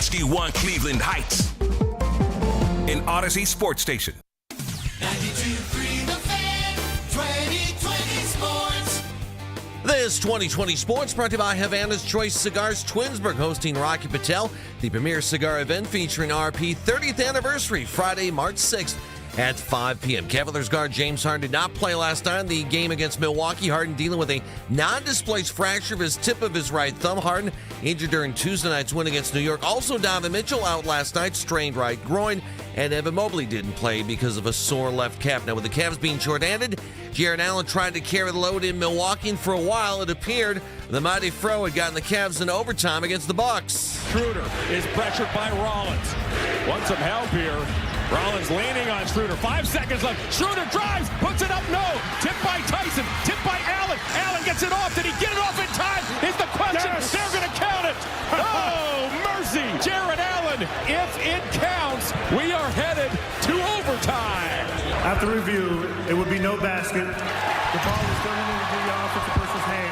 HD1 Cleveland Heights. An Odyssey Sports Station. 92.3 The Fan, 2020 Sports. This 2020 Sports brought to you by Havana's Choice Cigars, Twinsburg, hosting Rocky Patel, the premier cigar event featuring RP 30th anniversary, Friday, March 6th at 5 p.m. Cavaliers guard James Harden did not play last night in the game against Milwaukee. Harden dealing with a non-displaced fracture of his tip of his right thumb. Harden injured during Tuesday night's win against New York. Also, Donovan Mitchell out last night, strained right groin. And Evan Mobley didn't play because of a sore left calf. Now, with the Cavs being shorthanded, Jarrett Allen tried to carry the load in Milwaukee, and for a while it appeared the mighty Fro had gotten the Cavs into overtime against the Bucks. Schroeder is pressured by Rollins. Wants some help here. Rollins leaning on Schroeder. 5 seconds left. Schroeder drives, puts it up. No. Tipped by Tyson. Tipped by Allen. Allen gets it off. Did he get it off in time? Is the question. Yes. They're going to count it. Oh, mercy. Jarrett Allen, if it counts, we are headed to overtime. After review, it would be no basket. The ball is going into the offensive person's hands.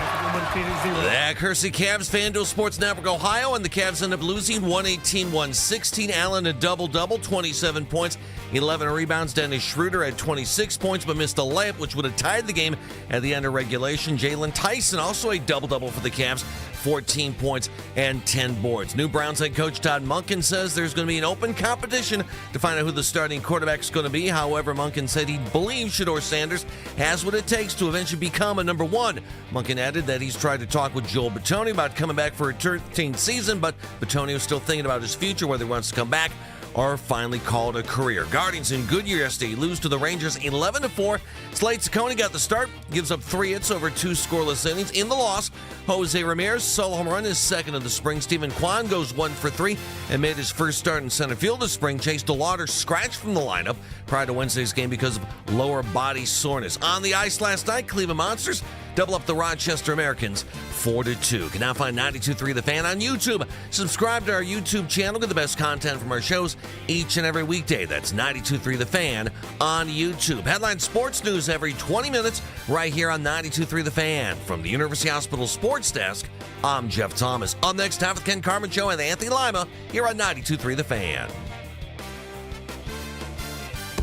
The Kersey Cavs, FanDuel Sports Network, Ohio, and the Cavs end up losing 118-116. Allen a double-double, 27 points, 11 rebounds. Dennis Schroeder had 26 points but missed a layup, which would have tied the game at the end of regulation. Jalen Tyson also a double-double for the Cavs, 14 points and 10 boards. New Browns head coach Todd Monken says there's going to be an open competition to find out who the starting quarterback is going to be. However, Monken said he believes Shedeur Sanders has what it takes to eventually become a number one. Monken added that he's tried to talk with Joel Bitonio about coming back for a 13th season, but Bitonio is still thinking about his future, whether he wants to come back or finally call it a career. Guardians in Goodyear yesterday lose to the Rangers 11-4. Slade Ciccone got the start, gives up 3 hits over 2 scoreless innings. In the loss, Jose Ramirez solo home run, his second of the spring. Stephen Kwan goes 1 for 3 and made his first start in center field this spring. Chase Delauter scratched from the lineup prior to Wednesday's game because of lower body soreness. On the ice last night, Cleveland Monsters double up the Rochester Americans 4-2. You can now find 92.3 The Fan on YouTube. Subscribe to our YouTube channel. Get the best content from our shows each and every weekday. That's 92.3 The Fan on YouTube. Headline sports news every 20 minutes right here on 92.3 The Fan. From the University Hospital Sports Desk, I'm Jeff Thomas. Up next, half of the Ken Carman Show and Anthony Lima here on 92.3 The Fan.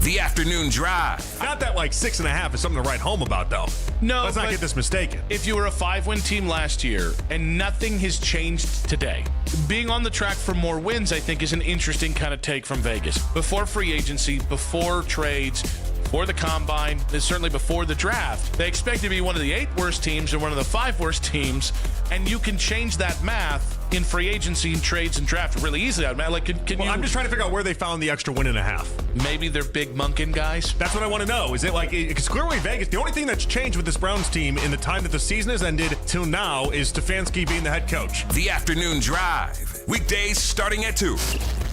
The afternoon drive. Not that like 6.5 is something to write home about, though. No, let's not get this mistaken. If you were a 5-win team last year and nothing has changed today, being on the track for more wins, I think, is an interesting kind of take from Vegas. Before free agency, before trades, before the combine, and certainly before the draft, they expect to be one of the 8 worst teams or one of the 5 worst teams, and you can change that math in free agency and trades and draft really easily. Like, can you? I'm just trying to figure out where they found the extra 1.5. Maybe they're big Monken guys. That's what I want to know. Is it like, because clearly Vegas, the only thing that's changed with this Browns team in the time that the season has ended till now is Stefanski being the head coach. The afternoon drive. Weekdays starting at 2.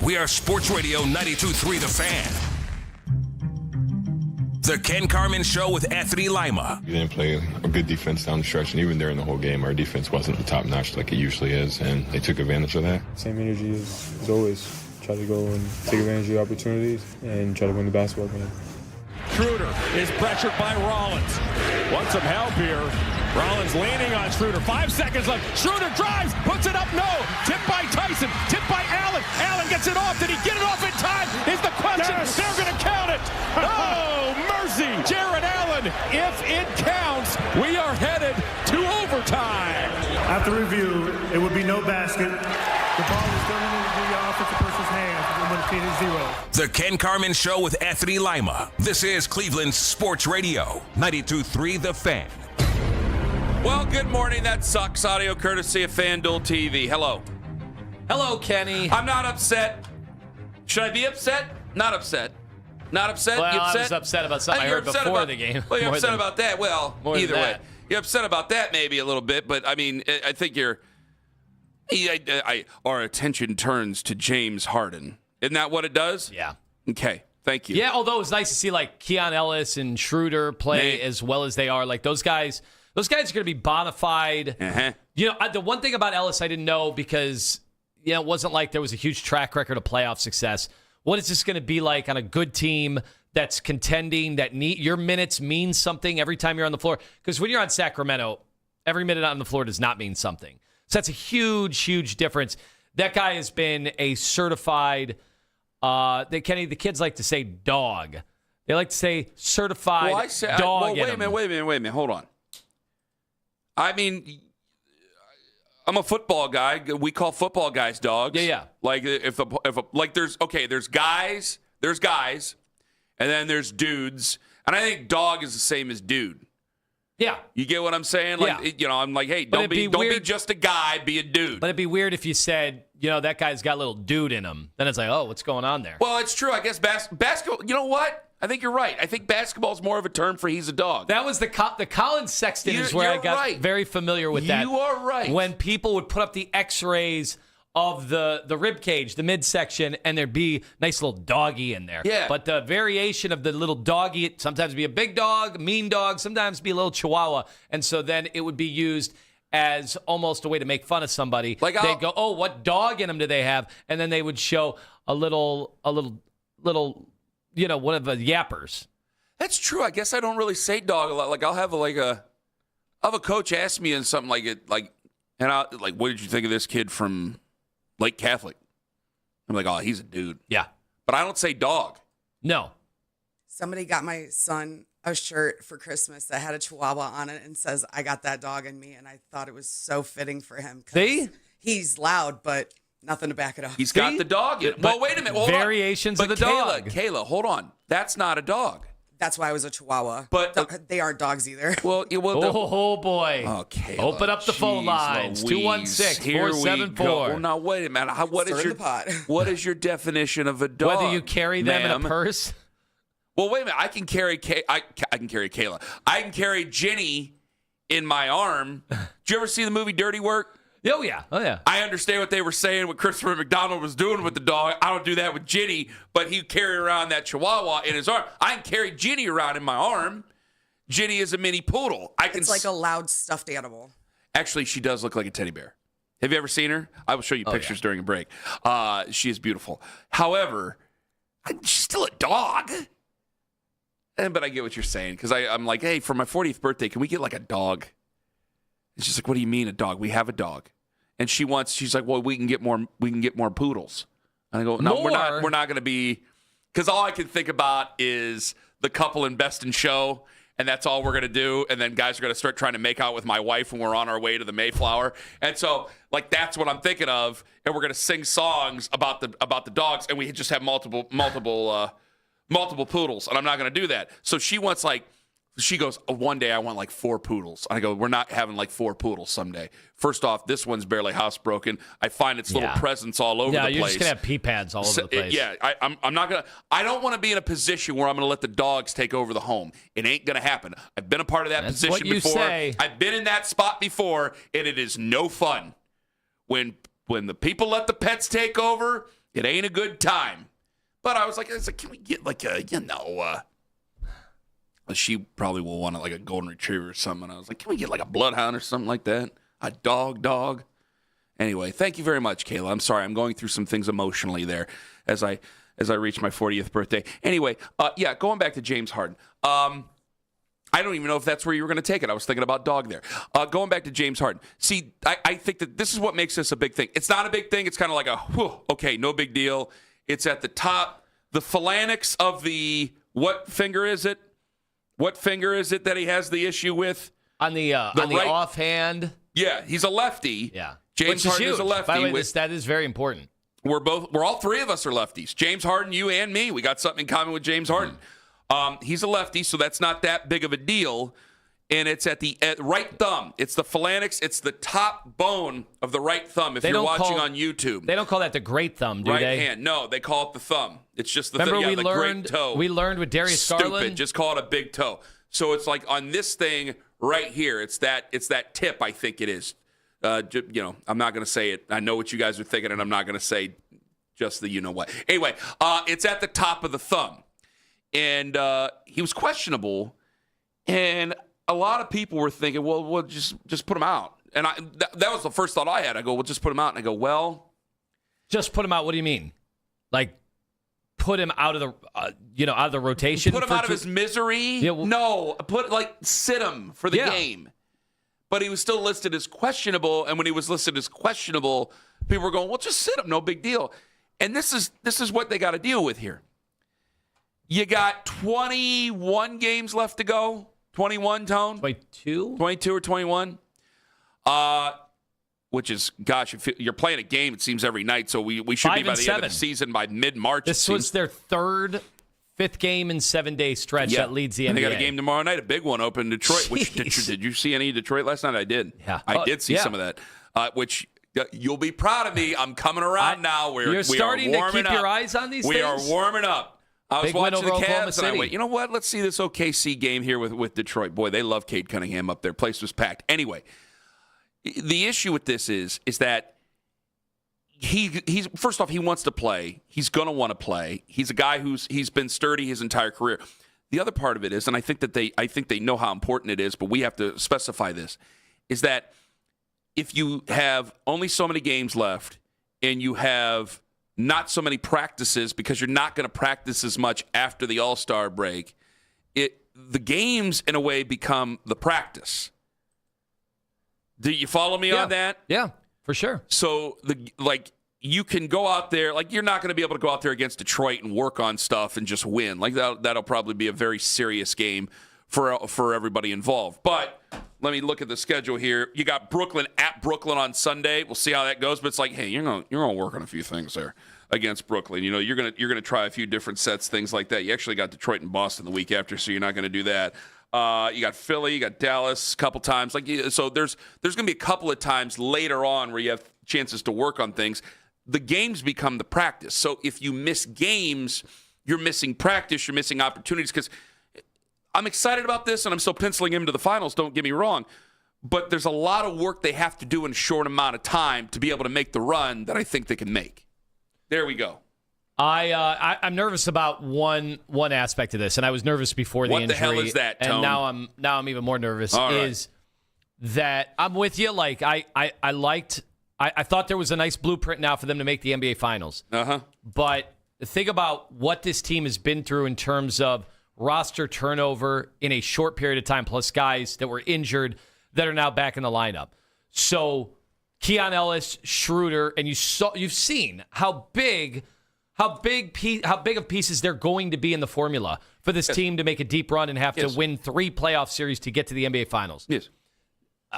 We are Sports Radio 92.3 The Fan. The Ken Carman Show with Anthony Lima. We didn't play a good defense down the stretch, and even during the whole game, our defense wasn't the top notch like it usually is, and they took advantage of that. Same energy as always. Try to go and take advantage of the opportunities and try to win the basketball game. Schroeder is pressured by Rollins. Wants some help here. Rollins leaning on Schroeder. 5 seconds left. Schroeder drives, puts it up. No. Tipped by Tyson. Tipped by Allen. Allen gets it off. Did he get it off in time? Is the question. Yes. They're going to count it. Oh, mercy. Jarrett Allen, if it counts, we are headed to overtime. After review, it would be no basket. The ball is going into the offensive person's hands. It is 0. The Ken Carman Show with Anthony Lima. This is Cleveland Sports Radio 92.3 The Fan. Well, good morning. That sucks. Audio courtesy of FanDuel TV. Hello. Hello, Kenny. I'm not upset. Should I be upset? Not upset. Not upset? Well, you upset? I was upset about something I heard before the game. Well, you're upset about that. Well, either way. You're upset about that maybe a little bit, but, I mean, I think our attention turns to James Harden. Isn't that what it does? Yeah. Okay. Thank you. Yeah, although it was nice to see, like, Keon Ellis and Schroeder play as well as they are. Like, those guys are going to be bona fide. Uh-huh. You know, the one thing about Ellis I didn't know because, you know, it wasn't like there was a huge track record of playoff success. What is this going to be like on a good team that's contending, that your minutes mean something every time you're on the floor? Because when you're on Sacramento, every minute on the floor does not mean something. So that's a huge, huge difference. That guy has been a certified, Kenny, the kids like to say dog. They like to say certified dog. Wait a minute. Hold on. I mean, I'm a football guy. We call football guys dogs. Yeah. Like there's guys, and then there's dudes, and I think dog is the same as dude. Yeah. You get what I'm saying? Like, I'm like, hey, don't be just a guy, be a dude. But it'd be weird if you said, that guy's got a little dude in him. Then it's like, oh, what's going on there? Well, it's true. I guess basketball. You know what? I think you're right. I think basketball is more of a term for he's a dog. That was the Colin Sexton is where I got very familiar with that. You are right. When people would put up the X-rays of the rib cage, the midsection, and there'd be a nice little doggy in there. Yeah. But the variation of the little doggy, it sometimes be a big dog, mean dog, sometimes be a little chihuahua. And so then it would be used as almost a way to make fun of somebody. Like they'd go, oh, what dog in them do they have? And then they would show a little one of the yappers. That's true. I guess I don't really say dog a lot. Like I'll have a coach ask me in something and I like, what did you think of this kid from Lake Catholic? I'm like, oh, he's a dude. Yeah. But I don't say dog. No. Somebody got my son a shirt for Christmas that had a chihuahua on it and says, I got that dog in me. And I thought it was so fitting for him. See? He's loud, but nothing to back it up. He's got the dog in him. Well, wait a minute. Hold variations on. of the dog. Kayla, hold on. That's not a dog. That's why I was a chihuahua. But they aren't dogs either. Well, oh boy. Oh, Kayla, open up the phone lines. 216-474. Well, now wait a minute. What is your definition of a dog? Whether you carry them in a purse? Well, wait a minute. I can carry Kayla. I can carry Jenny in my arm. Did you ever see the movie Dirty Work? Oh, yeah. I understand what they were saying, what Christopher McDonald was doing with the dog. I don't do that with Jenny, but he carried around that chihuahua in his arm. I can carry Jenny around in my arm. Jenny is a mini poodle. It's like a loud stuffed animal. Actually, she does look like a teddy bear. Have you ever seen her? I will show you pictures during a break. She is beautiful. However, she's still a dog. But I get what you're saying, because I'm like, hey, for my 40th birthday, can we get like a dog? And she's like, what do you mean a dog? We have a dog. And she's like, well, we can get more poodles. And I go, no, we're not going to be, because all I can think about is the couple in Best in Show, and that's all we're going to do. And then guys are going to start trying to make out with my wife when we're on our way to the Mayflower. And so, like, that's what I'm thinking of. And we're going to sing songs about the dogs, and we just have multiple poodles. And I'm not going to do that. So she goes, one day I want like 4 poodles. I go, we're not having like 4 poodles someday. First off, this one's barely housebroken. I find its little presence all over the place. Yeah, you're just going to have pee pads all over the place. I'm not going to. I don't want to be in a position where I'm going to let the dogs take over the home. It ain't going to happen. I've been a part of that position before. Say. I've been in that spot before, and it is no fun. When the people let the pets take over, it ain't a good time. But I was like, can we get like she probably will want like a golden retriever or something. I was like, can we get like a bloodhound or something like that? A dog. Anyway, thank you very much, Kayla. I'm sorry. I'm going through some things emotionally there as I reach my 40th birthday. Anyway, going back to James Harden. I don't even know if that's where you were going to take it. I was thinking about dog there. Going back to James Harden. See, I think that this is what makes this a big thing. It's not a big thing. It's kind of like okay, no big deal. It's at the top, the phalanx of the, what finger is it? What finger is it that he has the issue with? On the right offhand. Yeah, he's a lefty. Yeah. James Harden is a lefty. By the way, that is very important. We're all 3 of us are lefties. James Harden, you and me. We got something in common with James Harden. He's a lefty, so that's not that big of a deal. And it's at the right thumb. It's the phalanx. It's the top bone of the right thumb if you're watching on YouTube. They don't call that the great thumb, do they? they? Right hand. No, they call it the thumb. It's just the Remember thumb. Yeah, great toe. We learned with Darius Garland? Stupid. Just call it a big toe. So it's like on this thing right here. It's that tip, I think it is. I'm not going to say it. I know what you guys are thinking, and I'm not going to say just the you-know-what. Anyway, it's at the top of the thumb. And he was questionable, and a lot of people were thinking, well, we'll just put him out. And that was the first thought I had. I go, well, just put him out. And I go, well. Just put him out? What do you mean? Like, put him out of the out of the rotation? Put him out of his misery? Yeah, no. Sit him for the game. But he was still listed as questionable. And when he was listed as questionable, People were going, well, just sit him, no big deal. And this is what they got to deal with here. You got 21 games left to go. 21, Tone? 22? 22 or 21. Which is, gosh, if you're playing a game, it seems, every night. So we should be by the end of the season by mid-March. This was their fifth game in 7-day stretch that leads the NBA. And they got a game tomorrow night, a big one, open in Detroit. Which did you see any of Detroit last night? I did. Yeah. I did see some of that, which you'll be proud of me. I'm coming around now. You're starting to keep your eyes on these things? We are warming up. I was watching the Cavs, and I went, you know what? Let's see this OKC game here with Detroit. Boy, they love Cade Cunningham up there. Place was packed. Anyway, the issue with this is that he's first off, he wants to play. He's going to want to play. He's a guy he's been sturdy his entire career. The other part of it is, and I think they know how important it is, but we have to specify this, is that if you have only so many games left and you have not so many practices because you're not going to practice as much after the All-Star break, the games in a way become the practice. Do you follow me on that? Yeah, for sure. So you can go out there, you're not going to be able to go out there against Detroit and work on stuff and just win. That'll probably be a very serious game for everybody involved. But let me look at the schedule here. You got Brooklyn at Brooklyn on Sunday. We'll see how that goes. But it's hey, you're gonna work on a few things there against Brooklyn. You're gonna try a few different sets, things like that. You actually got Detroit and Boston the week after, so you're not gonna do that. You got Philly, you got Dallas a couple times. So there's gonna be a couple of times later on where you have chances to work on things. The games become the practice. So if you miss games, you're missing practice, you're missing opportunities. Because I'm excited about this, and I'm still penciling him to the finals, don't get me wrong. But there's a lot of work they have to do in a short amount of time to be able to make the run that I think they can make. There we go. I'm nervous about one aspect of this, and I was nervous before the injury. What the hell is that, Tone? And now I'm even more nervous. All right. Is that I'm with you. I thought there was a nice blueprint now for them to make the NBA Finals. But think about what this team has been through in terms of roster turnover in a short period of time, plus guys that were injured that are now back in the lineup. So Keon Ellis, Schroeder, and you've seen how big of pieces they're going to be in the formula for this team to make a deep run and have to win 3 playoff series to get to the NBA Finals. Yes.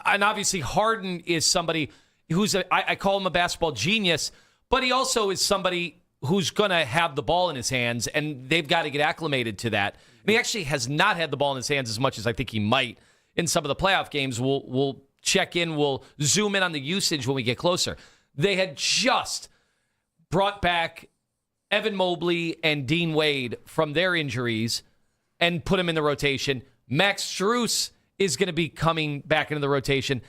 And obviously Harden is somebody who's I call him a basketball genius, but he also is somebody who's going to have the ball in his hands, and they've got to get acclimated to that. And he actually has not had the ball in his hands as much as I think he might in some of the playoff games. We'll check in, we'll zoom in on the usage when we get closer. They had just brought back Evan Mobley and Dean Wade from their injuries and put them in the rotation. Max Strus is going to be coming back into the rotation,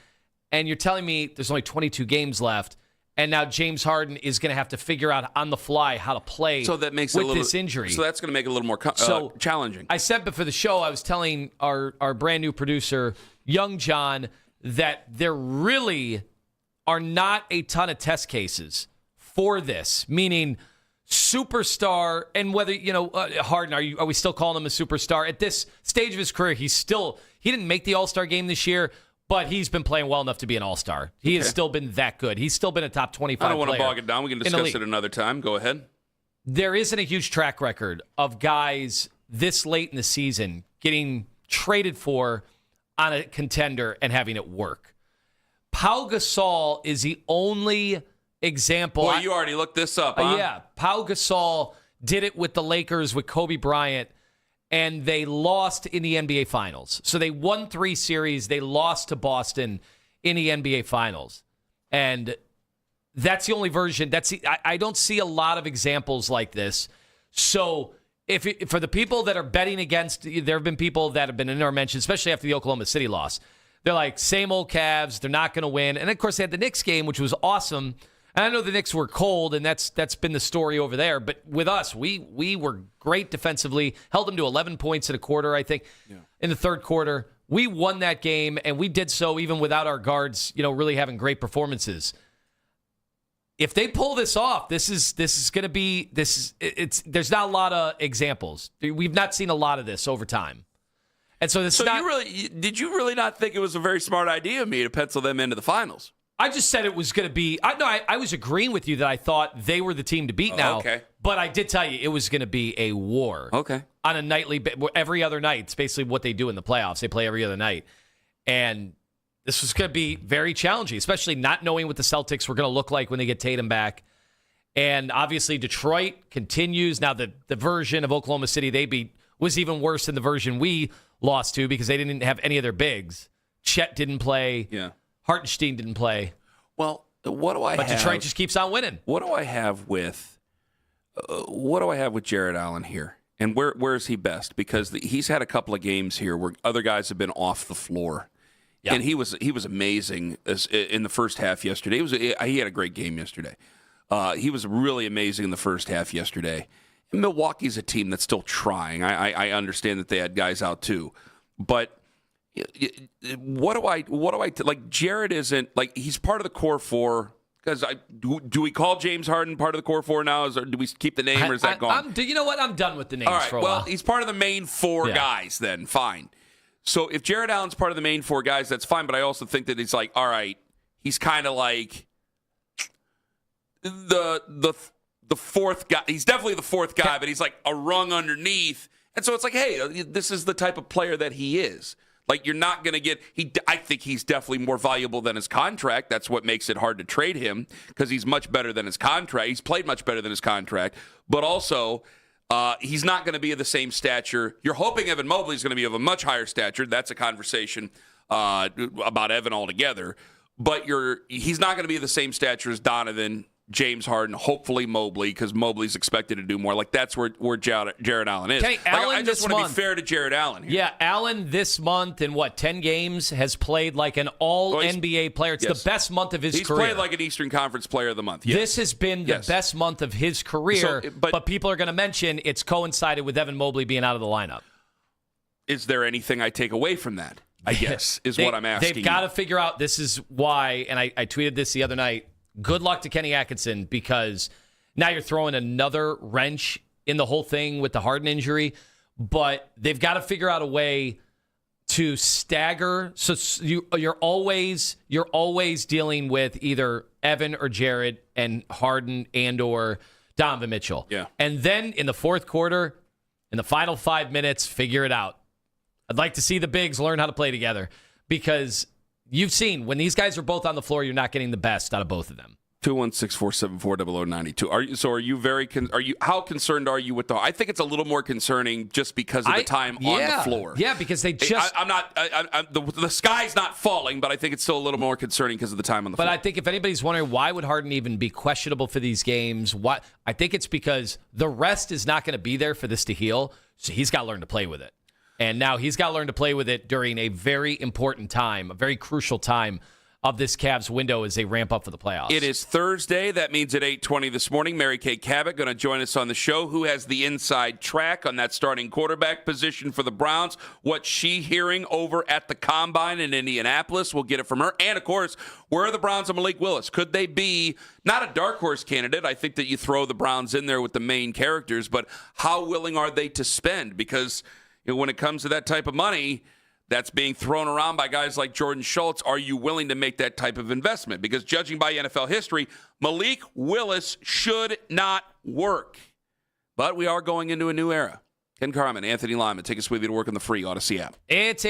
and you're telling me there's only 22 games left, and now James Harden is going to have to figure out on the fly how to play with this injury. So that's going to make it a little more challenging. I said before the show, I was telling our brand new producer, Young John, that there really are not a ton of test cases for this, meaning superstar, and whether, Harden, are we still calling him a superstar? At this stage of his career, he didn't make the All-Star game this year, but he's been playing well enough to be an all-star. He has still been that good. He's still been a top 25 player. I don't want to bog it down. We can discuss it another time. Go ahead. There isn't a huge track record of guys this late in the season getting traded for on a contender and having it work. Pau Gasol is the only example. Boy, you already looked this up, huh? Yeah. Pau Gasol did it with the Lakers with Kobe Bryant, and they lost in the NBA Finals. So they won 3 series. They lost to Boston in the NBA Finals. And that's the only version. I don't see a lot of examples like this. So for the people that are betting against, there have been people that have been in our mention, especially after the Oklahoma City loss. They're like, same old Cavs. They're not going to win. And, of course, they had the Knicks game, which was awesome. And I know the Knicks were cold, and that's been the story over there. But with us, we were great defensively, held them to 11 points in a quarter, I think, in the third quarter. We won that game, and we did so even without our guards, really having great performances. If they pull this off, this is going to be there's not a lot of examples. We've not seen a lot of this over time. And so did you really not think it was a very smart idea of me to pencil them into the finals? I just said it was going to be. I was agreeing with you that I thought they were the team to beat now. Okay. But I did tell you it was going to be a war. Okay. On a nightly, every other night. It's basically what they do in the playoffs. They play every other night. And this was going to be very challenging, especially not knowing what the Celtics were going to look like when they get Tatum back. And obviously Detroit continues. Now the version of Oklahoma City they beat was even worse than the version we lost to because they didn't have any of their bigs. Chet didn't play. Yeah. Hartenstein didn't play. Well, what do I have? But Detroit just keeps on winning. What do I have with Jared Allen here? And where is he best? Because he's had a couple of games here where other guys have been off the floor. Yeah. And he was amazing in the first half yesterday. He had a great game yesterday. He was really amazing in the first half yesterday. And Milwaukee's a team that's still trying. I understand that they had guys out too. But what do I like? Jared isn't like he's part of the core four. Because do we call James Harden part of the core four now? Or do we keep the name, or is that gone? You know what? I'm done with the names. All right. For a well, while. He's part of the main four guys. Then fine. So if Jared Allen's part of the main four guys, that's fine. But I also think that he's like, all right, he's kind of like the fourth guy. He's definitely the fourth guy, but he's like a rung underneath. And so it's like, hey, this is the type of player that he is. Like, you're not going to get I think he's definitely more valuable than his contract. That's what makes it hard to trade him because he's much better than his contract. He's played much better than his contract. But also, he's not going to be of the same stature. You're hoping Evan Mobley is going to be of a much higher stature. That's a conversation about Evan altogether. But he's not going to be of the same stature as Donovan, James Harden, hopefully Mobley, because Mobley's expected to do more. Like, that's where Jared Allen is. Okay, Allen I just want to be fair to Jared Allen here. Yeah, Allen this month in 10 games has played like an all-NBA player. It's the best month of his career. He's played like an Eastern Conference Player of the Month. Yes. This has been the best month of his career, but people are going to mention it's coincided with Evan Mobley being out of the lineup. Is there anything I take away from that, I guess, is what I'm asking. They've got to figure out this is why, and I tweeted this the other night, good luck to Kenny Atkinson because now you're throwing another wrench in the whole thing with the Harden injury, but they've got to figure out a way to stagger. So you're always dealing with either Evan or Jared and Harden and or Donovan Mitchell. Yeah. And then in the fourth quarter, in the final 5 minutes, figure it out. I'd like to see the bigs learn how to play together because you've seen when these guys are both on the floor, you're not getting the best out of both of them. 216-474-0092. How concerned are you with I think it's a little more concerning just because of the time on the floor. Yeah, because they just. The sky's not falling, but I think it's still a little more concerning because of the time on the floor. But I think if anybody's wondering why would Harden even be questionable for these games, I think it's because the rest is not going to be there for this to heal. So he's got to learn to play with it. And now he's got to learn to play with it during a very important time, a very crucial time of this Cavs window as they ramp up for the playoffs. It is Thursday. That means at 8:20 this morning, Mary Kay Cabot going to join us on the show. Who has the inside track on that starting quarterback position for the Browns? What's she hearing over at the Combine in Indianapolis? We'll get it from her. And, of course, where are the Browns and Malik Willis? Could they be not a dark horse candidate? I think that you throw the Browns in there with the main characters, but how willing are they to spend? Because when it comes to that type of money that's being thrown around by guys like Jordan Schultz, are you willing to make that type of investment? Because judging by NFL history, Malik Willis should not work. But we are going into a new era. Ken Carman, Anthony Lima, take us with you to work on the free Odyssey app. It's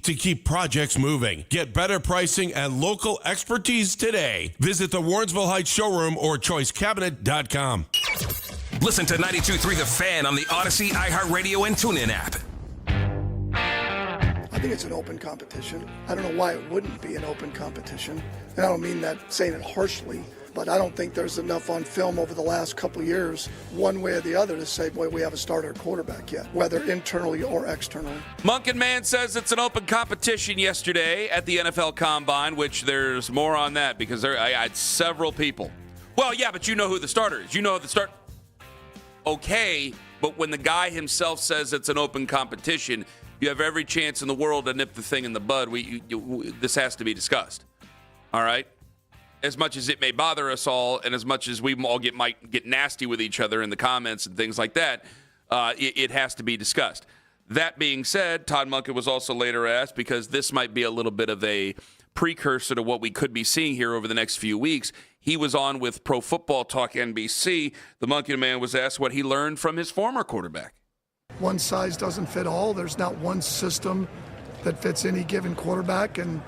to keep projects moving. Get better pricing and local expertise today. Visit the Warrensville Heights showroom or choicecabinet.com. Listen to 92.3 The Fan on the Odyssey, iHeartRadio, and TuneIn app. I think it's an open competition. I don't know why it wouldn't be an open competition. And I don't mean that saying it harshly, but I don't think there's enough on film over the last couple of years, one way or the other, to say, boy, we have a starter quarterback yet, whether internally or externally. Monken Man says it's an open competition yesterday at the NFL Combine, which there's more on that because I had several people. Well, yeah, but you know who the starter is. You know who the start. Okay, but when the guy himself says it's an open competition, you have every chance in the world to nip the thing in the bud. This has to be discussed. All right? As much as it may bother us all, and as much as we all might get nasty with each other in the comments and things like that, it has to be discussed. That being said, Todd Monken was also later asked, because this might be a little bit of a precursor to what we could be seeing here over the next few weeks. He was on with Pro Football Talk NBC. The Monken Man was asked what he learned from his former quarterback. One size doesn't fit all. There's not one system that fits any given quarterback, and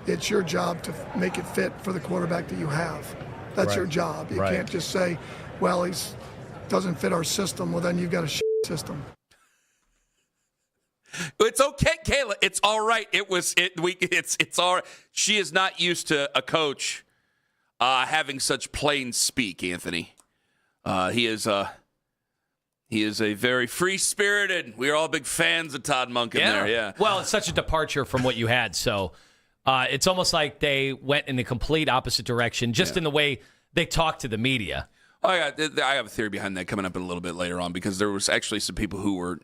it's your job to make it fit for the quarterback that you have. That's your job. You can't just say, well, he doesn't fit our system. Well, then you've got a shit system. It's okay, Kayla. It's all right. It's all right. She is not used to a coach having such plain speak, Anthony. He is a very free-spirited. We are all big fans of Todd Monken there. Yeah. Well, it's such a departure from what you had, so it's almost like they went in the complete opposite direction, just in the way they talk to the media. I have a theory behind that coming up a little bit later on, because there was actually some people who were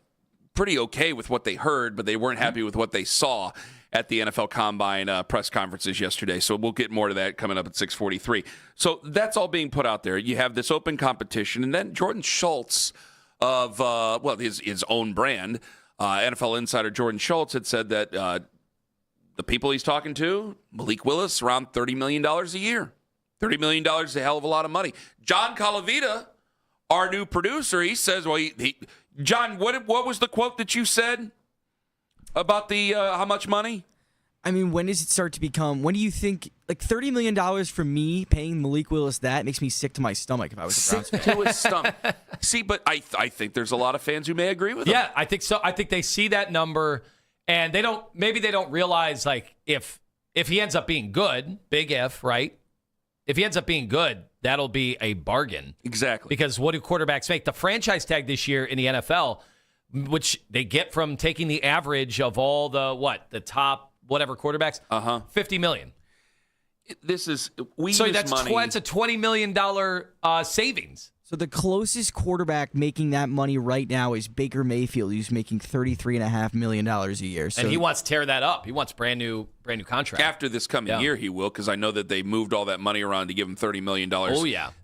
pretty okay with what they heard, but they weren't happy with what they saw at the NFL Combine press conferences yesterday. So we'll get more to that coming up at 6:43. So that's all being put out there. You have this open competition, and then Jordan Schultz of his own brand, NFL insider Jordan Schultz, had said that the people he's talking to, Malik Willis, around $30 million a year. $30 million is a hell of a lot of money. John Calavita, our new producer, he says, well, John, what was the quote that you said about the how much money? I mean, when does it start to become, when do you think, like $30 million for me paying Malik Willis that makes me sick to my stomach if I was a Browns fan. Sick to his stomach. See, but I think there's a lot of fans who may agree with him. Yeah, I think so. I think they see that number, and they don't realize, like, if he ends up being good, big if, right? If he ends up being good, that'll be a bargain. Exactly. Because what do quarterbacks make? The franchise tag this year in the NFL, which they get from taking the average of all the top whatever quarterbacks, $50 million. That's money. That's a $20 million savings. So the closest quarterback making that money right now is Baker Mayfield, who's making $33.5 million a year. So, and he wants to tear that up. He wants brand new contract. After this coming year, he will, because I know that they moved all that money around to give him $30 million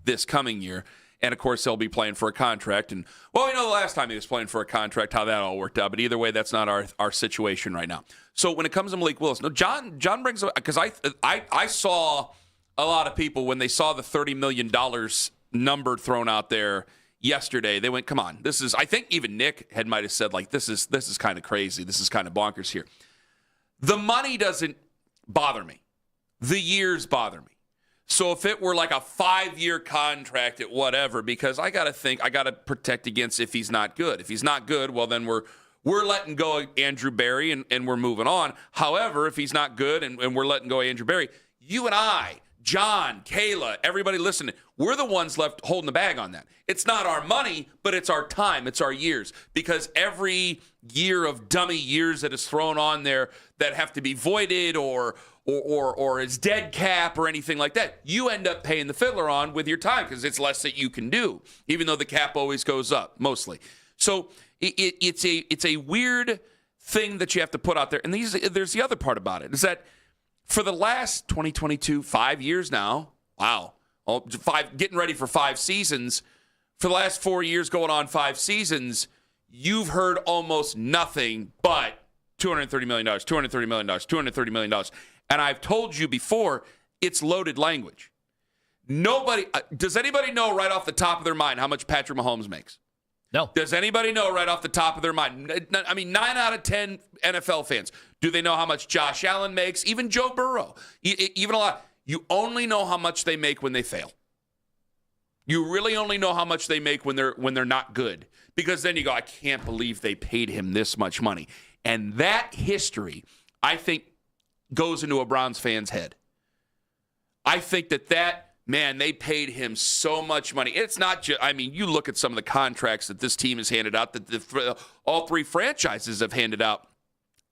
this coming year. And, of course, he'll be playing for a contract. And, well, we know the last time he was playing for a contract, how that all worked out. But either way, that's not our situation right now. So when it comes to Malik Willis, no, John brings up, because I saw a lot of people when they saw the $30 million number thrown out there yesterday, they went, come on, this is, I think even Nick might have said, like, this is kind of crazy. This is kind of bonkers here. The money doesn't bother me. The years bother me. So if it were like a 5-year contract at whatever, because I got to protect against if he's not good. If he's not good, well, then we're letting go of Andrew Berry and we're moving on. However, if he's not good and we're letting go of Andrew Berry, you and I, John, Kayla, everybody listening, we're the ones left holding the bag on that. It's not our money, but it's our time. It's our years. Because every year of dummy years that is thrown on there that have to be voided or is dead cap or anything like that, you end up paying the fiddler on with your time because it's less that you can do, even though the cap always goes up, mostly. So it's a weird thing that you have to put out there. And there's the other part about it, is that for the last 2022, 5 years now, getting ready for 5 seasons, for the last 4 years going on 5 seasons, you've heard almost nothing but $230 million, $230 million, $230 million. And I've told you before, it's loaded language. Does anybody know right off the top of their mind how much Patrick Mahomes makes? No. Does anybody know right off the top of their mind? I mean, 9 out of 10 NFL fans, do they know how much Josh Allen makes? Even Joe Burrow, even a lot. You only know how much they make when they fail. You really only know how much they make when they're not good, because then you go, I can't believe they paid him this much money. And that history, I think, goes into a Browns fan's head. I think that man, they paid him so much money. It's not just, I mean, you look at some of the contracts that this team has handed out, that all three franchises have handed out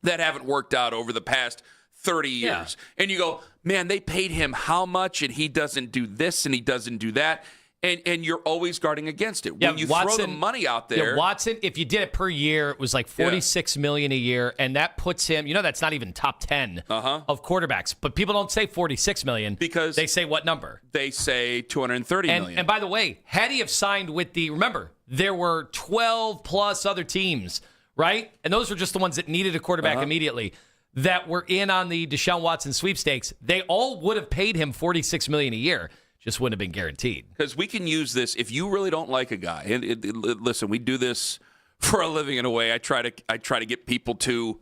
that haven't worked out over the past 30 years. Yeah. And you go, man, they paid him how much, and he doesn't do this and he doesn't do that. And you're always guarding against it. When you throw the money out there. Yeah, Watson, if you did it per year, it was like $46 million a year, and that puts him, that's not even top 10 of quarterbacks. But people don't say $46 million because they say what number? They say $230 million. And by the way, had he have signed with remember, there were 12 plus other teams, right? And those were just the ones that needed a quarterback immediately that were in on the Deshaun Watson sweepstakes. They all would have paid him $46 million a year. Just wouldn't have been guaranteed. Because we can use this if you really don't like a guy. And listen, we do this for a living in a way. I try to get people to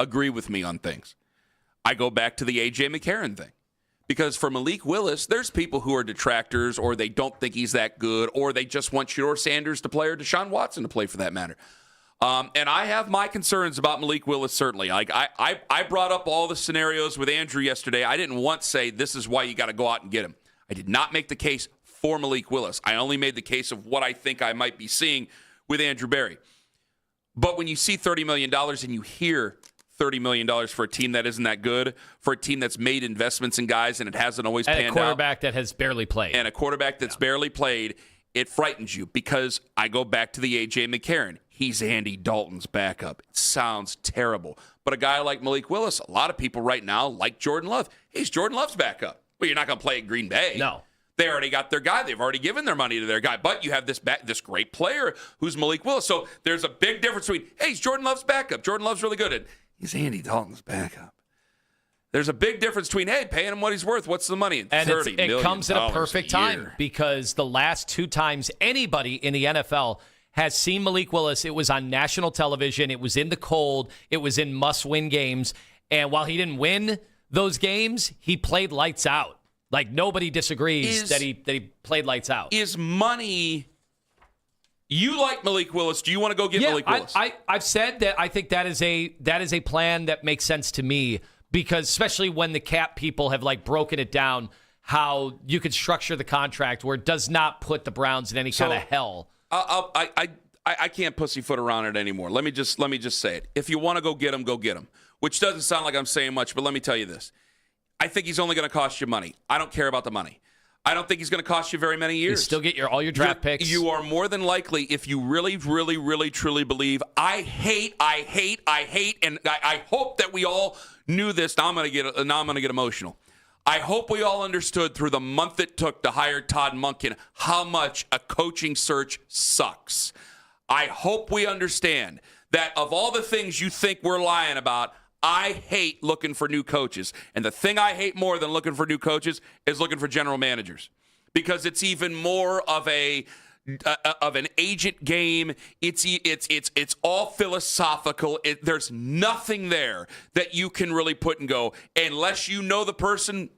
agree with me on things. I go back to the A.J. McCarron thing. Because for Malik Willis, there's people who are detractors, or they don't think he's that good, or they just want Shedeur Sanders to play, or Deshaun Watson to play for that matter. And I have my concerns about Malik Willis, certainly. Like I brought up all the scenarios with Andrew yesterday. I didn't once say this is why you got to go out and get him. I did not make the case for Malik Willis. I only made the case of what I think I might be seeing with Andrew Berry. But when you see $30 million and you hear $30 million for a team that isn't that good, for a team that's made investments in guys and it hasn't always panned out. And a quarterback that has barely played. And a quarterback that's barely played, it frightens you, because I go back to the A.J. McCarron. He's Andy Dalton's backup. It sounds terrible. But a guy like Malik Willis, a lot of people right now like Jordan Love. He's Jordan Love's backup. Well, you're not going to play at Green Bay. No. They already got their guy. They've already given their money to their guy. But you have this great player who's Malik Willis. So there's a big difference between, hey, he's Jordan Love's backup. Jordan Love's really good. And he's Andy Dalton's backup. There's a big difference between, hey, paying him what he's worth. What's the money? And $30 million it comes at a perfect time, because the last two times anybody in the NFL has seen Malik Willis, it was on national television. It was in the cold. It was in must-win games. And while he didn't win those games, he played lights out. Like, nobody disagrees that he played lights out. Is money... You like Malik Willis. Do you want to go get Malik Willis? I've said that I think that is a plan that makes sense to me, because especially when the cap people have broken it down, how you could structure the contract where it does not put the Browns in any kind of hell. I can't pussyfoot around it anymore. Let me just say it. If you want to go get him, which doesn't sound like I'm saying much, but let me tell you this. I think he's only going to cost you money. I don't care about the money. I don't think he's going to cost you very many years. You still get all your draft picks. You are more than likely, if you really, really, really, truly believe, I hate, and I hope that we all knew this. Now I'm going to get emotional. I hope we all understood through the month it took to hire Todd Monken how much a coaching search sucks. I hope we understand that of all the things you think we're lying about, I hate looking for new coaches. And the thing I hate more than looking for new coaches is looking for general managers, because it's even more of an agent game. It's all philosophical. There's nothing there that you can really put and go, unless you know the person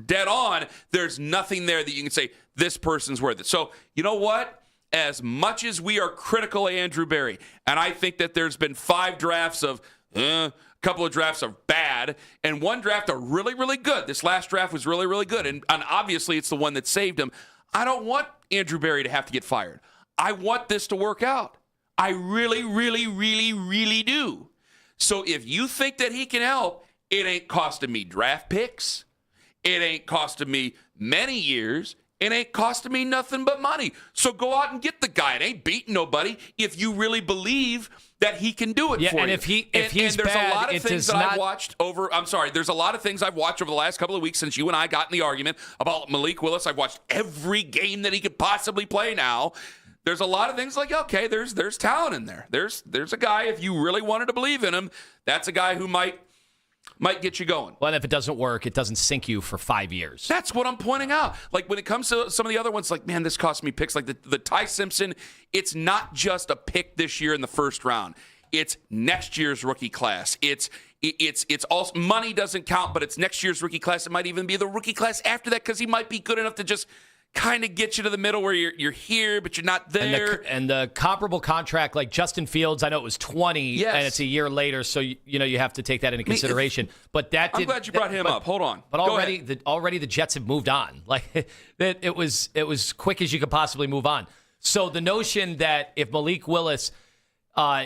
dead on. There's nothing there that you can say this person's worth it. So you know what? As much as we are critical of Andrew Berry, and I think that there's been 5 drafts of a couple of drafts are bad, and 1 draft are really, really good. This last draft was really, really good, and obviously it's the one that saved him. I don't want Andrew Berry to have to get fired. I want this to work out. I really, really, really, really do. So if you think that he can help, it ain't costing me draft picks. It ain't costing me many years. It ain't costing me nothing but money. So go out and get the guy. It ain't beating nobody if you really believe that he can do it for you. And if he's there's bad, a lot of things that I've watched over. I'm sorry. There's a lot of things I've watched over the last couple of weeks since you and I got in the argument about Malik Willis. I've watched every game that he could possibly play now. There's a lot of things like, okay, there's talent in there. There's a guy, if you really wanted to believe in him, that's a guy who might might get you going. Well, and if it doesn't work, it doesn't sink you for 5 years. That's what I'm pointing out. Like when it comes to some of the other ones, like, man, this cost me picks. Like the Ty Simpson, it's not just a pick this year in the first round. It's next year's rookie class. It's also money doesn't count, but it's next year's rookie class. It might even be the rookie class after that because he might be good enough to just kind of get you to the middle where you're here, but you're not there. And the comparable contract, like Justin Fields, I know it was 20, and it's a year later, so you have to take that into consideration. But I'm glad you brought him up. Hold on. But already the Jets have moved on. Like it was quick as you could possibly move on. So the notion that if Malik Willis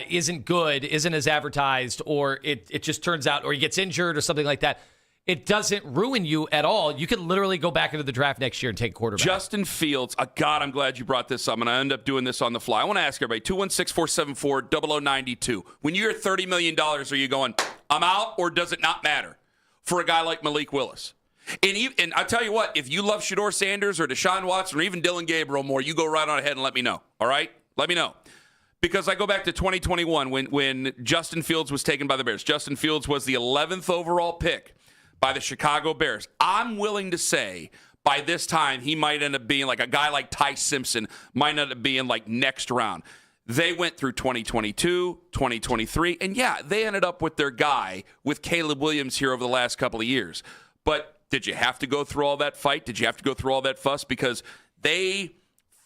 isn't good, isn't as advertised, or it just turns out, or he gets injured or something like that, it doesn't ruin you at all. You could literally go back into the draft next year and take a quarterback. Justin Fields, God, I'm glad you brought this up, and I end up doing this on the fly. I want to ask everybody, 216-474-0092. When you're at $30 million, are you going, I'm out, or does it not matter for a guy like Malik Willis? And I tell you what, if you love Shedeur Sanders or Deshaun Watson or even Dylan Gabriel more, you go right on ahead and let me know, all right? Let me know. Because I go back to 2021 when Justin Fields was taken by the Bears. Justin Fields was the 11th overall pick by the Chicago Bears. I'm willing to say by this time he might end up being like a guy like Ty Simpson, might end up being like next round. They went through 2022, 2023, and yeah, they ended up with their guy, with Caleb Williams here over the last couple of years. But did you have to go through all that fight? Did you have to go through all that fuss? Because they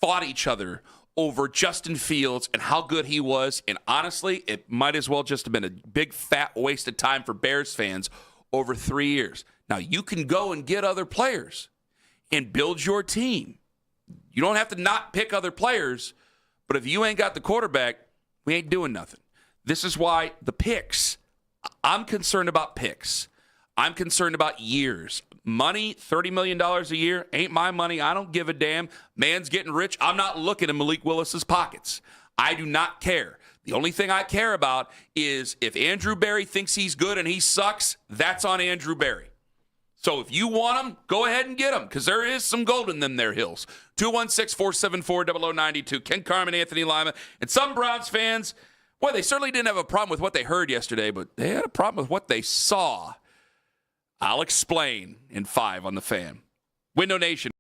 fought each other over Justin Fields and how good he was. And honestly, it might as well just have been a big, fat waste of time for Bears fans over 3 years. Now, you can go and get other players and build your team. You don't have to not pick other players, but if you ain't got the quarterback, we ain't doing nothing. This is why the picks, I'm concerned about picks. I'm concerned about years. Money, $30 million a year, ain't my money. I don't give a damn. Man's getting rich. I'm not looking in Malik Willis's pockets. I do not care. The only thing I care about is if Andrew Berry thinks he's good and he sucks, that's on Andrew Berry. So if you want him, go ahead and get him, because there is some gold in them there hills. 216-474-0092. Ken Carman, Anthony Lima, and some Browns fans, boy, they certainly didn't have a problem with what they heard yesterday, but they had a problem with what they saw. I'll explain in 5 on the Fan. Window Nation.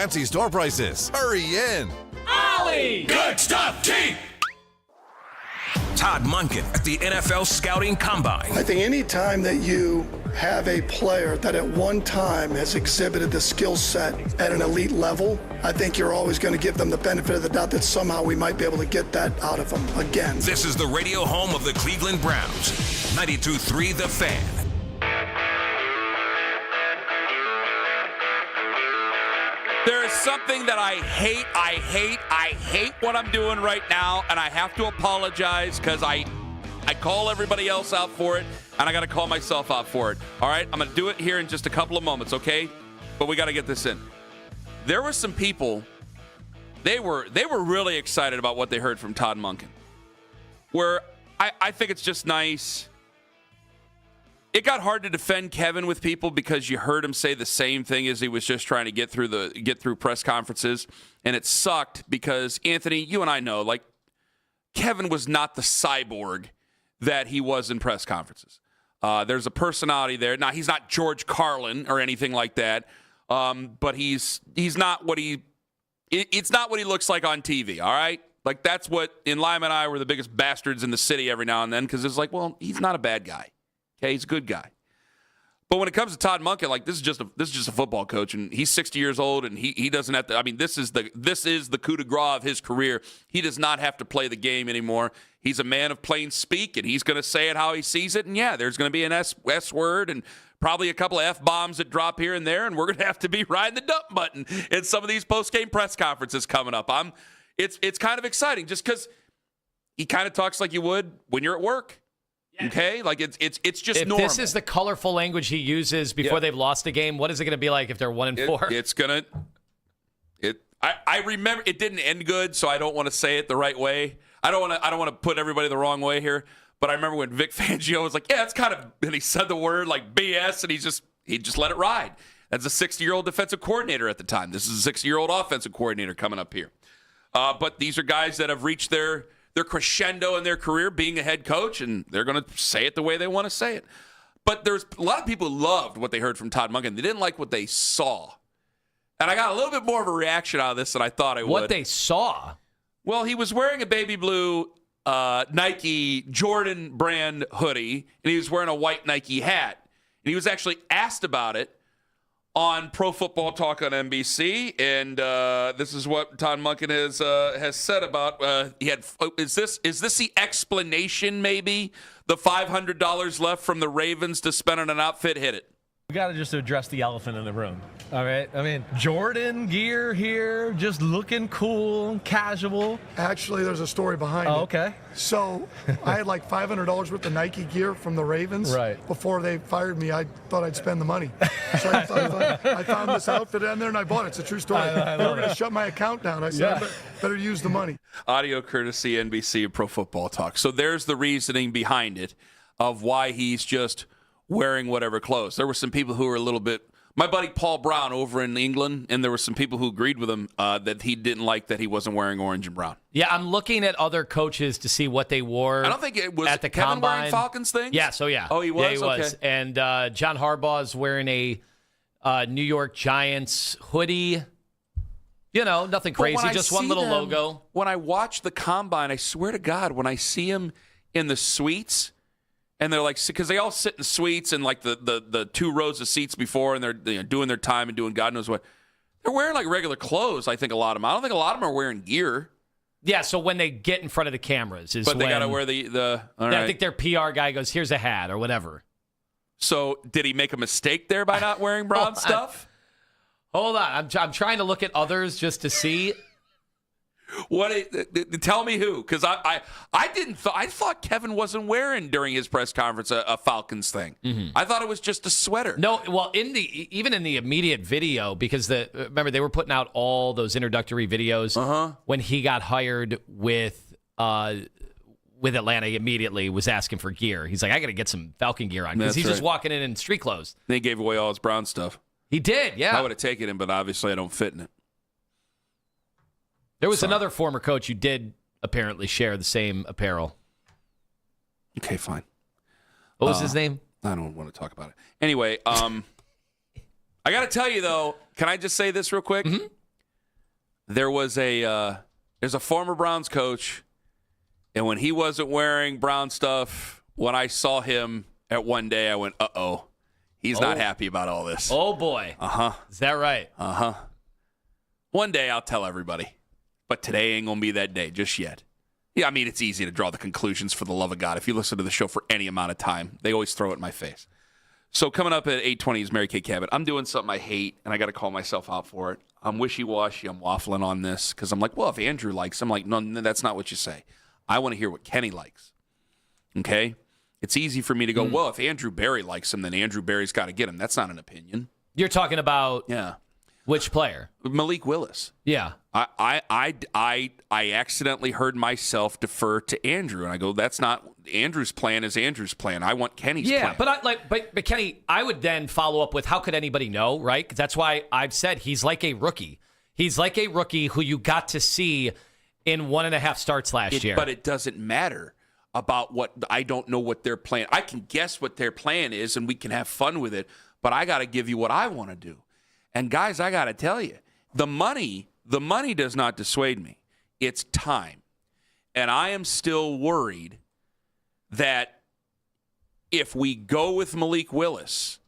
fancy store prices. Hurry in. Ollie! Good stuff, team! Todd Monken at the NFL Scouting Combine. I think any time that you have a player that at one time has exhibited the skill set at an elite level, I think you're always going to give them the benefit of the doubt that somehow we might be able to get that out of them again. This is the radio home of the Cleveland Browns. 92.3 The Fan. There is something that I hate. I hate what I'm doing right now, and I have to apologize because I call everybody else out for it, and I got to call myself out for it. All right? I'm going to do it here in just a couple of moments, okay? But we got to get this in. There were some people, they were really excited about what they heard from Todd Monken, where I think it's just nice. It got hard to defend Kevin with people because you heard him say the same thing as he was just trying to get through press conferences, and it sucked because, Anthony, you and I know, like, Kevin was not the cyborg that he was in press conferences. There's a personality there. Now, he's not George Carlin or anything like that, but he's not what it's not what he looks like on TV, all right? Like, that's what, in Lima and I were the biggest bastards in the city every now and then because it's like, well, he's not a bad guy. Okay, he's a good guy. But when it comes to Todd Monken, like, this is just a football coach, and he's 60 years old, and he doesn't have to. I mean, this is the coup de grace of his career. He does not have to play the game anymore. He's a man of plain speak, and he's going to say it how he sees it. And yeah, there's going to be an S word and probably a couple of F-bombs that drop here and there, and we're going to have to be riding the dump button in some of these post-game press conferences coming up. It's kind of exciting just because he kind of talks like you would when you're at work. Okay, like it's just if normal. This is the colorful language he uses before they've lost a game. What is it going to be like if they're 1-4? It's gonna. I remember it didn't end good, so I don't want to say it the right way. I don't want to put everybody the wrong way here. But I remember when Vic Fangio was like, "Yeah, it's kind of," and he said the word like BS, and he just let it ride. That's a 60-year-old defensive coordinator at the time. This is a 60-year-old offensive coordinator coming up here. But these are guys that have reached their crescendo in their career being a head coach, and they're going to say it the way they want to say it. But there's a lot of people who loved what they heard from Todd Monken. They didn't like what they saw. And I got a little bit more of a reaction out of this than I thought I would. What they saw? Well, he was wearing a baby blue Nike Jordan brand hoodie, and he was wearing a white Nike hat. And he was actually asked about it on Pro Football Talk on NBC, and this is what Todd Monken has said about is this the explanation? Maybe the $500 left from the Ravens to spend on an outfit. Hit it. We got to just address the elephant in the room. All right. I mean, Jordan gear here, just looking cool, casual. Actually, there's a story behind it. Oh, okay. So I had like $500 worth of Nike gear from the Ravens. Right. Before they fired me, I thought I'd spend the money. So I found this outfit in there and I bought it. It's a true story. They were going to shut my account down. I said, I better use the money. Audio courtesy NBC and Pro Football Talk. So there's the reasoning behind it of why he's just wearing whatever clothes. There were some people who were a little bit. My buddy Paul Brown over in England, and there were some people who agreed with him that he didn't like that he wasn't wearing orange and brown. Yeah, I'm looking at other coaches to see what they wore. I don't think it was at the Kevin combine. wearing Falcons things. Yeah, so yeah. Oh, he was? Yeah, he okay. was. And John Harbaugh's wearing a New York Giants hoodie. You know, nothing crazy, just one little logo. When I watch the combine, I swear to God, when I see him in the suites, and they're like, because they all sit in suites and like the two rows of seats before, and they're doing their time and doing God knows what. They're wearing like regular clothes. I think a lot of them. I don't think a lot of them are wearing gear. Yeah, so when they get in front of the cameras is but when. They got to wear the. All right. I think their PR guy goes, "Here's a hat" or whatever. So did he make a mistake there by not wearing brown stuff? Hold on, I'm trying to look at others just to see. Tell me who, because I thought Kevin wasn't wearing during his press conference a Falcons thing. Mm-hmm. I thought it was just a sweater. No, well, even in the immediate video, because remember they were putting out all those introductory videos when he got hired with Atlanta. He immediately was asking for gear. He's like, I got to get some Falcon gear on because he's just walking in street clothes. They gave away all his brown stuff. He did, yeah. I would have taken him, but obviously I don't fit in it. There was another former coach who did apparently share the same apparel. Okay, fine. What was his name? I don't want to talk about it. Anyway, I got to tell you, though, can I just say this real quick? Mm-hmm. there's a former Browns coach, and when he wasn't wearing Brown stuff, when I saw him at one day, I went, uh-oh, he's not happy about all this. Oh, boy. Uh-huh. Is that right? Uh-huh. One day I'll tell everybody, but today ain't going to be that day just yet. Yeah, I mean, it's easy to draw the conclusions, for the love of God. If you listen to the show for any amount of time, they always throw it in my face. So coming up at 8:20 is Mary Kay Cabot. I'm doing something I hate, and I got to call myself out for it. I'm wishy-washy. I'm waffling on this because I'm like, well, if Andrew likes him, I'm like, no, that's not what you say. I want to hear what Kenny likes. Okay? It's easy for me to go, well, if Andrew Barry likes him, then Andrew Barry's got to get him. That's not an opinion. You're talking about which player? Malik Willis. Yeah. I accidentally heard myself defer to Andrew, and I go, that's not Andrew's plan is Andrew's plan. I want Kenny's plan. Yeah, but Kenny, I would then follow up with, how could anybody know, right? 'Cause that's why I've said he's like a rookie. He's like a rookie who you got to see in 1.5 starts last year. But it doesn't matter about what – I don't know what their plan – I can guess what their plan is, and we can have fun with it, but I got to give you what I want to do. And, guys, I got to tell you, the money does not dissuade me. It's time. And I am still worried that if we go with Malik Willis,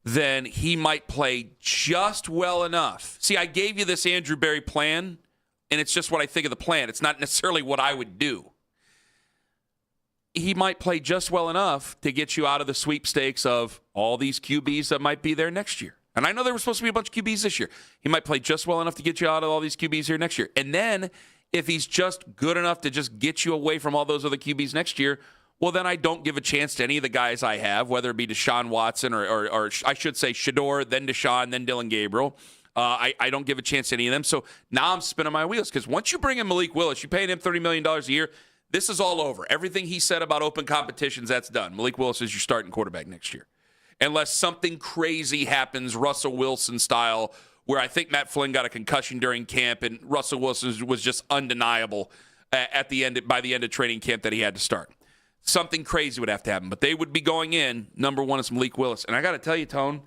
then he might play just well enough. See, I gave you this Andrew Barry plan, and it's just what I think of the plan. It's not necessarily what I would do. He might play just well enough to get you out of the sweepstakes of all these QBs that might be there next year. And I know there were supposed to be a bunch of QBs this year. He might play just well enough to get you out of all these QBs here next year. And then if he's just good enough to just get you away from all those other QBs next year, well, then I don't give a chance to any of the guys I have, whether it be Deshaun Watson or I should say Shador, then Deshaun, then Dylan Gabriel. I don't give a chance to any of them. So now I'm spinning my wheels because once you bring in Malik Willis, you're paying him $30 million a year. This is all over. Everything he said about open competitions, that's done. Malik Willis is your starting quarterback next year. Unless something crazy happens, Russell Wilson style, where I think Matt Flynn got a concussion during camp and Russell Wilson was just undeniable by the end of training camp that he had to start. Something crazy would have to happen. But they would be going in, number one is Malik Willis. And I got to tell you, Tone,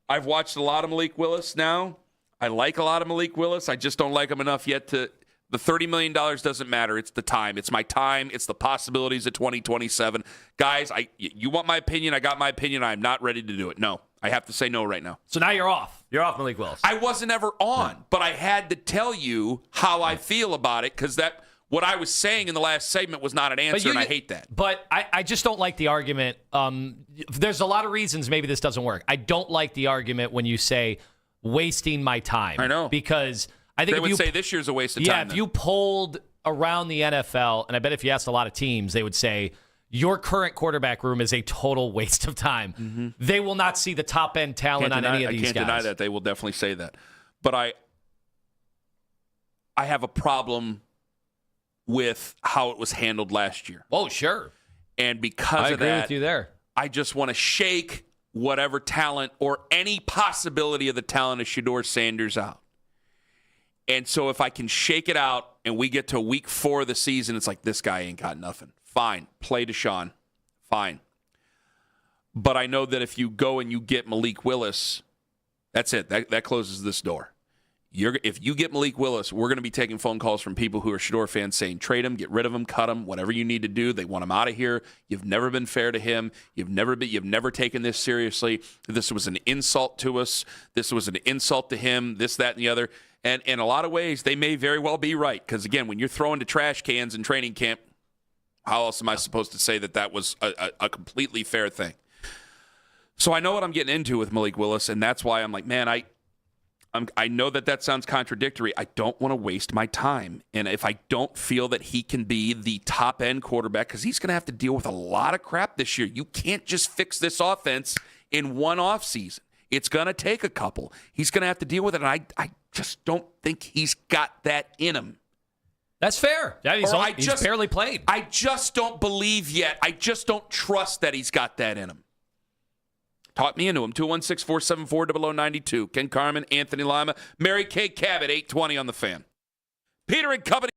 I've watched a lot of Malik Willis now. I like a lot of Malik Willis. I just don't like him enough yet to – the $30 million doesn't matter. It's the time. It's my time. It's the possibilities of 2027. Guys, you want my opinion? I got my opinion. I'm not ready to do it. No. I have to say no right now. So now you're off. You're off Malik Willis. I wasn't ever on, but I had to tell you how I feel about it because what I was saying in the last segment was not an answer, and I hate that. But I just don't like the argument. There's a lot of reasons maybe this doesn't work. I don't like the argument when you say wasting my time. I know. Because I think they would say this year's a waste of time. Yeah, if you polled around the NFL, and I bet if you asked a lot of teams, they would say your current quarterback room is a total waste of time. Mm-hmm. They will not see the top-end talent on any of these guys. I can't deny that. They will definitely say that. But I have a problem with how it was handled last year. Oh, sure. And because I of that, agree with you there. I just want to shake whatever talent or any possibility of the talent of Shador Sanders out. And so if I can shake it out and we get to week 4 of the season, it's like, this guy ain't got nothing. Fine. Play Deshaun. Fine. But I know that if you go and you get Malik Willis, that's it. That closes this door. If you get Malik Willis, we're going to be taking phone calls from people who are Shador fans saying, trade him, get rid of him, cut him, whatever you need to do. They want him out of here. You've never been fair to him. You've never taken this seriously. This was an insult to us. This was an insult to him, this, that, and the other. And in a lot of ways, they may very well be right. Because, again, when you're throwing to trash cans in training camp, how else am I supposed to say that was a completely fair thing? So I know what I'm getting into with Malik Willis, and that's why I'm like, man, I know that sounds contradictory. I don't want to waste my time. And if I don't feel that he can be the top-end quarterback, because he's going to have to deal with a lot of crap this year. You can't just fix this offense in one offseason. It's going to take a couple. He's going to have to deal with it, and I just don't think he's got that in him. That's fair. Yeah, he's barely played. I just don't believe yet. I just don't trust that he's got that in him. Talk me into him. 216-474-0092. Ken Carman, Anthony Lima, Mary Kay Cabot, 820 on the Fan. Peter and Company.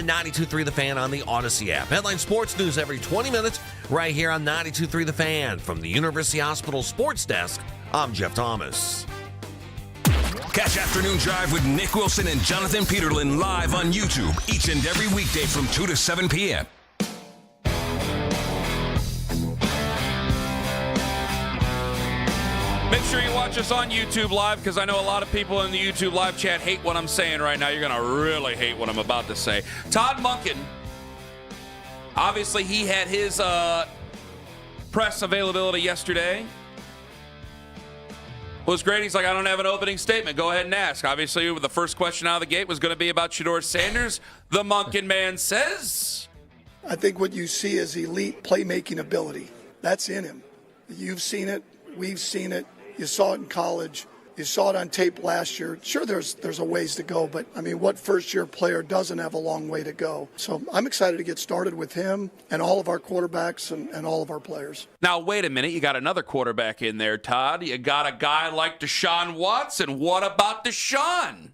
and 92.3 The Fan on the Odyssey app. Headline sports news every 20 minutes right here on 92.3 The Fan. From the University Hospital Sports Desk, I'm Jeff Thomas. Catch Afternoon Drive with Nick Wilson and Jonathan Peterlin live on YouTube each and every weekday from 2 to 7 p.m. Make sure you watch us on YouTube Live, because I know a lot of people in the YouTube Live chat hate what I'm saying right now. You're going to really hate what I'm about to say. Todd Monken, obviously he had his press availability yesterday. Was great. He's like, I don't have an opening statement. Go ahead and ask. Obviously, the first question out of the gate was going to be about Shedeur Sanders. The Monken man says, I think what you see is elite playmaking ability. That's in him. You've seen it. We've seen it. You saw it in college. You saw it on tape last year. Sure, there's a ways to go, but, I mean, what first-year player doesn't have a long way to go? So I'm excited to get started with him and all of our quarterbacks and all of our players. now, wait a minute. You got another quarterback in there, Todd. You got a guy like Deshaun Watson. What about Deshaun?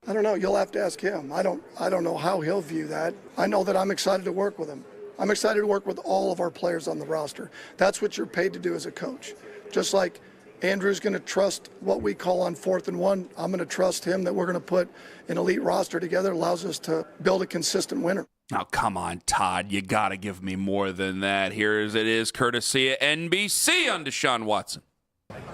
I don't know. You'll have to ask him. I don't know how he'll view that. I know that I'm excited to work with him. I'm excited to work with all of our players on the roster. That's what you're paid to do as a coach. Just like Andrew's going to trust what we call on 4th and 1. I'm going to trust him that we're going to put an elite roster together. Allows us to build a consistent winner. Now, come on, Todd. You got to give me more than that. Here as it is, courtesy of NBC on Deshaun Watson.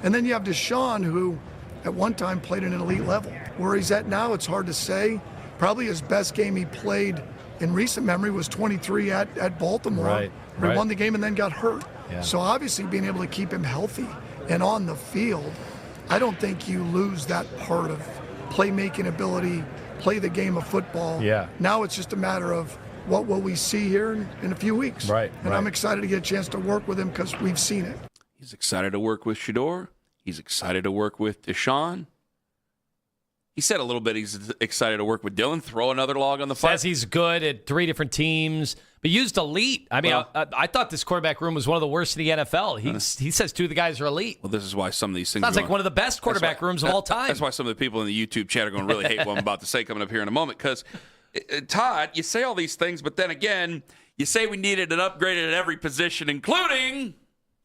And then you have Deshaun, who at one time played at an elite level. Where he's at now, it's hard to say. Probably his best game he played in recent memory was 23 at Baltimore. Right. Where he won the game and then got hurt. Yeah. So obviously being able to keep him healthy and on the field, I don't think you lose that part of playmaking ability, play the game of football. Yeah. Now it's just a matter of what will we see here in a few weeks. Right. And I'm excited to get a chance to work with him because we've seen it. He's excited to work with Shedeur. He's excited to work with Deshaun. He said a little bit he's excited to work with Dylan. Throw another log on the fire. Says he's good at 3 different teams, but used elite. I mean, I thought this quarterback room was one of the worst in the NFL. He says 2 of the guys are elite. Well, this is why some of these things Sounds are like one of the best quarterback rooms of all time. That's why some of the people in the YouTube chat are going to really hate what I'm about to say coming up here in a moment. Because, Todd, you say all these things, but then again, you say we needed an upgrade at every position, including...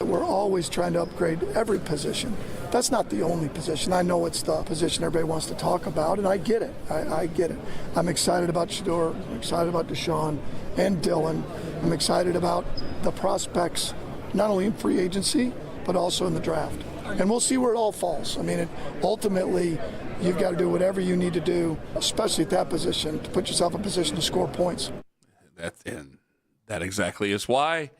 We're always trying to upgrade every position. That's not the only position. I know it's the position everybody wants to talk about, and I get it. I get it. I'm excited about Shedeur. I'm excited about Deshaun and Dylan. I'm excited about the prospects, not only in free agency, but also in the draft. And we'll see where it all falls. I mean, ultimately, you've got to do whatever you need to do, especially at that position, to put yourself in a position to score points. That exactly is why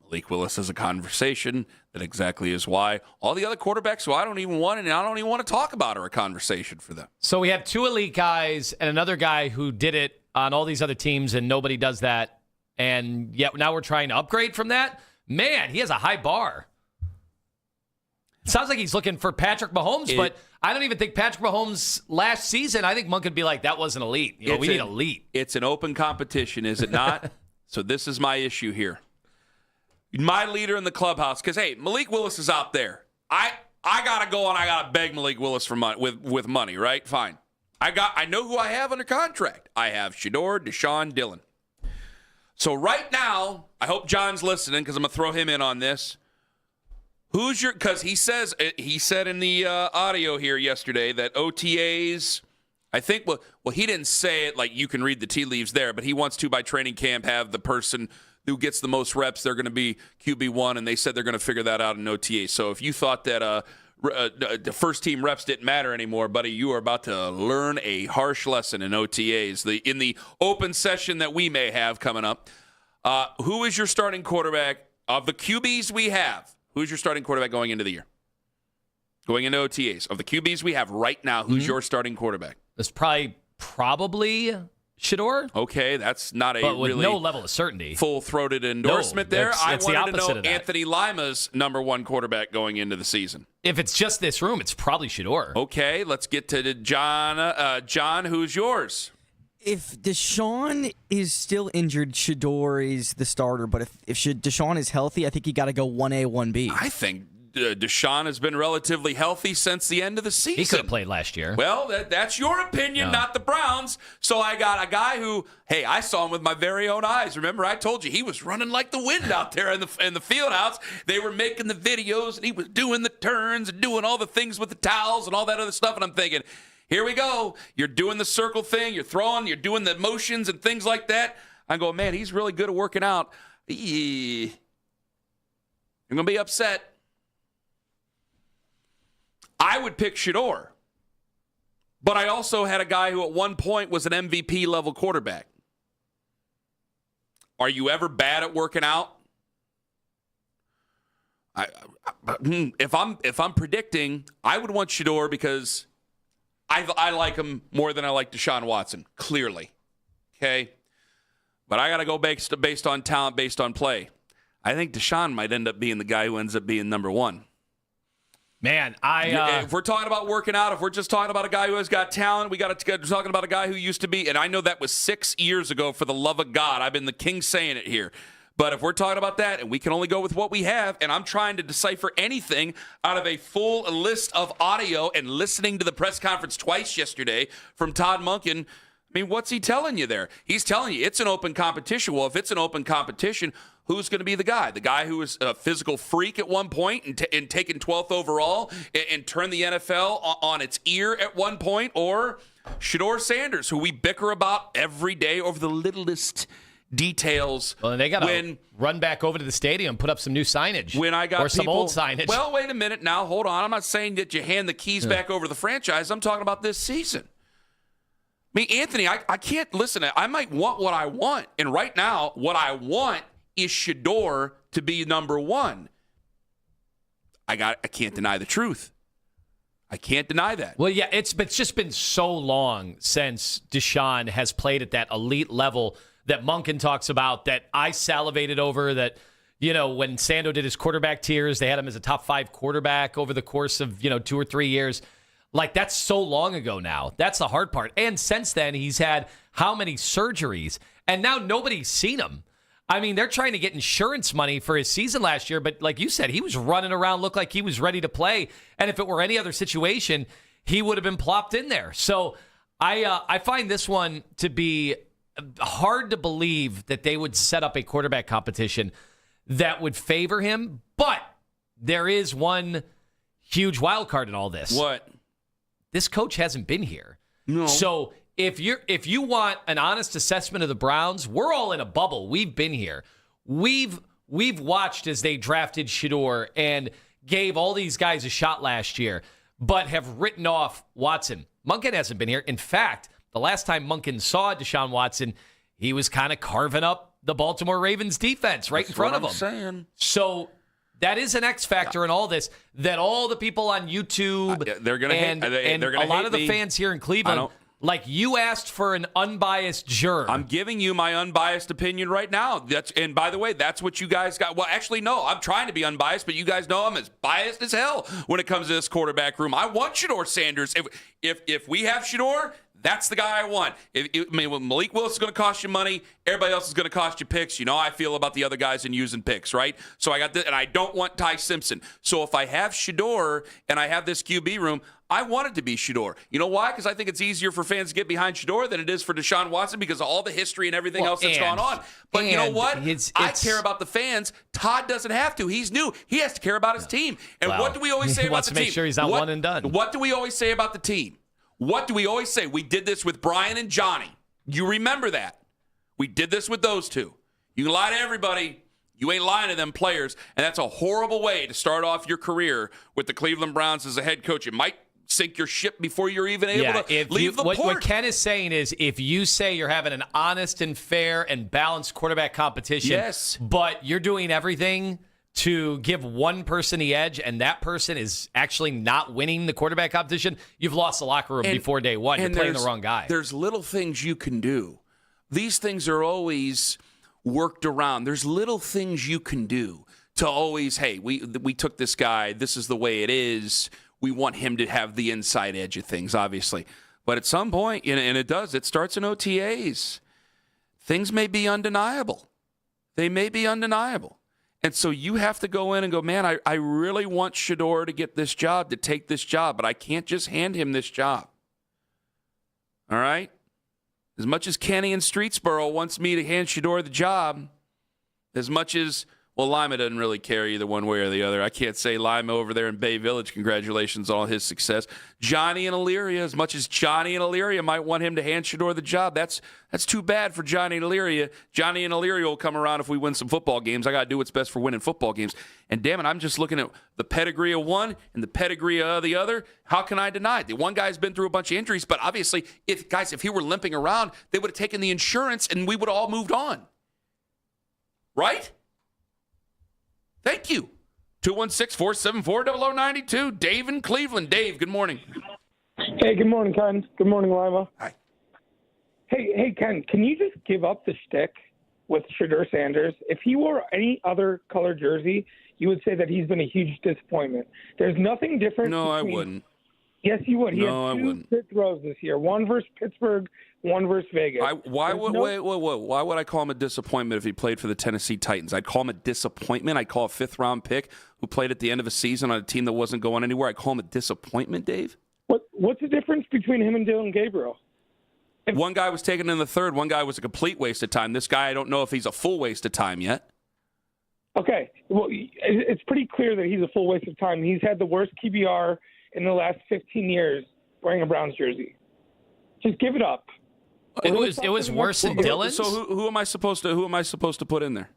Malik Willis has a conversation. That exactly is why all the other quarterbacks who I don't even want to talk about are a conversation for them. So we have 2 elite guys and another guy who did it on all these other teams, and nobody does that. And yet now we're trying to upgrade from that. Man, he has a high bar. Sounds like he's looking for Patrick Mahomes, but I don't even think Patrick Mahomes last season, I think Monk could be like, that wasn't elite. We need elite. It's an open competition, is it not? So this is my issue here. My leader in the clubhouse, because, hey, Malik Willis is out there. I got to go and I got to beg Malik Willis for money, with money, right? Fine. I know who I have under contract. I have Shedeur, Deshaun, Dylan. So right now, I hope John's listening because I'm going to throw him in on this. Because he said in the audio here yesterday that OTAs, I think, well, he didn't say it like you can read the tea leaves there, but he wants to, by training camp, have the person who gets the most reps, they're going to be QB1, and they said they're going to figure that out in OTA. So if you thought that the first-team reps didn't matter anymore, buddy, you are about to learn a harsh lesson in OTAs. In the open session that we may have coming up, who is your starting quarterback of the QBs we have? Who's your starting quarterback going into the year? Going into OTAs. Of the QBs we have right now, who's your starting quarterback? It's probably Shedeur. Okay, that's not but with really no level of certainty. Full-throated endorsement there. I it's wanted the to know of that. Anthony Lima's number 1 quarterback going into the season. If it's just this room, it's probably Shedeur. Okay, let's get to John. John, who's yours? If Deshaun is still injured, Shedeur is the starter. But if Deshaun is healthy, I think you got to go 1A, 1B. I think Deshaun has been relatively healthy since the end of the season. He could have played last year. Well, that's your opinion, not the Browns. So I got a guy who, hey, I saw him with my very own eyes. Remember, I told you he was running like the wind out there in the field house. They were making the videos, and he was doing the turns and doing all the things with the towels and all that other stuff. And I'm thinking, here we go. You're doing the circle thing. You're throwing. You're doing the motions and things like that. I go, man, he's really good at working out. You're going to be upset. I would pick Shedeur, but I also had a guy who at one point was an MVP level quarterback. Are you ever bad at working out? If I'm predicting, I would want Shedeur because I like him more than I like Deshaun Watson, clearly. Okay? But I got to go based on talent, based on play. I think Deshaun might end up being the guy who ends up being number one. Man, if we're talking about working out, if we're just talking about a guy who has got talent, we got to talking about a guy who used to be, and I know that was 6 years ago, for the love of God. I've been the king saying it here. But if we're talking about that, and we can only go with what we have, and I'm trying to decipher anything out of a full list of audio and listening to the press conference twice yesterday from Todd Monken, I mean, what's he telling you there? He's telling you it's an open competition. Well, if it's an open competition, who's going to be the guy? The guy who was a physical freak at one point and taken 12th overall and turned the NFL on its ear at one point? Or Shedeur Sanders, who we bicker about every day over the littlest details. Well, and they got to run back over to the stadium, put up some new signage. When I got some old signage. Well, wait a minute now. Hold on. I'm not saying that you hand the keys back over to the franchise. I'm talking about this season. I mean, Anthony, I can't listen. I might want what I want. And right now, what I want is Shedeur to be number one. I can't deny the truth. I can't deny that. Well, yeah, it's just been so long since Deshaun has played at that elite level that Monken talks about, that I salivated over, that, you know, when Sando did his quarterback tiers, they had him as a top 5 quarterback over the course of, 2 or 3 years. Like, that's so long ago now. That's the hard part. And since then, he's had how many surgeries? And now nobody's seen him. I mean, they're trying to get insurance money for his season last year, but like you said, he was running around, looked like he was ready to play. And if it were any other situation, he would have been plopped in there. So I find this one to be hard to believe that they would set up a quarterback competition that would favor him. But there is one huge wild card in all this. What? This coach hasn't been here. No. So if you want an honest assessment of the Browns, we're all in a bubble. We've been here. We've watched as they drafted Shedeur and gave all these guys a shot last year, but have written off Watson. Monken hasn't been here. In fact, the last time Monken saw Deshaun Watson, he was kind of carving up the Baltimore Ravens defense right in front of him. Saying. So that is an X factor in all this, that all the people on YouTube they're gonna and a lot of the fans here in Cleveland, like, you asked for an unbiased juror. I'm giving you my unbiased opinion right now. And by the way, that's what you guys got. Well, actually, no, I'm trying to be unbiased, but you guys know I'm as biased as hell when it comes to this quarterback room. I want Shedeur Sanders. If we have Shedeur, that's the guy I want. Malik Willis is going to cost you money. Everybody else is going to cost you picks. You know how I feel about the other guys and using picks, right? So I got this, and I don't want Ty Simpson. So if I have Shedeur and I have this QB room, I want it to be Shedeur. You know why? Because I think it's easier for fans to get behind Shedeur than it is for Deshaun Watson because of all the history and everything else that's gone on. But you know what? I care about the fans. Todd doesn't have to. He's new. He has to care about his team. And what do we always say about the team? He wants to make sure he's not one and done. What do we always say about the team? What do we always say? We did this with Brian and Johnny. You remember that. We did this with those two. You can lie to everybody. You ain't lying to them players. And that's a horrible way to start off your career with the Cleveland Browns as a head coach. It might sink your ship before you're even able to leave the port. What Ken is saying is, if you say you're having an honest and fair and balanced quarterback competition, yes, but you're doing everything to give one person the edge, and that person is actually not winning the quarterback competition, you've lost the locker room before day one. You're playing the wrong guy. There's little things you can do. These things are always worked around. There's little things you can do to always, hey, we took this guy. This is the way it is. We want him to have the inside edge of things, obviously. But at some point, and it starts in OTAs, things may be undeniable. They may be undeniable. And so you have to go in and go, man, I really want Shedeur to get this job, to take this job, but I can't just hand him this job. All right? As much as Kenny in Streetsboro wants me to hand Shedeur the job, as much as, well, Lima doesn't really care either one way or the other. I can't say Lima over there in Bay Village, congratulations on all his success. Johnny and Elyria, as much as Johnny and Elyria might want him to hand Shedeur the job, that's too bad for Johnny and Elyria. Johnny and Elyria will come around if we win some football games. I got to do what's best for winning football games. And damn it, I'm just looking at the pedigree of one and the pedigree of the other. How can I deny it? The one guy's been through a bunch of injuries, but obviously, if he were limping around, they would have taken the insurance and we would have all moved on. Right? Thank you. 216-474-0092. Dave in Cleveland. Dave, good morning. Hey, good morning, Ken. Good morning, Lima. Hi. Hey, Ken, can you just give up the shtick with Shedeur Sanders? If he wore any other color jersey, you would say that he's been a huge disappointment. There's nothing different. No, I wouldn't. Yes, you would. No, I He had wouldn't. two throws this year, one versus Pittsburgh, one versus Vegas. Why would I call him a disappointment if he played for the Tennessee Titans? I'd call him a disappointment. I'd call a fifth-round pick who played at the end of a season on a team that wasn't going anywhere. I'd call him a disappointment, Dave. What's the difference between him and Dylan Gabriel? One guy was taken in the third. One guy was a complete waste of time. This guy, I don't know if he's a full waste of time yet. Okay. Well, it's pretty clear that he's a full waste of time. He's had the worst QBR in the last 15 years wearing a Browns jersey. Just give it up. It was worse than Dylan's? So who am I supposed to put in there?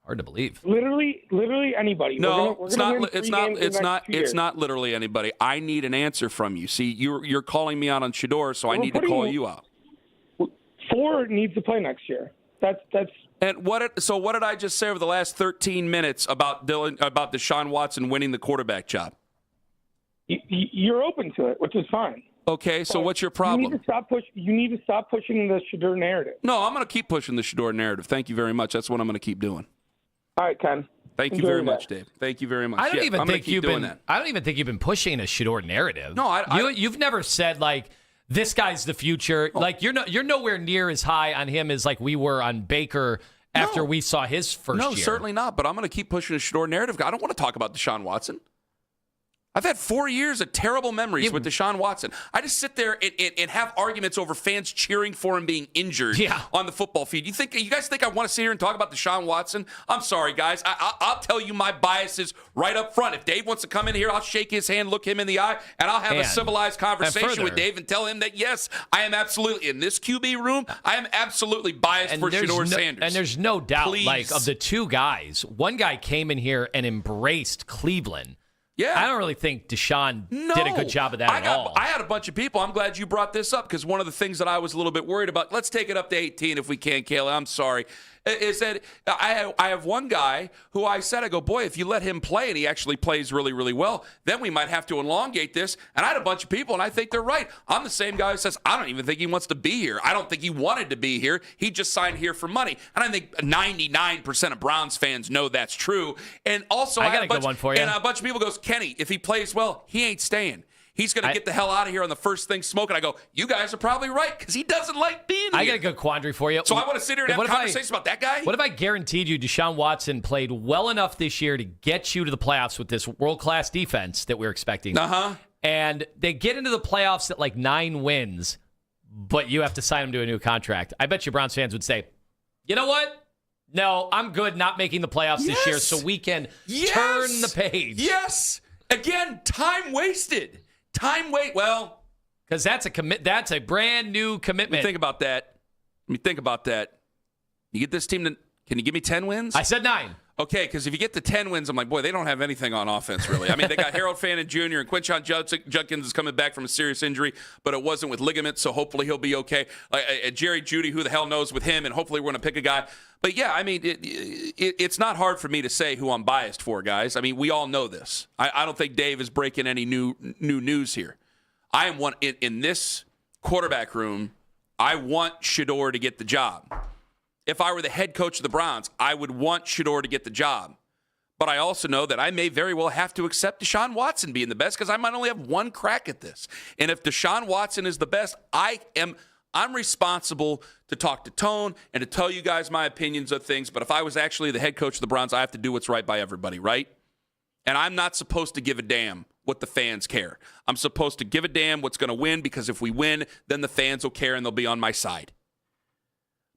Hard to believe. Literally anybody. No, it's not literally anybody. I need an answer from you. See, you're calling me out on Shedeur, so I need to call you out. Ford needs to play next year. That's. And what did I just say over the last 13 minutes about Deshaun Watson winning the quarterback job? You're open to it, which is fine. Okay, so what's your problem? You need to stop pushing the Shedeur narrative. No, I'm going to keep pushing the Shedeur narrative. Thank you very much. That's what I'm going to keep doing. All right, Ken. Thank you very much, Dave. Thank you very much. I don't even think you've been. That. I don't even think you've been pushing a Shedeur narrative. No, you've never said like this guy's the future. Oh. Like you're nowhere near as high on him as like we were on Baker after we saw his first year. No, certainly not. But I'm going to keep pushing the Shedeur narrative. I don't want to talk about Deshaun Watson. I've had 4 years of terrible memories with Deshaun Watson. I just sit there and have arguments over fans cheering for him being injured on the football field. You guys think I want to sit here and talk about Deshaun Watson? I'm sorry, guys. I'll tell you my biases right up front. If Dave wants to come in here, I'll shake his hand, look him in the eye, and I'll have a civilized conversation with Dave and tell him that, yes, I am absolutely, in this QB room, I am absolutely biased for Shedeur Sanders. And there's no doubt, Please. like, of the two guys, one guy came in here and embraced Cleveland. Yeah. I don't really think Deshaun did a good job of that at all. I had a bunch of people. I'm glad you brought this up because one of the things that I was a little bit worried about, let's take it up to 18 if we can, Kayla. I'm sorry. Is that I have one guy who I go, boy, if you let him play and he actually plays really, really well, then we might have to elongate this. And I had a bunch of people, and I think they're right. I'm the same guy who says, I don't even think he wants to be here. I don't think he wanted to be here. He just signed here for money. And I think 99% of Browns fans know that's true. And also, I got a good one for you. And a bunch of people goes, Kenny, if he plays well, he ain't staying. He's going to get the hell out of here on the first thing smoking. I go, you guys are probably right because he doesn't like being here. I got a good quandary for you. So I want to sit here and have conversations about that guy? What if I guaranteed you Deshaun Watson played well enough this year to get you to the playoffs with this world-class defense that we're expecting? Uh-huh. And they get into the playoffs at like 9 wins, but you have to sign him to a new contract. I bet you Browns fans would say, you know what? No, I'm good not making the playoffs this year so we can turn the page. Yes. Again, time wasted. Well, because that's a brand new commitment. Let me think about that. You get this team to, can you give me 10 wins? I said 9. Okay, because if you get to 10 wins, I'm like, boy, they don't have anything on offense, really. I mean, they got Harold Fannin Jr. and Quinshon Judkins is coming back from a serious injury, but it wasn't with ligaments, so hopefully he'll be okay. Jerry Jeudy, who the hell knows with him, and hopefully we're going to pick a guy. But, yeah, I mean, it's not hard for me to say who I'm biased for, guys. I mean, we all know this. I don't think Dave is breaking any new news here. I am one in this quarterback room. I want Shedeur to get the job. If I were the head coach of the Browns, I would want Shedeur to get the job. But I also know that I may very well have to accept Deshaun Watson being the best because I might only have one crack at this. And if Deshaun Watson is the best, I I'm responsible to talk to Tone and to tell you guys my opinions of things. But if I was actually the head coach of the Browns, I have to do what's right by everybody, right? And I'm not supposed to give a damn what the fans care. I'm supposed to give a damn what's going to win, because if we win, then the fans will care and they'll be on my side.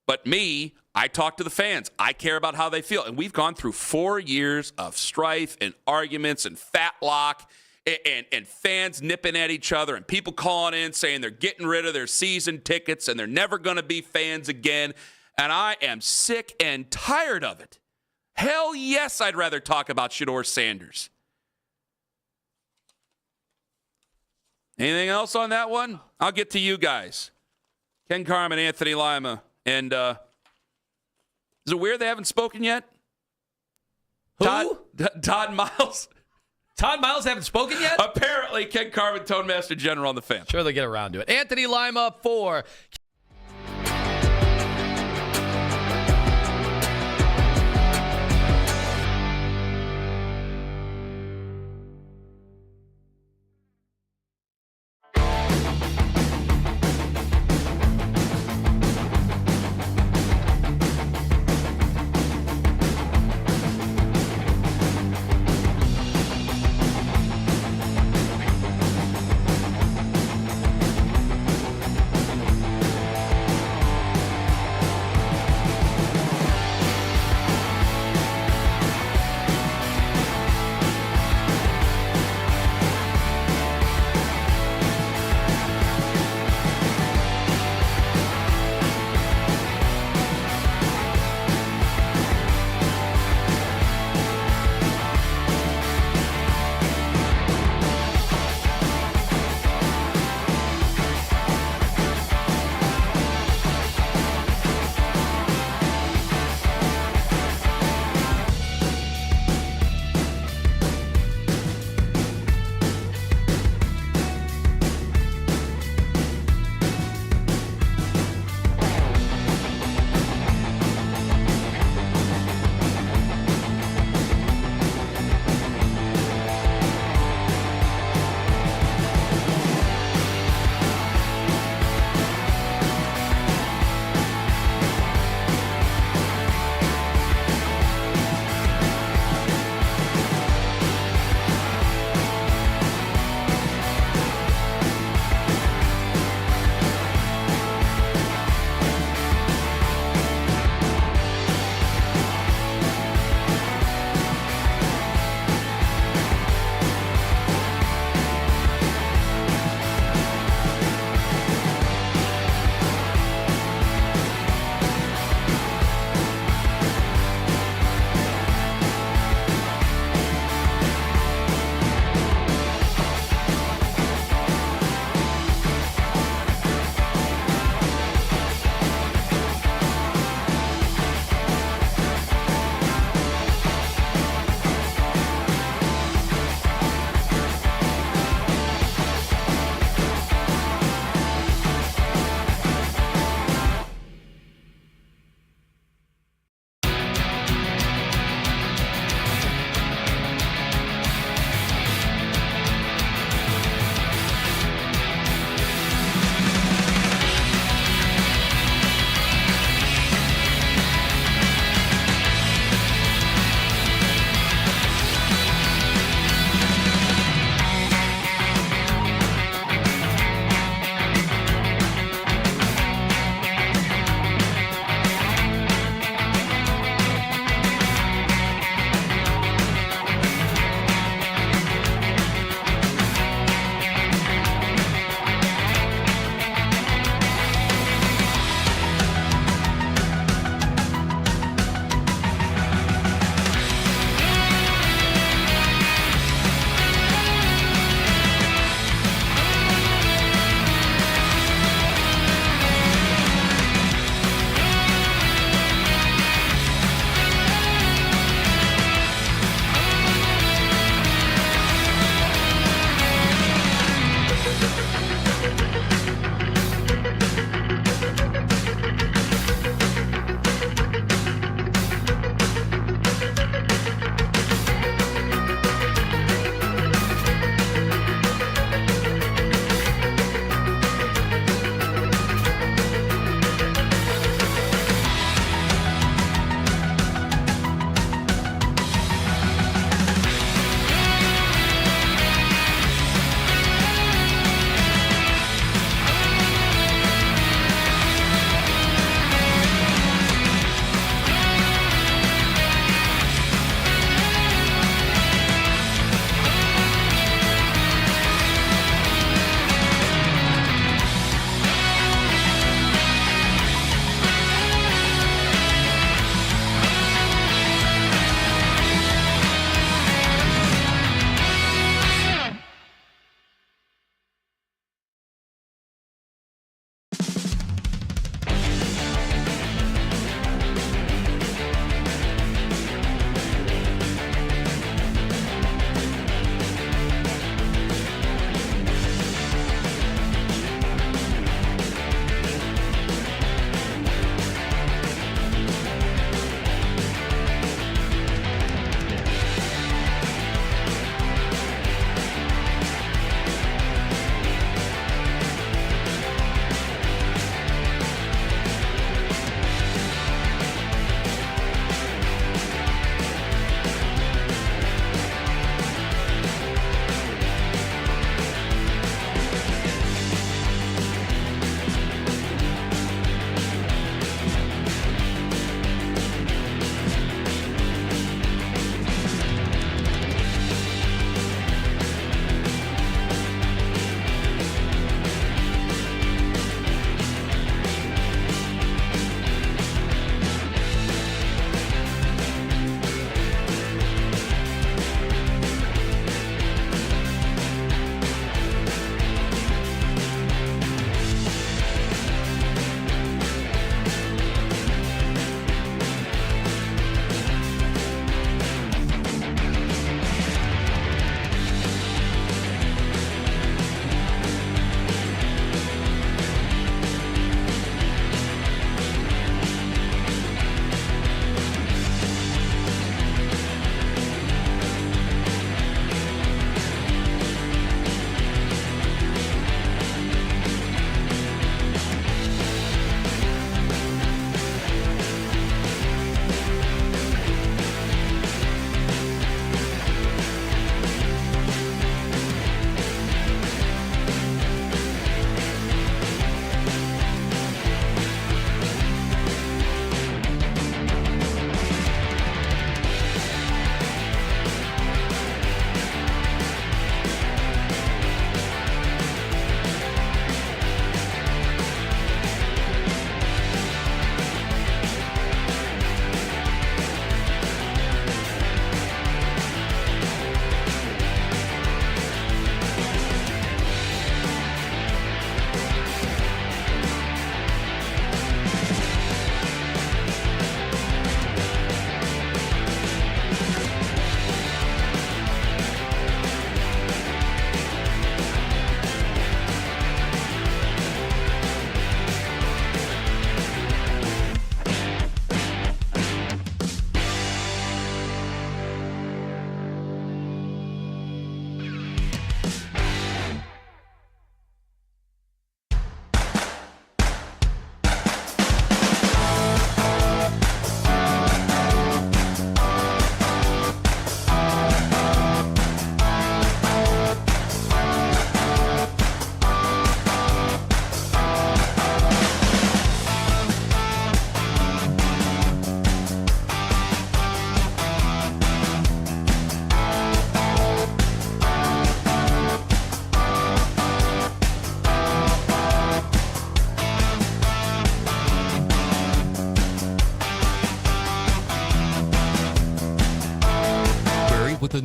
But me, I talk to the fans. I care about how they feel. And we've gone through 4 years of strife and arguments and fatlock and fans nipping at each other and people calling in saying they're getting rid of their season tickets and they're never going to be fans again. And I am sick and tired of it. Hell yes, I'd rather talk about Shedeur Sanders. Anything else on that one? I'll get to you guys. Ken Carman, Anthony Lima. And is it weird they haven't spoken yet? Who? Todd Miles. Todd Miles haven't spoken yet? Apparently, Ken Carman, Tone Master General on the Fan. Sure, they get around to it. Anthony Lima for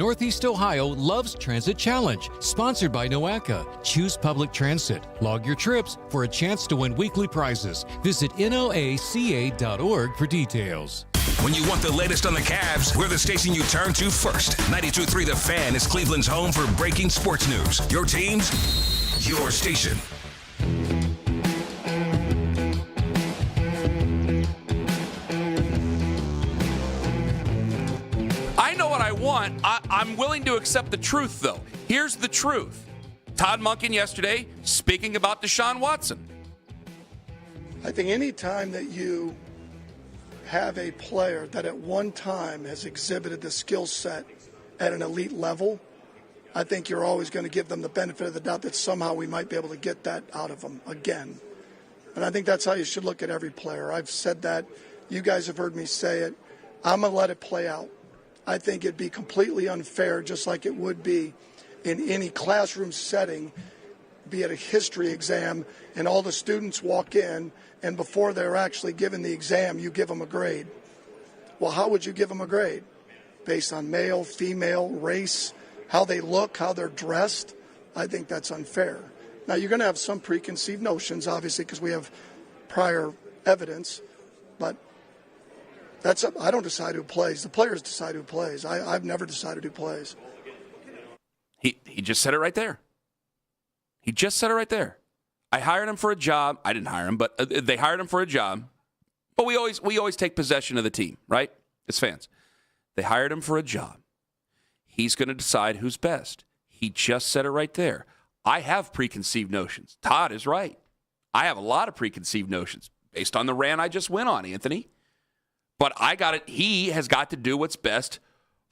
Northeast Ohio Loves Transit Challenge, sponsored by NOACA. Choose public transit. Log your trips for a chance to win weekly prizes. Visit noaca.org for details. When you want the latest on the Cavs, we're the station you turn to first. 92.3 The Fan is Cleveland's home for breaking sports news. Your teams, your station. I know what I want. I'm willing to accept the truth, though. Here's the truth. Todd Monken yesterday speaking about Deshaun Watson. I think any time that you have a player that at one time has exhibited the skill set at an elite level, I think you're always going to give them the benefit of the doubt that somehow we might be able to get that out of them again. And I think that's how you should look at every player. I've said that. You guys have heard me say it. I'm going to let it play out. I think it'd be completely unfair, just like it would be in any classroom setting, be it a history exam, and all the students walk in, and before they're actually given the exam, you give them a grade. Well, how would you give them a grade? Based on male, female, race, how they look, how they're dressed? I think that's unfair. Now, you're going to have some preconceived notions, obviously, because we have prior evidence, but I don't decide who plays. The players decide who plays. I've never decided who plays. He just said it right there. He just said it right there. I hired him for a job. I didn't hire him, but they hired him for a job. But we always take possession of the team, right? As fans. They hired him for a job. He's going to decide who's best. He just said it right there. I have preconceived notions. Todd is right. I have a lot of preconceived notions based on the rant I just went on, Anthony. But I got it. He has got to do what's best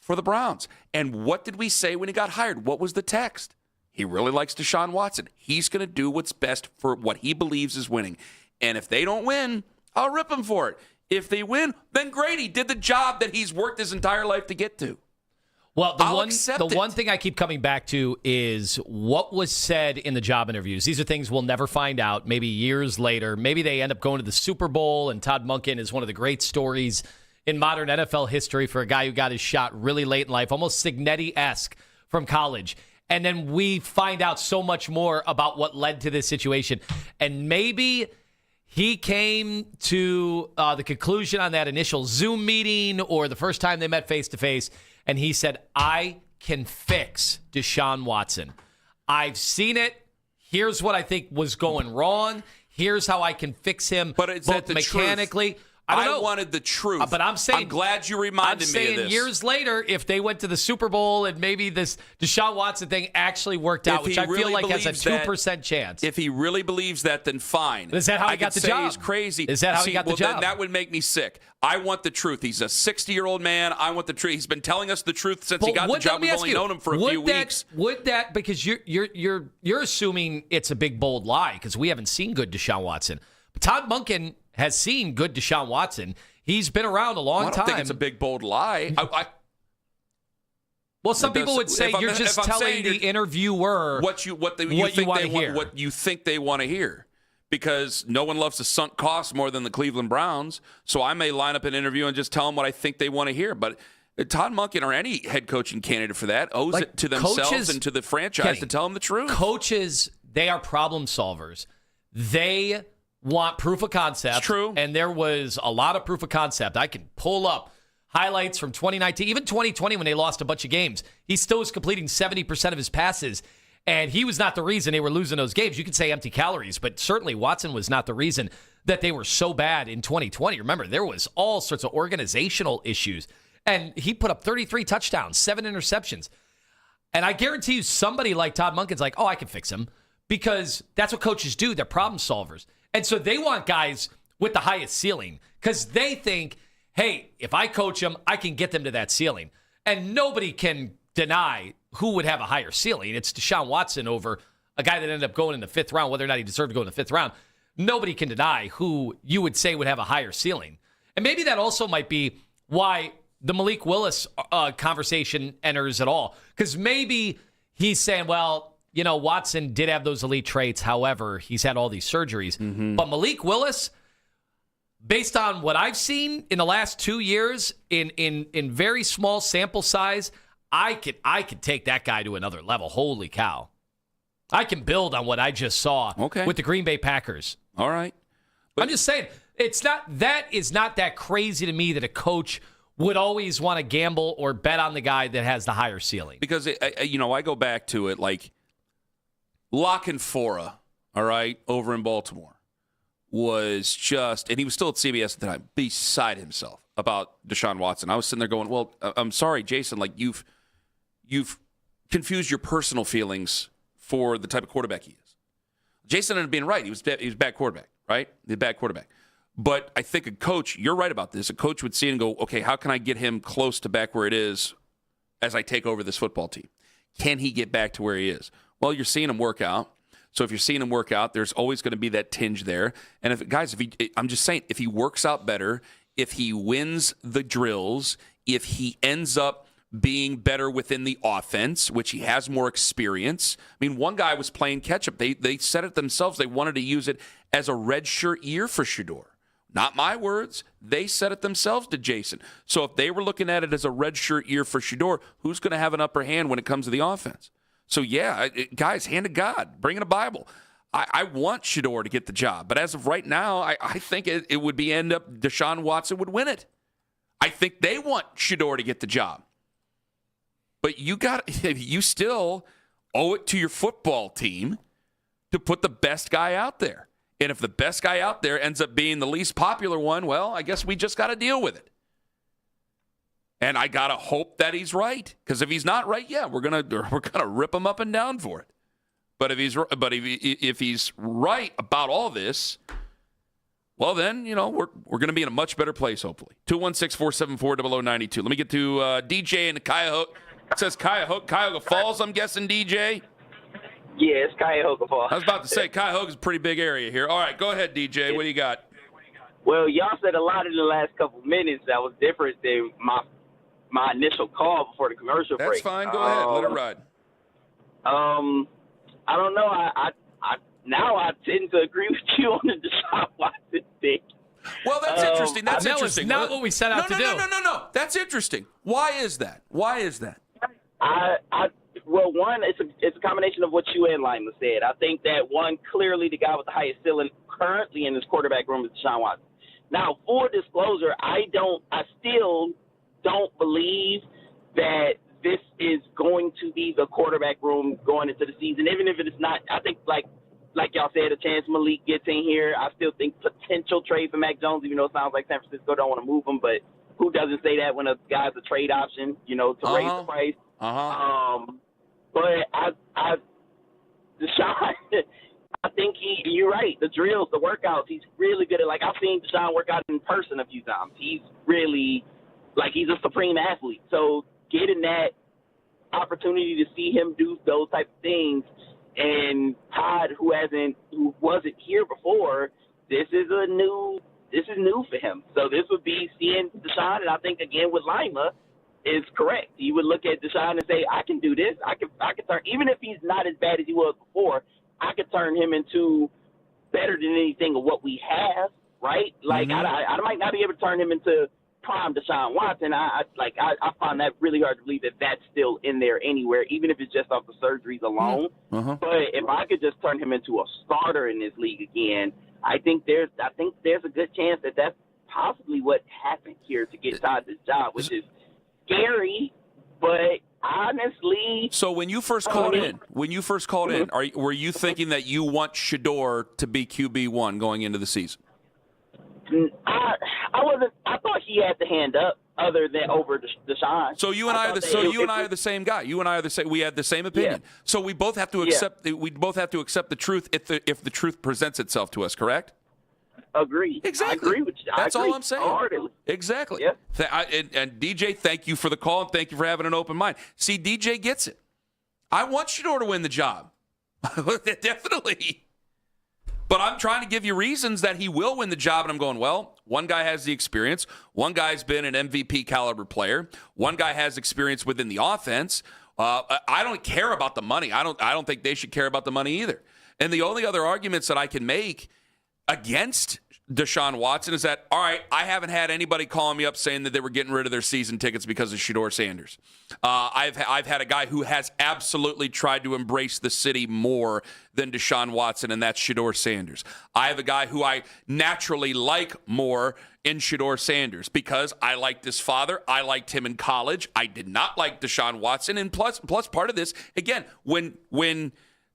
for the Browns. And what did we say when he got hired? What was the text? He really likes Deshaun Watson. He's going to do what's best for what he believes is winning. And if they don't win, I'll rip him for it. If they win, then great. He did the job that he's worked his entire life to get to. Well, the one thing I keep coming back to is what was said in the job interviews. These are things we'll never find out. Maybe years later, maybe they end up going to the Super Bowl, and Todd Monken is one of the great stories in modern NFL history for a guy who got his shot really late in life, almost Signetti-esque from college. And then we find out so much more about what led to this situation. And maybe he came to the conclusion on that initial Zoom meeting or the first time they met face-to-face, and he said, I can fix Deshaun Watson. I've seen it. Here's what I think was going wrong. Here's how I can fix him, but is both that the mechanically. Truth? I don't know. Wanted the truth. But I'm saying, I'm glad you reminded me of this. Years later, if they went to the Super Bowl and maybe this Deshaun Watson thing actually worked out, which I feel like has a 2% chance. If he really believes that, then fine. Is that how he got the job? He's crazy. Is that how he got the job? Then that would make me sick. I want the truth. He's a 60-year-old man. I want the truth. He's been telling us the truth since he got the job. We've only known him for a few weeks. Would that, because you're assuming it's a big bold lie because we haven't seen good Deshaun Watson. But Todd Monken has seen good Deshaun Watson. He's been around a long time. I don't think it's a big, bold lie. Well, some people would say you're just telling the interviewer what you think they want to hear. Because no one loves a sunk cost more than the Cleveland Browns. So I may line up an interview and just tell them what I think they want to hear. But Todd Monken or any head coaching candidate for that owes it to themselves and to the franchise to tell them the truth. Coaches, they are problem solvers. They want proof of concept. It's true. And there was a lot of proof of concept. I can pull up highlights from 2019, even 2020 when they lost a bunch of games. He still was completing 70% of his passes, and he was not the reason they were losing those games. You could say empty calories, but certainly Watson was not the reason that they were so bad in 2020. Remember, there was all sorts of organizational issues, and he put up 33 touchdowns, 7 interceptions. And I guarantee you somebody like Todd Monken's like, oh, I can fix him, because that's what coaches do. They're problem solvers. And so they want guys with the highest ceiling because they think, hey, if I coach them, I can get them to that ceiling. And nobody can deny who would have a higher ceiling. It's Deshaun Watson over a guy that ended up going in the 5th round, whether or not he deserved to go in the 5th round. Nobody can deny who you would say would have a higher ceiling. And maybe that also might be why the Malik Willis conversation enters at all. Because maybe he's saying, well, you know, Watson did have those elite traits. However, he's had all these surgeries. Mm-hmm. But Malik Willis, based on what I've seen in the last 2 years in very small sample size, I could take that guy to another level. Holy cow. I can build on what I just saw with the Green Bay Packers. All right. I'm just saying, that is not that crazy to me that a coach would always want to gamble or bet on the guy that has the higher ceiling. Because, I go back to it like La Canfora, all right, over in Baltimore, was just, and he was still at CBS at the time, beside himself about Deshaun Watson. I was sitting there going, well, I'm sorry, Jason, like you've confused your personal feelings for the type of quarterback he is. Jason ended up being right. He was a bad quarterback, right? He's a bad quarterback. But I think a coach, you're right about this, a coach would see it and go, okay, how can I get him close to back where it is as I take over this football team? Can he get back to where he is? Well, you're seeing him work out. So if you're seeing him work out, there's always going to be that tinge there. And I'm just saying, if he works out better, if he wins the drills, if he ends up being better within the offense, which he has more experience. I mean, one guy was playing catch-up. They said it themselves. They wanted to use it as a redshirt year for Shedeur. Not my words. They said it themselves to Jason. So if they were looking at it as a redshirt year for Shedeur, who's going to have an upper hand when it comes to the offense? So, yeah, guys, hand to God. Bring in a Bible. I want Shedeur to get the job. But as of right now, I think it would end up Deshaun Watson would win it. I think they want Shedeur to get the job. But you still owe it to your football team to put the best guy out there. And if the best guy out there ends up being the least popular one, well, I guess we just got to deal with it. And I got to hope that he's right. Because if he's not right, yeah, we're gonna rip him up and down for it. But if he's right about all this, well, then, we're going to be in a much better place, hopefully. 216-474-0092. Let me get to DJ in Cuyahoga. It says Cuyahoga Falls, I'm guessing, DJ? Yeah, it's Cuyahoga Falls. I was about to say, Cuyahoga's a pretty big area here. All right, go ahead, DJ. What do you got? Well, y'all said a lot in the last couple minutes that was different than my initial call before the commercial break. That's fine. Go ahead. Let it ride. I don't know. I tend to agree with you on the Deshaun Watson thing. Well, that's interesting. That's interesting. Not what we set out to do. No. That's interesting. Why is that? Well, one, it's a combination of what you and Lima said. I think that one, clearly the guy with the highest ceiling currently in this quarterback room is Deshaun Watson. Now, full disclosure, I still don't believe that this is going to be the quarterback room going into the season, even if it's not. I think, like y'all said, a chance Malik gets in here. I still think potential trade for Mac Jones, even though it sounds like San Francisco don't want to move him, but who doesn't say that when a guy's a trade option, to raise the price? But Deshaun, I think you're right. The drills, the workouts, he's really good at. I've seen Deshaun work out in person a few times. He's really he's a supreme athlete. So getting that opportunity to see him do those type of things, and Todd, who wasn't here before, this is new for him. So this would be seeing Deshaun, and I think again with Lima is correct. You would look at Deshaun and say, I can do this. I can turn, even if he's not as bad as he was before, I could turn him into better than anything of what we have, right? I might not be able to turn him into prime Deshaun Watson. I find that really hard to believe that that's still in there anywhere, even if it's just off the surgeries alone. But if I could just turn him into a starter in this league again, I think there's a good chance that that's possibly what happened here to get Todd this job, which is scary, but honestly. So when you first called in, were you thinking that you want Shedeur to be QB1 going into the season? I wasn't. I thought he had the hand up, other than over Deshaun. So you and I are the same guy. You and I are the same. We had the same opinion. Yeah. So we both have to accept. Yeah. We both have to accept the truth if the truth presents itself to us. Correct? Agree. Exactly. I agree with you. That's all I'm saying. Wholeheartedly. Exactly. Yeah. And DJ, thank you for the call and thank you for having an open mind. See, DJ gets it. I want Shedeur to win the job. Definitely. But I'm trying to give you reasons that he will win the job, and I'm going, well, one guy has the experience. One guy's been an MVP caliber player. One guy has experience within the offense. I don't care about the money. I don't think they should care about the money either. And the only other arguments that I can make against Deshaun Watson is that, all right, I haven't had anybody calling me up saying that they were getting rid of their season tickets because of Shedeur Sanders. I've had a guy who has absolutely tried to embrace the city more than Deshaun Watson, and that's Shedeur Sanders. I have a guy who I naturally like more in Shedeur Sanders because I liked his father. I liked him in college. I did not like Deshaun Watson. And plus part of this, again, when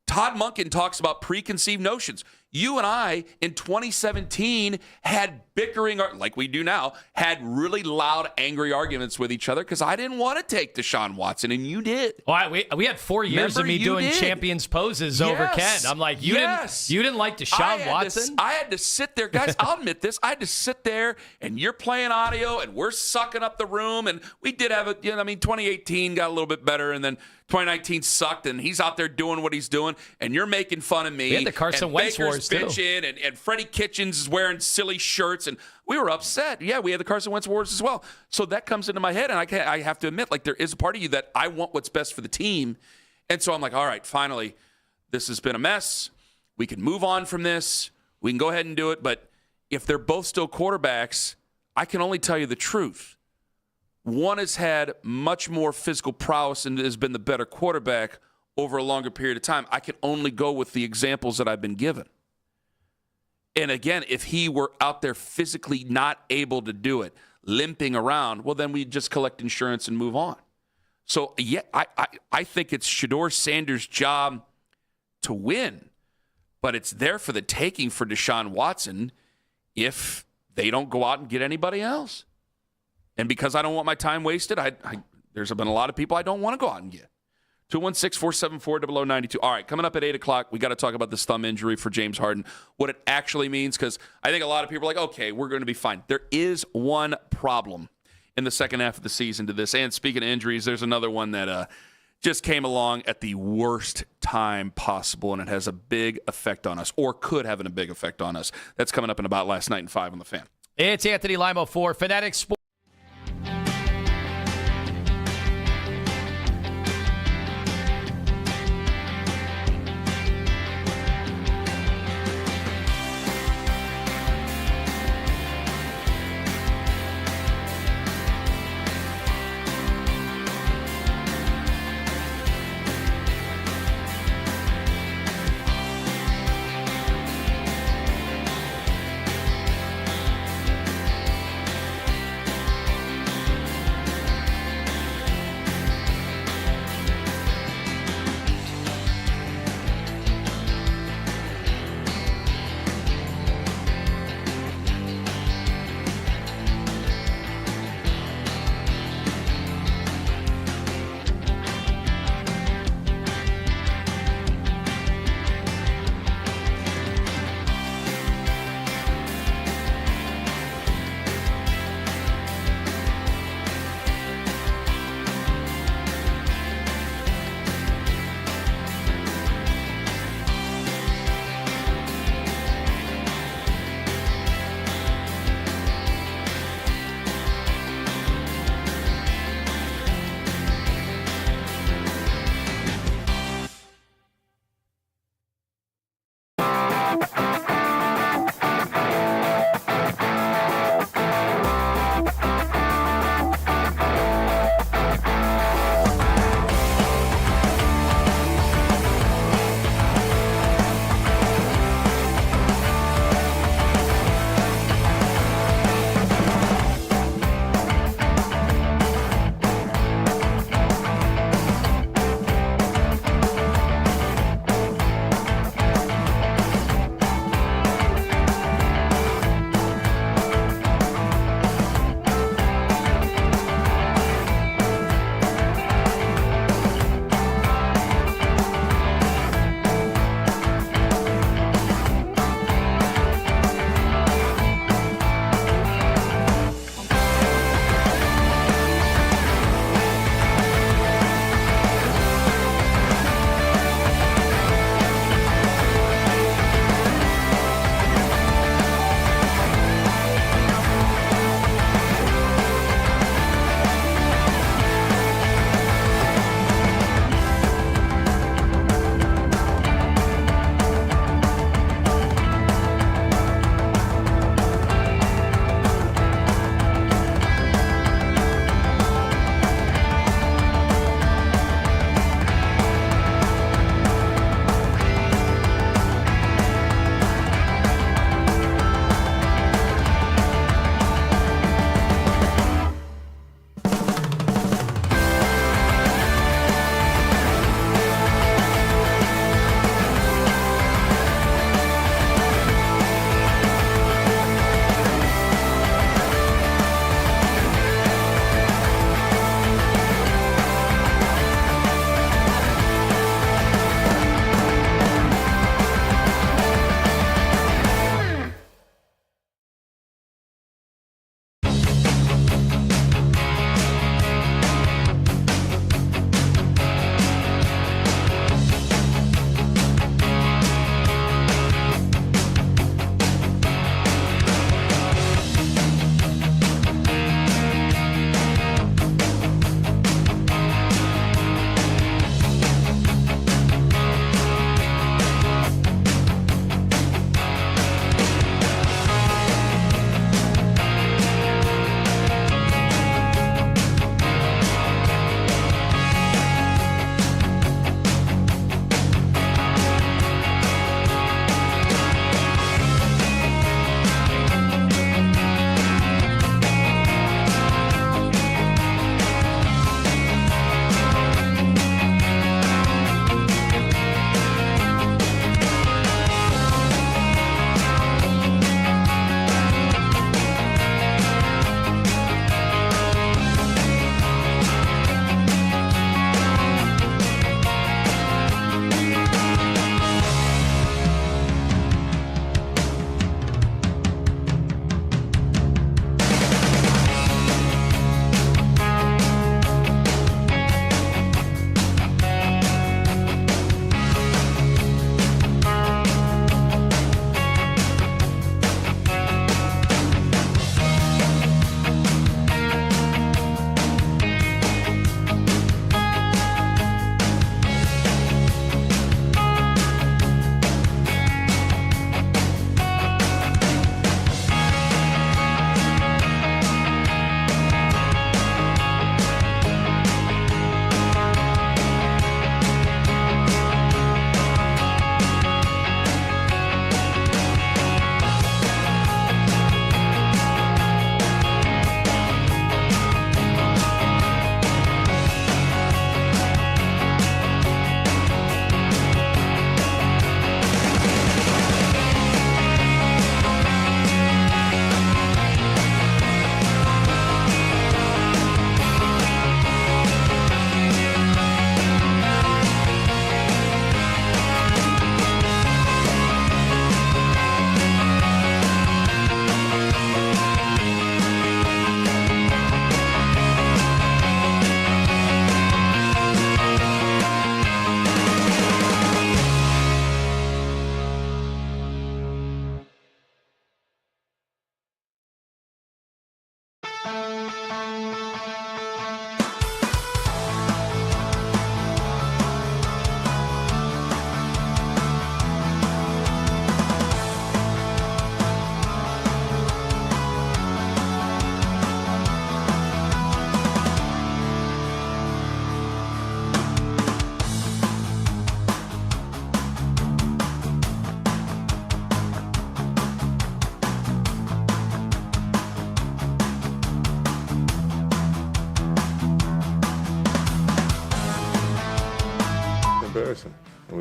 Todd Monken talks about preconceived notions, you and I in 2017 had bickering, like we do now, had really loud, angry arguments with each other because I didn't want to take Deshaun Watson, and you did. Well, we had 4 years of me doing champions poses over Ken. I'm like, you didn't like Deshaun Watson? I had to sit there, guys. I'll admit this. I had to sit there, and you're playing audio, and we're sucking up the room, and we did have 2018 got a little bit better, and then 2019 sucked, and he's out there doing what he's doing, and you're making fun of me. We had the Carson Wentz wars, too. And Freddie Kitchens is wearing silly shirts, and we were upset. Yeah, we had the Carson Wentz wars as well. So that comes into my head, and I have to admit, like, there is a part of you that I want what's best for the team. And so I'm like, all right, finally, this has been a mess. We can move on from this. We can go ahead and do it. But if they're both still quarterbacks, I can only tell you the truth. One has had much more physical prowess and has been the better quarterback over a longer period of time. I can only go with the examples that I've been given. And again, if he were out there physically not able to do it, limping around, well, then we just collect insurance and move on. So, yeah, I think it's Shedeur Sanders' job to win, but it's there for the taking for Deshaun Watson if they don't go out and get anybody else. And because I don't want my time wasted, there's been a lot of people I don't want to go out and get. 216-474-0092. All right, coming up at 8 o'clock, we got to talk about this thumb injury for James Harden, what it actually means, because I think a lot of people are like, okay, we're going to be fine. There is one problem in the second half of the season to this. And speaking of injuries, there's another one that just came along at the worst time possible, and it has a big effect on us, or could have a big effect on us. That's coming up in about last night in 5 on the Fan. It's Anthony Limo for Fanatic Sports.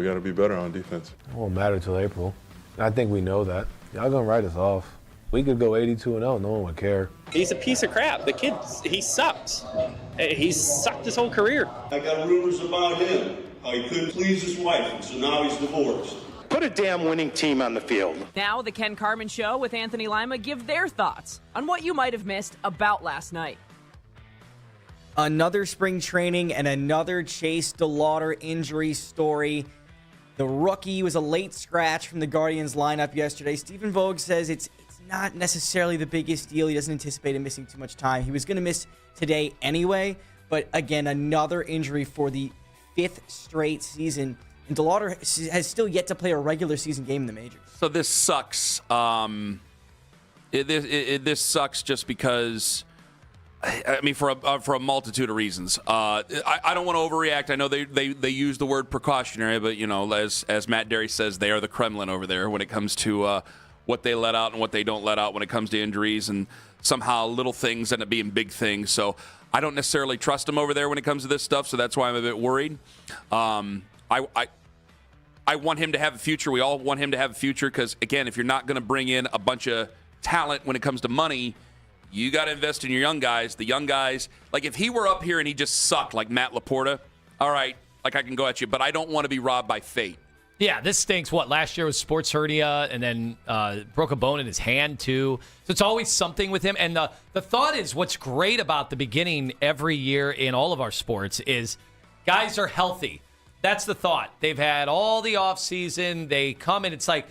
We got to be better on defense. It won't matter till April. I think we know that. Y'all gonna write us off. We could go 82-0. No one would care. He's a piece of crap. The kid, he sucks. He's sucked his whole career. I got rumors about him, how he couldn't please his wife, and so now he's divorced. Put a damn winning team on the field. Now the Ken Carman Show with Anthony Lima give their thoughts on what you might have missed about last night. Another spring training and another Chase Delauter injury story. The rookie was a late scratch from the Guardians lineup yesterday. Stephen Vogt says it's not necessarily the biggest deal. He doesn't anticipate him missing too much time. He was going to miss today anyway, but again, another injury for the 5th straight season. And Delauter has still yet to play a regular season game in the majors. So this sucks. This sucks just because, I mean, for a multitude of reasons. I don't want to overreact. I know they use the word precautionary, but you know, as Matt Derry says, they are the Kremlin over there when it comes to what they let out and what they don't let out when it comes to injuries, and somehow little things end up being big things. So I don't necessarily trust them over there when it comes to this stuff. So that's why I'm a bit worried. I want him to have a future. We all want him to have a future because, again, if you're not going to bring in a bunch of talent when it comes to money, you got to invest in your young guys. The young guys, like if he were up here and he just sucked like Matt Laporta, all right, like I can go at you, but I don't want to be robbed by fate. Yeah, this stinks. What, last year was sports hernia and then broke a bone in his hand too. So it's always something with him. And the thought is what's great about the beginning every year in all of our sports is guys are healthy. That's the thought. They've had all the offseason. They come and it's like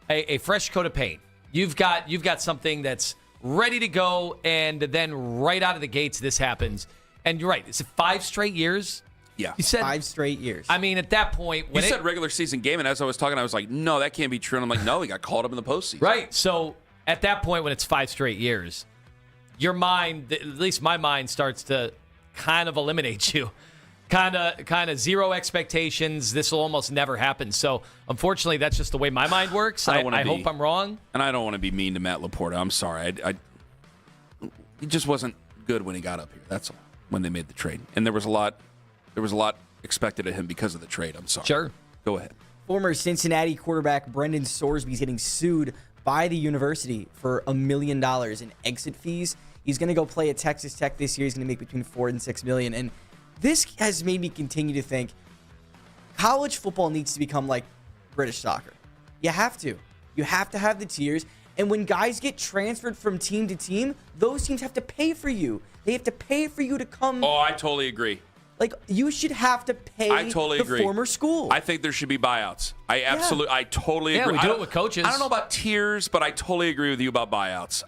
a fresh coat of paint. You've got something that's ready to go, and then right out of the gates, this happens. And you're right. It's 5 straight years. Yeah. You said 5 straight years. I mean, at that point, when you said regular season game, and as I was talking, I was like, no, that can't be true. And I'm like, no, he got called up in the postseason. Right. So at that point, when it's 5 straight years, your mind, at least my mind, starts to kind of eliminate you. Kind of zero expectations. This will almost never happen. So, unfortunately, that's just the way my mind works. I hope I'm wrong. And I don't want to be mean to Matt Laporta. I'm sorry. He just wasn't good when he got up here. That's all. When they made the trade, and there was a lot expected of him because of the trade. I'm sorry. Sure. Go ahead. Former Cincinnati quarterback Brendan Sorsby is getting sued by the university for $1 million in exit fees. He's going to go play at Texas Tech this year. He's going to make between $4 and $6 million. And this has made me continue to think college football needs to become like British soccer. You have to. You have to have the tiers. And when guys get transferred from team to team, those teams have to pay for you. They have to pay for you to come. Oh, I totally agree. Like, you should have to pay the former school. I think there should be buyouts. I totally agree. Yeah, we do it with coaches. I don't know about tiers, but I totally agree with you about buyouts.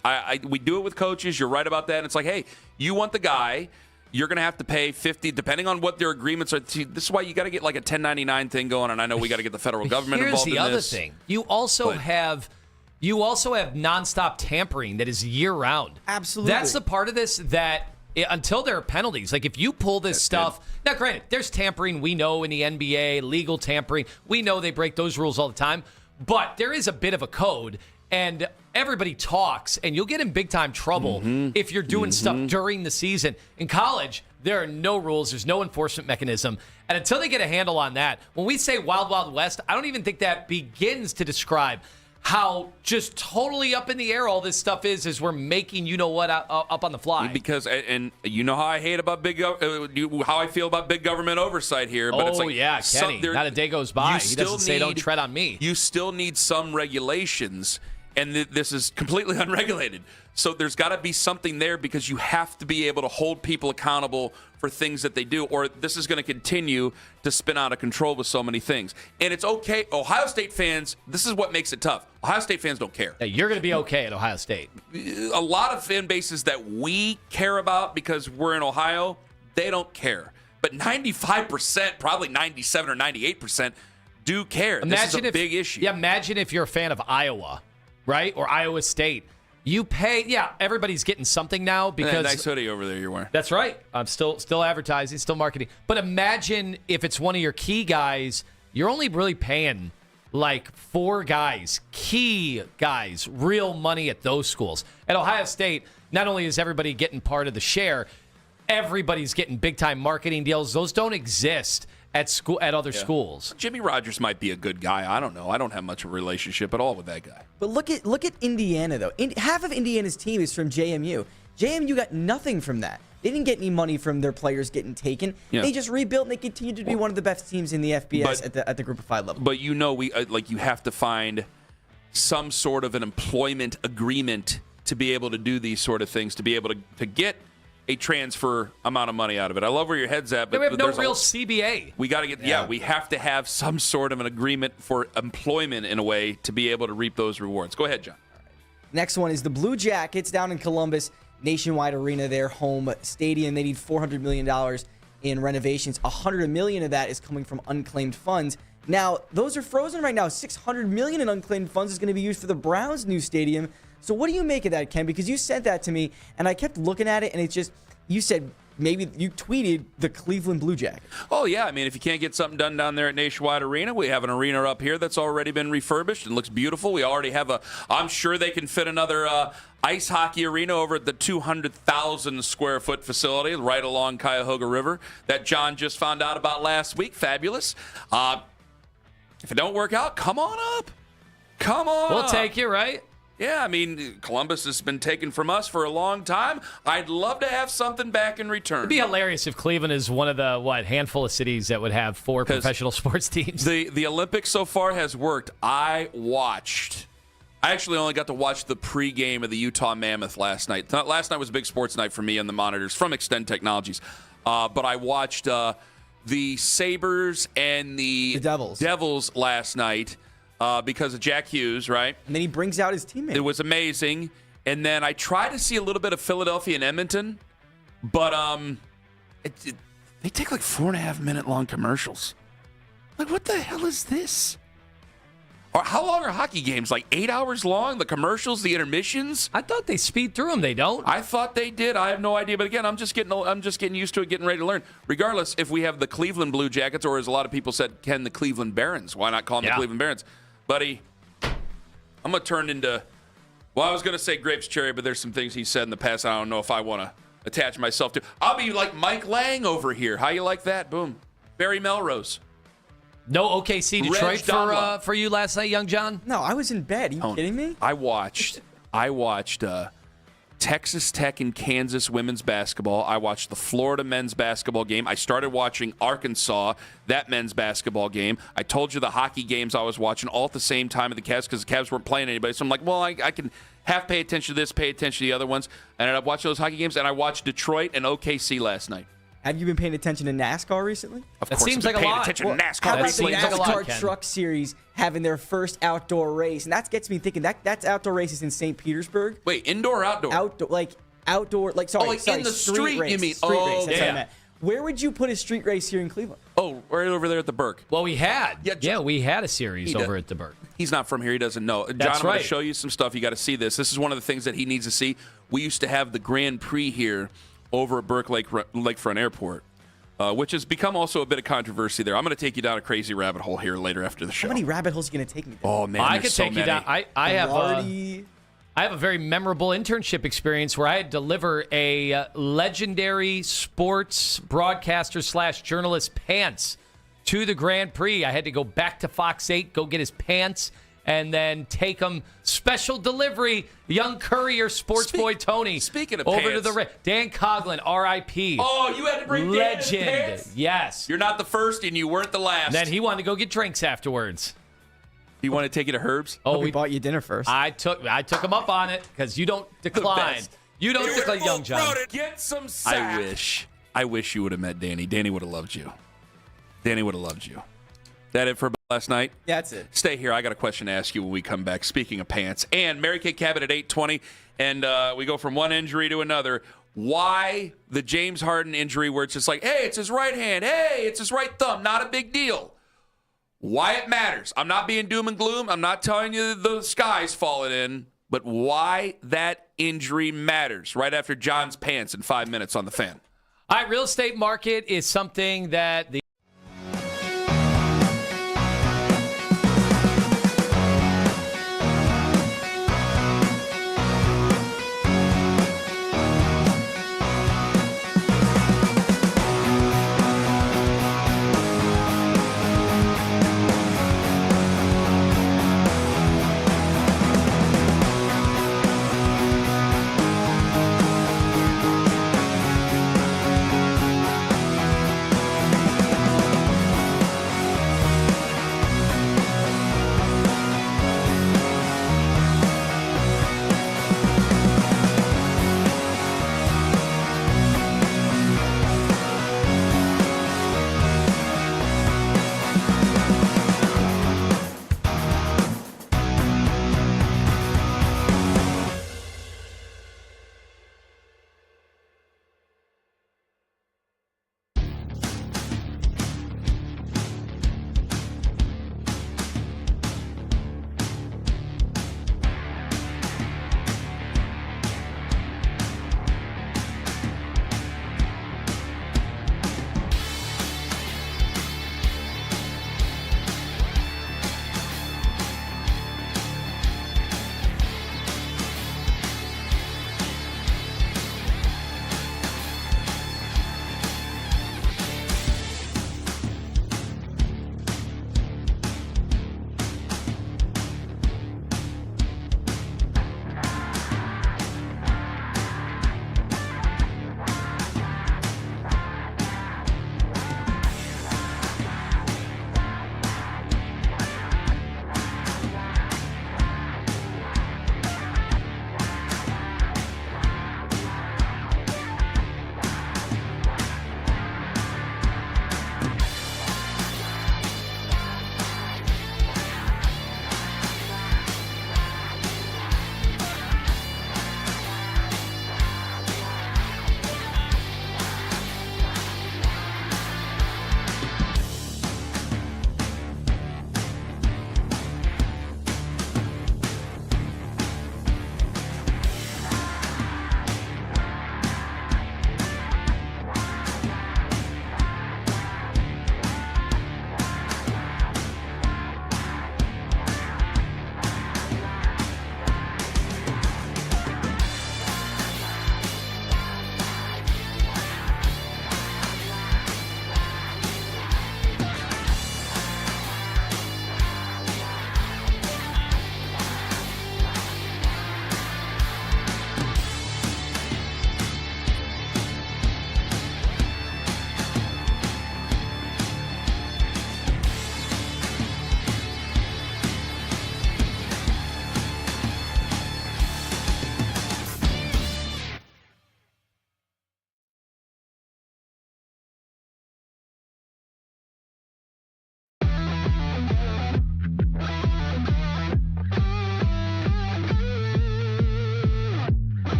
We do it with coaches. You're right about that. And it's like, hey, you want the guy. You're going to have to pay $50, depending on what their agreements are. See, this is why you got to get like a 1099 thing going, and I know we got to get the federal government involved in this. Here's the other thing. You also have nonstop tampering that is year-round. Absolutely. That's the part of this that until there are penalties, like if you pull this stuff. Now, granted, there's tampering we know in the NBA, legal tampering. We know they break those rules all the time. But there is a bit of a code, and everybody talks, and you'll get in big-time trouble if you're doing stuff during the season. In college, there are no rules. There's no enforcement mechanism. And until they get a handle on that, when we say Wild Wild West, I don't even think that begins to describe how just totally up in the air all this stuff is as we're making you-know-what up on the fly. Because, and you know how I hate about how I feel about big government oversight here. But it's like, yeah, Kenny, not a day goes by. He doesn't say don't tread on me. You still need some regulations. And this is completely unregulated. So there's got to be something there because you have to be able to hold people accountable for things that they do, or this is going to continue to spin out of control with so many things. And it's okay. Ohio State fans, this is what makes it tough. Ohio State fans don't care. Yeah, you're going to be okay at Ohio State. A lot of fan bases that we care about because we're in Ohio, they don't care. But 95%, probably 97 or 98% do care. This is a big issue. Yeah, imagine if you're a fan of Iowa. Right? Or Iowa State. You pay, everybody's getting something now because... nice hoodie over there you're wearing. That's right. I'm still advertising, still marketing. But imagine if it's one of your key guys, you're only really paying like 4 guys, key guys, real money at those schools. At Ohio State, not only is everybody getting part of the share, everybody's getting big-time marketing deals. Those don't exist at other schools. Jimmy Rogers might be a good guy. I don't know. I don't have much of a relationship at all with that guy. But look at Indiana, though. Half of Indiana's team is from JMU. JMU got nothing from that. They didn't get any money from their players getting taken. Yeah. They just rebuilt, and they continue to be one of the best teams in the FBS at the Group of 5 level. But you have to find some sort of an employment agreement to be able to do these sort of things, to be able to get a transfer amount of money out of it. I love where your head's at, but we have no real CBA. We got to get we have to have some sort of an agreement for employment in a way to be able to reap those rewards. Go ahead, John. Next one is the Blue Jackets down in Columbus, Nationwide Arena, their home stadium. They need $400 million in renovations. $100 million of that is coming from unclaimed funds. Now, those are frozen right now. $600 million in unclaimed funds is going to be used for the Browns' new stadium. So what do you make of that, Ken? Because you sent that to me, and I kept looking at it, and it's just, you said maybe you tweeted the Cleveland Blue Jackets. Oh, yeah. I mean, if you can't get something done down there at Nationwide Arena, we have an arena up here that's already been refurbished and looks beautiful. We already have I'm sure they can fit another ice hockey arena over at the 200,000 square foot facility right along Cuyahoga River that John just found out about last week. Fabulous. If it don't work out, come on up. Come on We'll up. take you, right? Yeah, I mean, Columbus has been taken from us for a long time. I'd love to have something back in return. It'd be hilarious if Cleveland is one of the, handful of cities that would have 4 professional sports teams. The Olympics so far has worked. I actually only got to watch the pregame of the Utah Mammoth last night. Last night was a big sports night for me on the monitors from Extend Technologies. But I watched the Sabres and the Devils last night. Because of Jack Hughes, right? And then he brings out his teammate. It was amazing. And then I tried to see a little bit of Philadelphia and Edmonton, but they take like 4.5-minute long commercials. Like, what the hell is this? Or how long are hockey games? Like 8 hours long? The commercials, the intermissions? I thought they speed through them. They don't. I thought they did. I have no idea. But again, I'm just getting used to it, getting ready to learn. Regardless, if we have the Cleveland Blue Jackets, or as a lot of people said, Ken, the Cleveland Barons. Why not call them the Cleveland Barons? Buddy, I'm going to turn into, I was going to say grapes cherry, but there's some things he said in the past I don't know if I want to attach myself to. I'll be like Mike Lang over here. How you like that? Boom. Barry Melrose. No OKC Detroit for you last night, young John? No, I was in bed. Are you kidding me? I watched Texas Tech and Kansas women's basketball. I watched the Florida men's basketball game. I started watching Arkansas, that men's basketball game. I told you the hockey games I was watching all at the same time of the Cavs because the Cavs weren't playing anybody. So I'm like, well, I can half pay attention to this, pay attention to the other ones. And I watched those hockey games, and I watched Detroit and OKC last night. Have you been paying attention to NASCAR recently? Of course, seems like a lot. Attention to NASCAR. How about the like a lot, NASCAR Truck Series having their first outdoor race? And that gets me thinking, that's outdoor races in St. Petersburg. Wait, indoor or outdoor? Outdoor, sorry, in the street race. you mean? Street race, that's what I yeah. meant. Where would you put a street race here in Cleveland? Oh, right over there at the Burke. Well, we had. We had a series over at the Burke. He's not from here. He doesn't know. John, I'm going to show you some stuff. You got to see this. This is one of the things that he needs to see. We used to have the Grand Prix here over at Burke Lakefront Airport, which has become also a bit of controversy there. I'm going to take you down a crazy rabbit hole here later after the show. How many rabbit holes are you going to take me down? Oh, man, I could take you down. I have a very memorable internship experience where I had to deliver a legendary sports broadcaster / journalist pants to the Grand Prix. I had to go back to Fox 8, go get his pants, and then take them special delivery. Young courier, sports boy Tony. Speaking of over pants. to the Dan Coughlin, R.I.P. Oh, you had to bring legend. Dan his pants? Yes. You're not the first, and you weren't the last. And then he wanted to go get drinks afterwards. You want to take you to Herb's? Oh, we bought you dinner first. I took him up on it because you don't decline. You don't decline, young John. Get some sack. I wish you would have met Danny. Danny would have loved you. Danny would have loved you. That it for last night? Yeah, that's it. Stay here. I got a question to ask you when we come back. Speaking of pants. And Mary Kay Cabot at 8:20. And we go from one injury to another. Why the James Harden injury where it's just like, hey, it's his right hand. Hey, it's his right thumb. Not a big deal. Why it matters. I'm not being doom and gloom. I'm not telling you the sky's falling in. But why that injury matters right after John's pants in 5 minutes on the Fan. All right, real estate market is something that the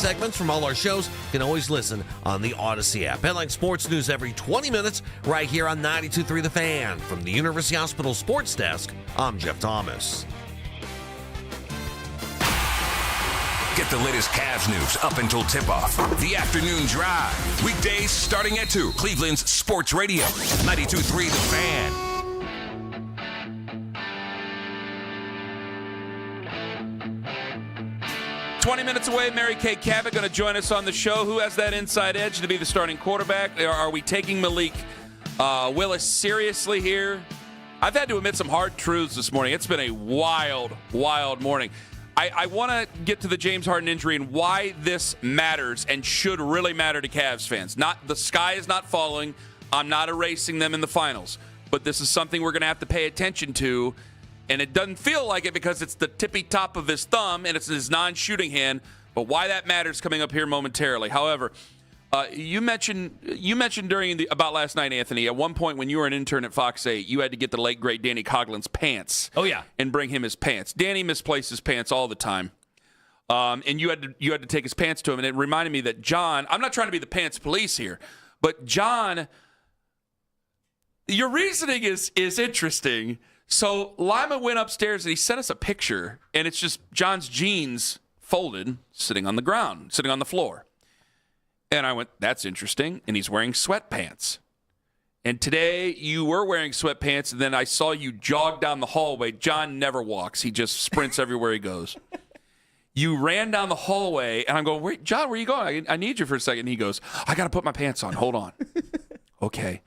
segments from all our shows, you can always listen on the Odyssey app. Headline Sports News every 20 minutes right here on 92.3 The Fan. From the University Hospital Sports Desk, I'm Jeff Thomas. Get the latest Cavs news up until tip-off. The Afternoon Drive. Weekdays starting at 2. Cleveland's Sports Radio. 92.3 The Fan. 20 minutes away, Mary Kay Cabot going to join us on the show. Who has that inside edge to be the starting quarterback? Are we taking Malik Willis seriously here? I've had to admit some hard truths this morning. It's been a wild, wild morning. I want to get to the James Harden injury and why this matters and should really matter to Cavs fans. Not the sky is not falling. I'm not erasing them in the finals. But this is something we're going to have to pay attention to. And it doesn't feel like it because it's the tippy top of his thumb and it's his non-shooting hand. But why that matters coming up here momentarily. However, you mentioned about last night, Anthony. At one point when you were an intern at Fox 8, you had to get the late great Danny Coughlin's pants. Oh yeah, and bring him his pants. Danny misplaces pants all the time, and you had to take his pants to him. And it reminded me that John. I'm not trying to be the pants police here, but John, your reasoning is interesting. So Lima went upstairs and he sent us a picture, and it's just John's jeans folded, sitting on the ground, sitting on the floor. And I went, that's interesting. And he's wearing sweatpants. And today you were wearing sweatpants, and then I saw you jog down the hallway. John never walks. He just sprints everywhere he goes. You ran down the hallway, and I'm going, wait, John, where are you going? I need you for a second. And he goes, I got to put my pants on. Hold on. Okay.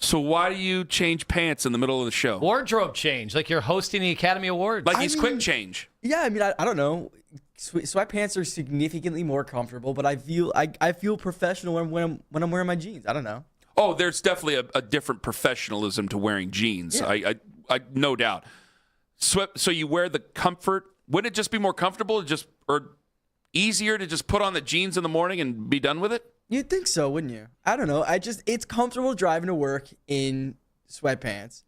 So why do you change pants in the middle of the show? Wardrobe change, like you're hosting the Academy Awards. Like he's quick change. Yeah, I mean, I don't know. Sweatpants are significantly more comfortable, but I feel professional when I'm wearing my jeans. I don't know. Oh, there's definitely a different professionalism to wearing jeans. Yeah. I no doubt. So you wear the comfort. Wouldn't it just be more comfortable or easier to just put on the jeans in the morning and be done with it? You'd think so, wouldn't you? I don't know. It's comfortable driving to work in sweatpants.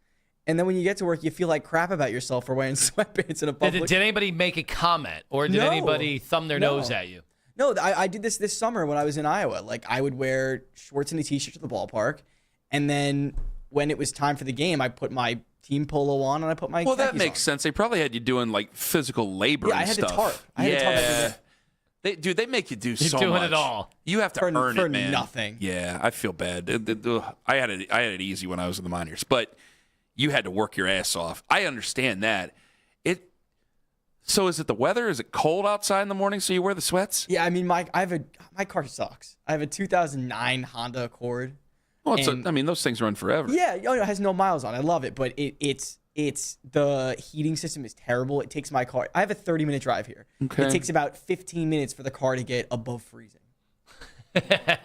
And then when you get to work, you feel like crap about yourself for wearing sweatpants in a public. Did anybody make a comment, or did anybody thumb their nose at you? No, I did this summer when I was in Iowa. Like, I would wear shorts and a T-shirt to the ballpark, and then when it was time for the game, I put my team polo on and I put my khakis that makes sense. They probably had you doing like physical labor and stuff. I had a tarp every day. They make you do so much. You're doing it all. You have to earn it, man. For nothing. Yeah, I feel bad. I had it easy when I was in the minors, but you had to work your ass off. I understand that. So is it the weather? Is it cold outside in the morning so you wear the sweats? Yeah, I mean, my car sucks. I have a 2009 Honda Accord. Well, those things run forever. Yeah, it has no miles on it. I love it, but it's the heating system is terrible. It takes my car. I have a 30-minute drive here. Okay. It takes about 15 minutes for the car to get above freezing.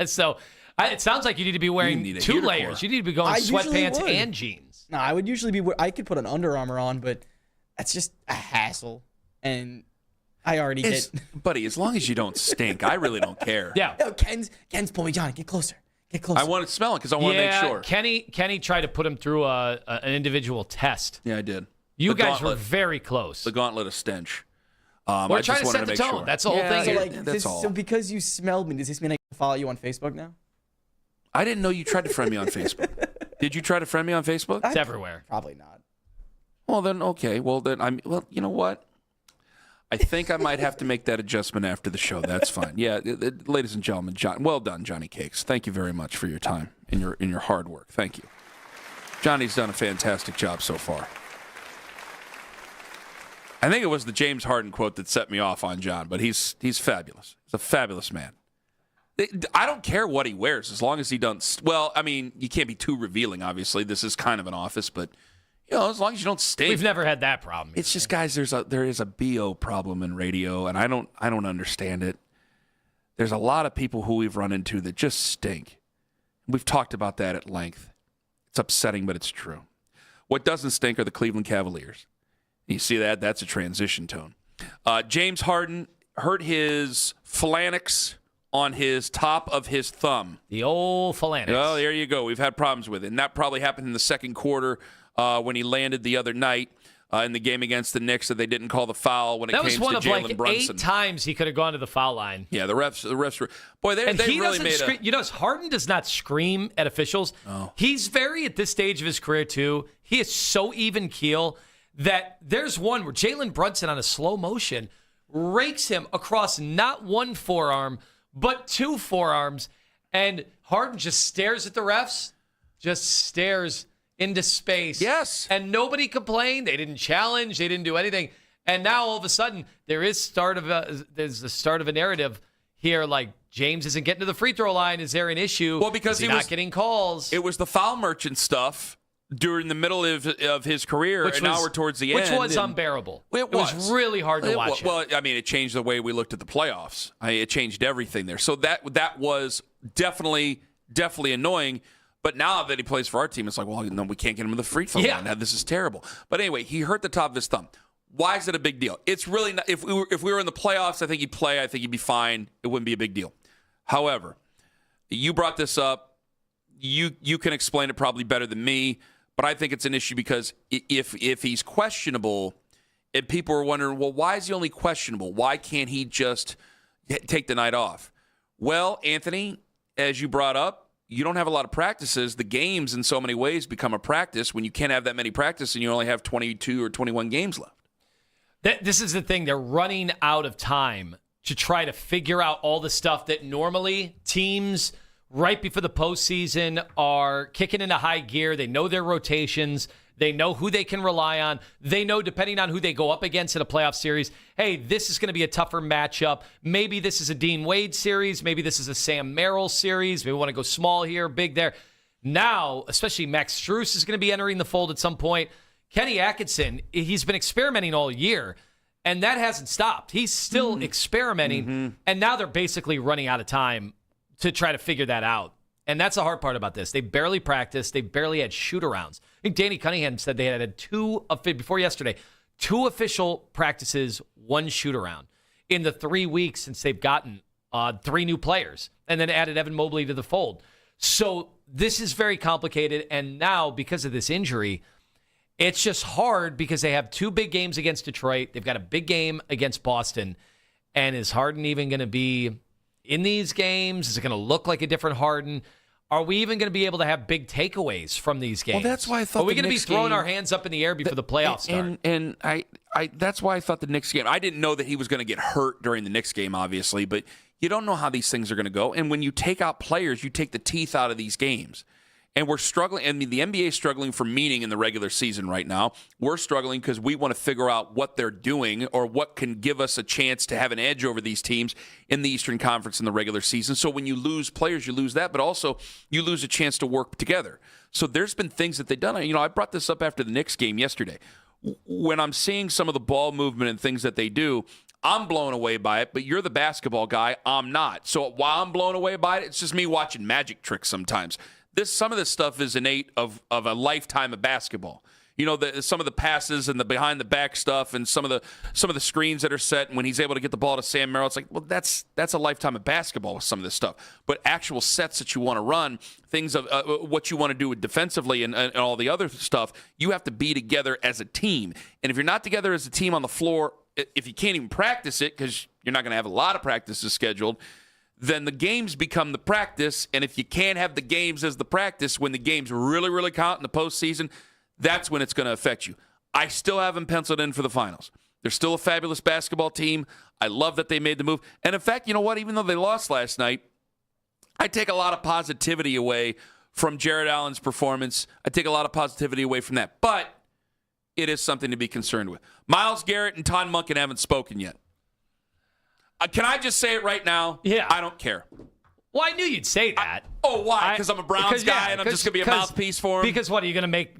So it sounds like you need to be wearing two layers. You need to be going sweatpants and jeans. No, I would usually be. I could put an Under Armour on, but that's just a hassle. And I already get. Buddy, as long as you don't stink, I really don't care. Yeah. No, Ken's pulling me, Johnny, get closer. Get closer. I want to smell it because I want to make sure. Kenny tried to put him through an individual test. Yeah, I did. You guys were very close. The gauntlet of stench. We're trying to set the tone. Sure. That's the whole thing. That's all. So because you smelled me, does this mean I can follow you on Facebook now? I didn't know you tried to friend me on Facebook. Did you try to friend me on Facebook? It's everywhere. Probably not. Well, then, okay. Well, you know what? I think I might have to make that adjustment after the show. That's fine. Yeah, ladies and gentlemen, well done, Johnny Cakes. Thank you very much for your time and your hard work. Thank you. Johnny's done a fantastic job so far. I think it was the James Harden quote that set me off on John, but he's fabulous. He's a fabulous man. I don't care what he wears as long as he doesn't. Well, I mean, you can't be too revealing. Obviously, this is kind of an office, but. As long as you don't stink. We've never had that problem. It's just, guys, there is a BO problem in radio, and I don't understand it. There's a lot of people who we've run into that just stink. We've talked about that at length. It's upsetting, but it's true. What doesn't stink are the Cleveland Cavaliers. You see that? That's a transition tone. James Harden hurt his phalanx on his top of his thumb. The old phalanx. Oh, there you go. We've had problems with it, and that probably happened in the second quarter. When he landed the other night. in the game against the Knicks that they didn't call the foul when it that came was to one of Jalen like Brunson. 8 times he could have gone to the foul line. Yeah, the refs were. Boy, they really made scream. You know, Harden does not scream at officials. Oh. He's very, at this stage of his career, too, he is so even keel that there's one where Jalen Brunson on a slow motion rakes him across not one forearm, but 2 forearms. And Harden just stares at the refs, just stares into space. Yes. And nobody complained. They didn't challenge. They didn't do anything. And now all of a sudden, there's the start of a narrative here, like James isn't getting to the free throw line. Is there an issue? Well, because he's not getting calls. It was the foul merchant stuff during the middle of his career, now we're towards the end. Which was unbearable. It was really hard to watch. Well, I mean, it changed the way we looked at the playoffs. It changed everything there. So that was definitely annoying. But now that he plays for our team, it's like, well, no, we can't get him to the free throw line. Now, this is terrible. But anyway, he hurt the top of his thumb. Why is it a big deal? It's really not. If we were in the playoffs, I think he'd play. I think he'd be fine. It wouldn't be a big deal. However, you brought this up. You can explain it probably better than me. But I think it's an issue because if he's questionable, and people are wondering, well, why is he only questionable? Why can't he just take the night off? Well, Anthony, as you brought up, you don't have a lot of practices. The games, in so many ways, become a practice when you can't have that many practices and you only have 22 or 21 games left. This is the thing. They're running out of time to try to figure out all the stuff that normally teams right before the postseason are kicking into high gear. They know their rotations. They know who they can rely on. They know, depending on who they go up against in a playoff series, hey, this is going to be a tougher matchup. Maybe this is a Dean Wade series. Maybe this is a Sam Merrill series. Maybe we want to go small here, big there. Now, especially Max Strus is going to be entering the fold at some point. Kenny Atkinson, he's been experimenting all year, and that hasn't stopped. He's still experimenting, and now they're basically running out of time to try to figure that out. And that's the hard part about this. They barely practiced. They barely had shoot-arounds. I think Danny Cunningham said they had before yesterday, 2 official practices, 1 shoot-around in the 3 weeks since they've gotten 3 new players and then added Evan Mobley to the fold. So this is very complicated. And now, because of this injury, it's just hard because they have 2 big games against Detroit. They've got a big game against Boston. And is Harden even going to be in these games? Is it going to look like a different Harden? Are we even going to be able to have big takeaways from these games? Well, that's why I thought. Are we going to be throwing our hands up in the air before the playoffs start? And I that's why I thought the Knicks game. I didn't know that he was going to get hurt during the Knicks game, obviously, but you don't know how these things are going to go. And when you take out players, you take the teeth out of these games. And we're struggling. I mean, the NBA is struggling for meaning in the regular season right now. We're struggling because we want to figure out what they're doing or what can give us a chance to have an edge over these teams in the Eastern Conference in the regular season. So when you lose players, you lose that, but also you lose a chance to work together. So there's been things that they've done. You know, I brought this up after the Knicks game yesterday. When I'm seeing some of the ball movement and things that they do, I'm blown away by it, but you're the basketball guy. I'm not. So while I'm blown away by it, it's just me watching magic tricks sometimes. Some of this stuff is innate of a lifetime of basketball. You know, some of the passes and the behind the back stuff and some of the screens that are set, and when he's able to get the ball to Sam Merrill, it's like, well, that's a lifetime of basketball with some of this stuff. But actual sets that you want to run, things of what you want to do defensively and all the other stuff, you have to be together as a team. And if you're not together as a team on the floor, if you can't even practice it because you're not going to have a lot of practices scheduled, then the games become the practice. And if you can't have the games as the practice, when the games really, really count in the postseason, that's when it's going to affect you. I still have them penciled in for the finals. They're still a fabulous basketball team. I love that they made the move. And in fact, you know what? Even though they lost last night, I take a lot of positivity away from Jared Allen's performance. I take a lot of positivity away from that. But it is something to be concerned with. Myles Garrett and Todd Monken haven't spoken yet. Can I just say it right now? Yeah. I don't care. Well, I knew you'd say that. Why? Because I'm a Browns guy and I'm just going to be a mouthpiece for him? Because what, are you going to make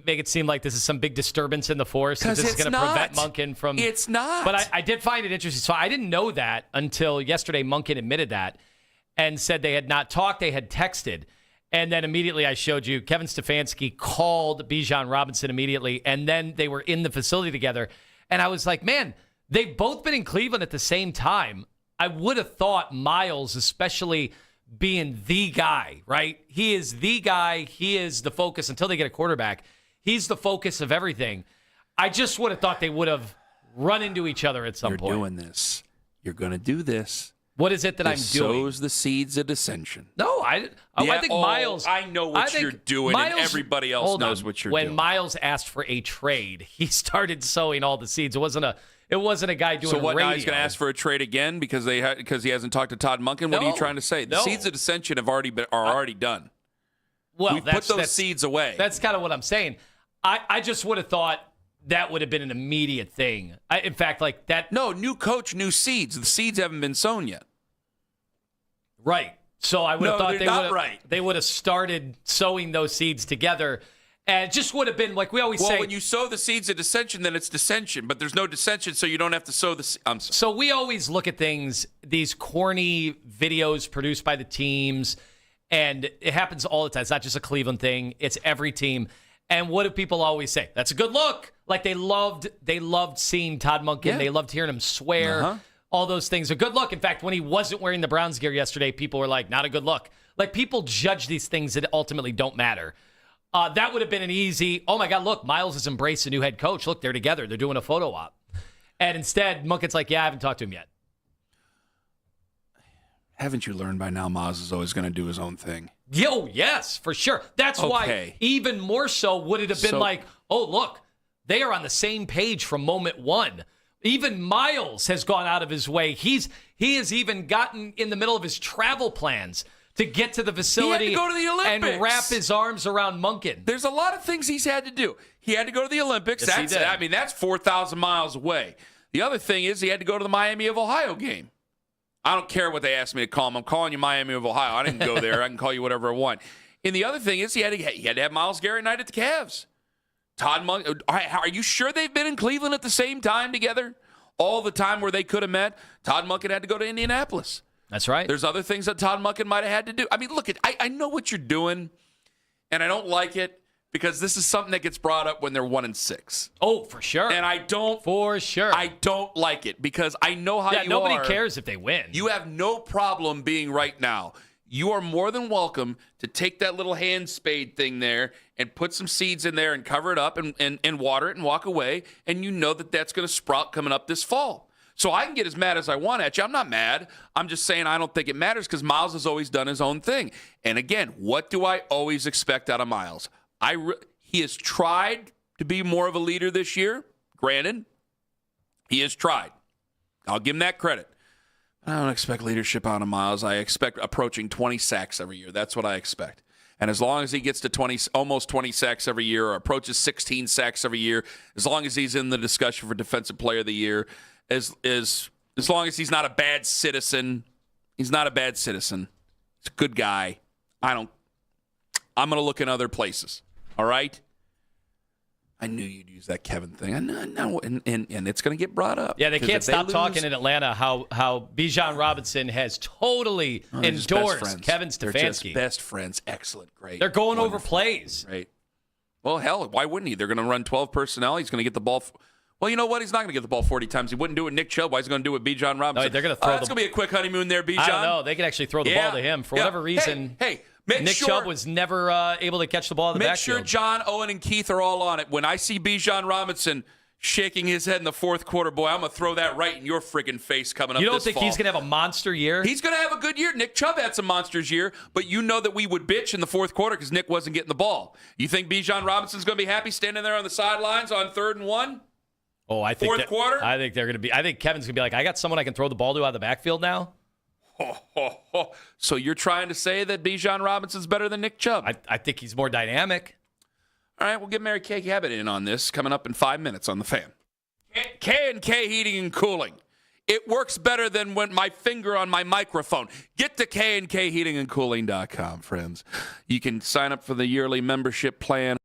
it seem like this is some big disturbance in the force? Because this is going to prevent Monken from... It's not. But I did find it interesting. So I didn't know that until yesterday. Monken admitted that and said they had not talked. They had texted. And then immediately I showed you Kevin Stefanski called Bijan Robinson immediately. And then they were in the facility together. And I was like, man... They've both been in Cleveland at the same time. I would have thought Myles, especially being the guy, right? He is the guy. He is the focus until they get a quarterback. He's the focus of everything. I just would have thought they would have run into each other at some You're point. doing this. You're going to do this. What is it that I'm doing? Sows the seeds of dissension. No, I think Miles. I know what you're doing, and everybody else knows what you're doing. When Miles asked for a trade, he started sowing all the seeds. It wasn't a guy doing. So what? Radio. Now he's going to ask for a trade again because he hasn't talked to Todd Monken. What are you trying to say? The seeds of dissension are already done. Well, we put those seeds away. That's kind of what I'm saying. I just would have thought that would have been an immediate thing. In fact, like that. No, new coach, new seeds. The seeds haven't been sown yet. Right. So I would have thought they would have started sowing those seeds together. And it just would have been like we always say. Well, when you sow the seeds of dissension, then it's dissension. But there's no dissension, so you don't have to sow the. I'm sorry. So we always look at things, these corny videos produced by the teams, and it happens all the time. It's not just a Cleveland thing. It's every team. And what do people always say? That's a good look. Like they loved seeing Todd Monken. Yeah. They loved hearing him swear. Uh-huh. All those things are good look. In fact, when he wasn't wearing the Browns gear yesterday, people were like, not a good look. Like people judge these things that ultimately don't matter. That would have been an easy, oh my God, look, Miles has embraced a new head coach. Look, they're together. They're doing a photo op. And instead, Monken's like, yeah, I haven't talked to him yet. Haven't you learned by now Miles is always going to do his own thing? Yo, yes, for sure. That's why even more so would it have been like, oh, look, they are on the same page from moment one. Even Miles has gone out of his way. He has even gotten in the middle of his travel plans to get to the facility. He had to go to the Olympics and wrap his arms around Monken. There's a lot of things he's had to do. He had to go to the Olympics. Yes, that's 4,000 miles away. The other thing is he had to go to the Miami of Ohio game. I don't care what they asked me to call him. I'm calling you Miami of Ohio. I didn't go there. I can call you whatever I want. And the other thing is he had to have Myles Garrett night at the Cavs. Todd Monken. Are you sure they've been in Cleveland at the same time together? All the time where they could have met? Todd Monken had to go to Indianapolis. That's right. There's other things that Todd Monken might have had to do. I mean, look, I know what you're doing, and I don't like it because this is something that gets brought up when they're 1-6. Oh, for sure. And I don't like it because I know how you are. Nobody cares if they win. You have no problem being right now. You are more than welcome to take that little hand spade thing there and put some seeds in there and cover it up and water it and walk away, and you know that that's going to sprout coming up this fall. So I can get as mad as I want at you. I'm not mad. I'm just saying I don't think it matters because Miles has always done his own thing. And again, what do I always expect out of Miles? He has tried to be more of a leader this year. Granted, he has tried. I'll give him that credit. I don't expect leadership out of Miles. I expect approaching 20 sacks every year. That's what I expect. And as long as he gets to almost 20 sacks every year or approaches 16 sacks every year, as long as he's in the discussion for Defensive Player of the Year, as long as he's not a bad citizen, he's not a bad citizen. He's a good guy. I'm going to look in other places. All right? I knew you'd use that Kevin thing. I know, and it's going to get brought up. Yeah, they can't stop talking in Atlanta how Bijan Robinson has totally endorsed Kevin Stefanski. They're just best friends. Excellent. Great. They're going over plays. Great. Well, hell, why wouldn't he? They're going to run 12 personnel. He's going to get the ball. Well, you know what? He's not going to get the ball 40 times. He wouldn't do it with Nick Chubb. Why is he going to do it with Bijan Robinson? No, they're going to throw that's going to be a quick honeymoon there, Bijan. I don't know. They can actually throw the ball to him. For whatever reason, Nick Chubb was never able to catch the ball in the backfield. Make sure John, Owen, and Keith are all on it. When I see Bijan Robinson shaking his head in the fourth quarter, boy, I'm going to throw that right in your friggin' face coming up this fall. You don't think he's going to have a monster year? He's going to have a good year. Nick Chubb had some monsters year, but you know that we would bitch in the fourth quarter because Nick wasn't getting the ball. You think Bijan Robinson's going to be happy standing there on the sidelines on 3rd and 1? Oh, I think fourth quarter? I think they're going to be. I think Kevin's going to be like, I got someone I can throw the ball to out of the backfield now. So you're trying to say that Bijan Robinson's better than Nick Chubb? I think he's more dynamic. All right, we'll get Mary Kay Cabot in on this coming up in 5 minutes on The Fan. K&K Heating and Cooling. It works better than when my finger on my microphone. Get to KandKHeatingandCooling.com, friends. You can sign up for the yearly membership plan.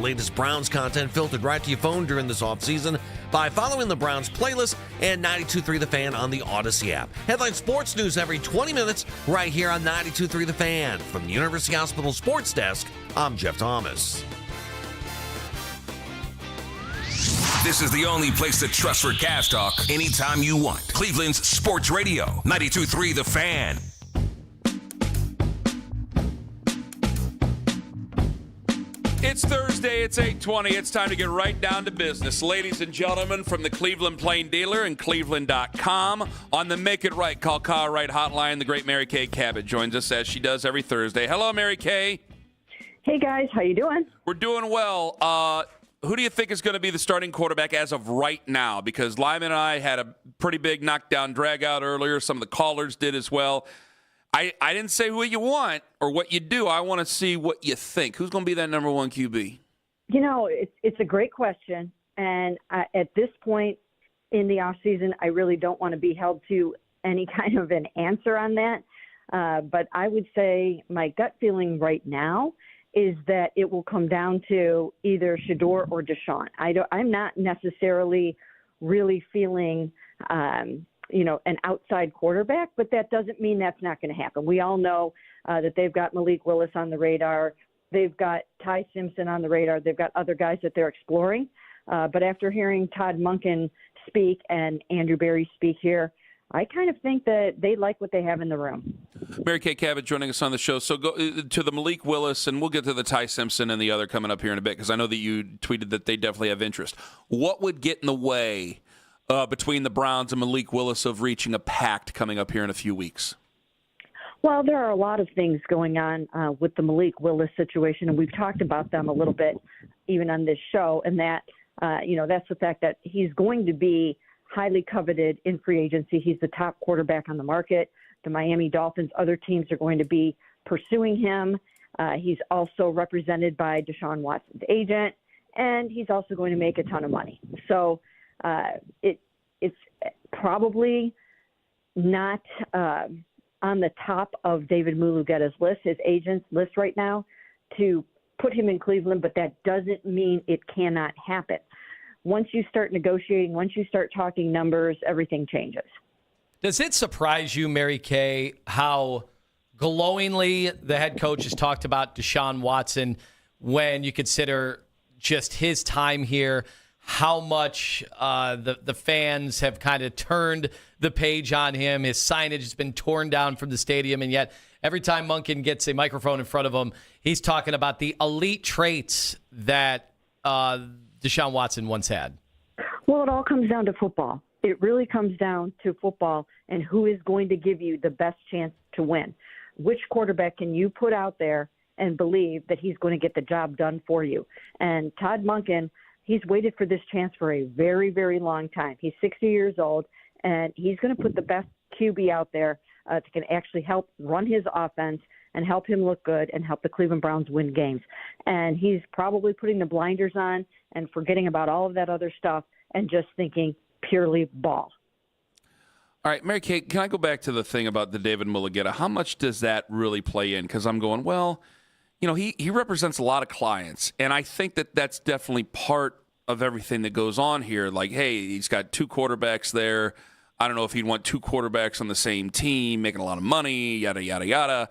latest Browns content filtered right to your phone during this offseason by following the Browns playlist and 92.3 The Fan on the Odyssey app. Headline sports news every 20 minutes right here on 92.3 The Fan. From the University Hospital Sports Desk, I'm Jeff Thomas. This is the only place to trust for Cavs talk anytime you want. Cleveland's Sports Radio, 92.3 The Fan. It's Thursday, it's 8:20. It's time to get right down to business. Ladies and gentlemen, from the Cleveland Plain Dealer and Cleveland.com, on the Make It Right, Call Car Right hotline, the great Mary Kay Cabot joins us as she does every Thursday. Hello, Mary Kay. Hey, guys. How you doing? We're doing well. Who do you think is going to be the starting quarterback as of right now? Because Lima and I had a pretty big knockdown drag-out earlier. Some of the callers did as well. I didn't say who you want or what you do. I want to see what you think. Who's going to be that number one QB? You know, it's a great question. And at this point in the offseason, I really don't want to be held to any kind of an answer on that. But I would say my gut feeling right now is that it will come down to either Shedeur or Deshaun. I'm not necessarily really feeling, an outside quarterback, but that doesn't mean that's not going to happen. We all know that they've got Malik Willis on the radar. They've got Ty Simpson on the radar. They've got other guys that they're exploring. But after hearing Todd Monken speak and Andrew Berry speak here, I kind of think that they like what they have in the room. Mary Kay Cabot joining us on the show. So go to the Malik Willis, and we'll get to the Ty Simpson and the other coming up here in a bit, because I know that you tweeted that they definitely have interest. What would get in the way between the Browns and Malik Willis of reaching a pact coming up here in a few weeks? Well, there are a lot of things going on with the Malik Willis situation, and we've talked about them a little bit even on this show, and that, that's the fact that he's going to be highly coveted in free agency. He's the top quarterback on the market. The Miami Dolphins, other teams are going to be pursuing him. He's also represented by Deshaun Watson's agent, and he's also going to make a ton of money. So it's probably not on the top of David Mulugheta's list, his agent's list right now, to put him in Cleveland, but that doesn't mean it cannot happen. Once you start negotiating, once you start talking numbers, everything changes. Does it surprise you, Mary Kay, how glowingly the head coach has talked about Deshaun Watson when you consider just his time here, how much the fans have kind of turned the page on him? His signage has been torn down from the stadium, and yet every time Monken gets a microphone in front of him, he's talking about the elite traits that Deshaun Watson once had. Well, it all comes down to football. It really comes down to football and who is going to give you the best chance to win. Which quarterback can you put out there and believe that he's going to get the job done for you? And Todd Monken, he's waited for this chance for a very, very long time. He's 60 years old, and he's going to put the best QB out there that can actually help run his offense and help him look good and help the Cleveland Browns win games. And he's probably putting the blinders on and forgetting about all of that other stuff and just thinking purely ball. All right, Mary Kay, can I go back to the thing about the David Mulugheta? How much does that really play in? Because I'm going, well, he represents a lot of clients, and I think that that's definitely part of everything that goes on here. Like, hey, he's got two quarterbacks there. I don't know if he'd want two quarterbacks on the same team, making a lot of money, yada, yada, yada.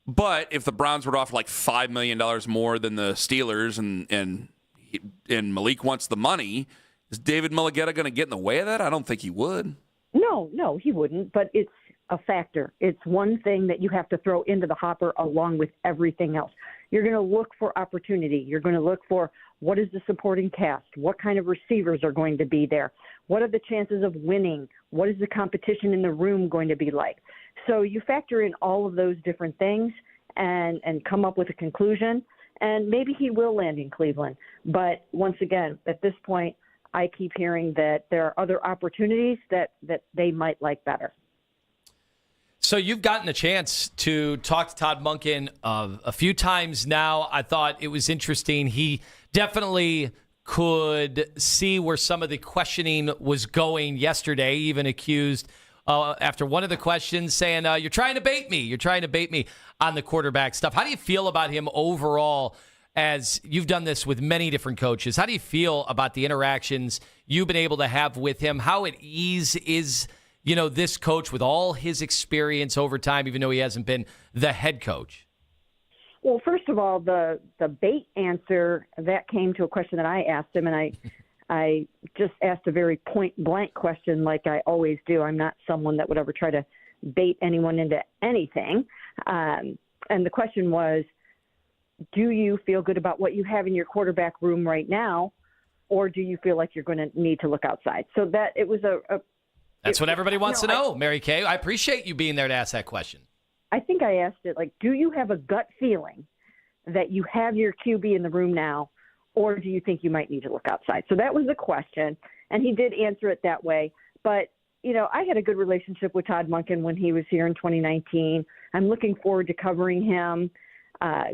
But if the Browns were to offer like $5 million more than the Steelers and Malik wants the money, is David Mulugheta going to get in the way of that? I don't think he would. No, he wouldn't, but it's a factor. It's one thing that you have to throw into the hopper along with everything else. You're going to look for opportunity. You're going to look for what is the supporting cast? What kind of receivers are going to be there? What are the chances of winning? What is the competition in the room going to be like? So you factor in all of those different things and come up with a conclusion, and maybe he will land in Cleveland. But once again, at this point, I keep hearing that there are other opportunities that they might like better. So you've gotten a chance to talk to Todd Monken a few times now. I thought it was interesting. He definitely could see where some of the questioning was going yesterday, even accused after one of the questions saying, you're trying to bait me. You're trying to bait me on the quarterback stuff. How do you feel about him overall as you've done this with many different coaches, how do you feel about the interactions you've been able to have with him? How at ease is, this coach with all his experience over time, even though he hasn't been the head coach? Well, first of all, the bait answer, that came to a question that I asked him, and I just asked a very point-blank question like I always do. I'm not someone that would ever try to bait anyone into anything. And the question was, do you feel good about what you have in your quarterback room right now, or do you feel like you're going to need to look outside? So that it was That's what everybody wants to know, Mary Kay. I appreciate you being there to ask that question. I think I asked it like, do you have a gut feeling that you have your QB in the room now, or do you think you might need to look outside? So that was the question, and he did answer it that way. But, I had a good relationship with Todd Monken when he was here in 2019. I'm looking forward to covering him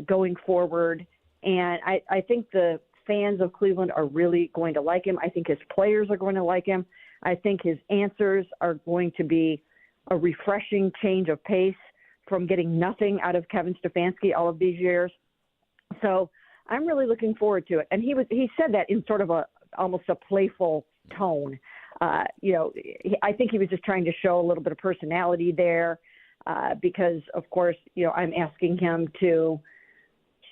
going forward. And I think the fans of Cleveland are really going to like him. I think his players are going to like him. I think his answers are going to be a refreshing change of pace from getting nothing out of Kevin Stefanski all of these years. So I'm really looking forward to it. And he said that in sort of almost a playful tone. I think he was just trying to show a little bit of personality there because, of course, I'm asking him to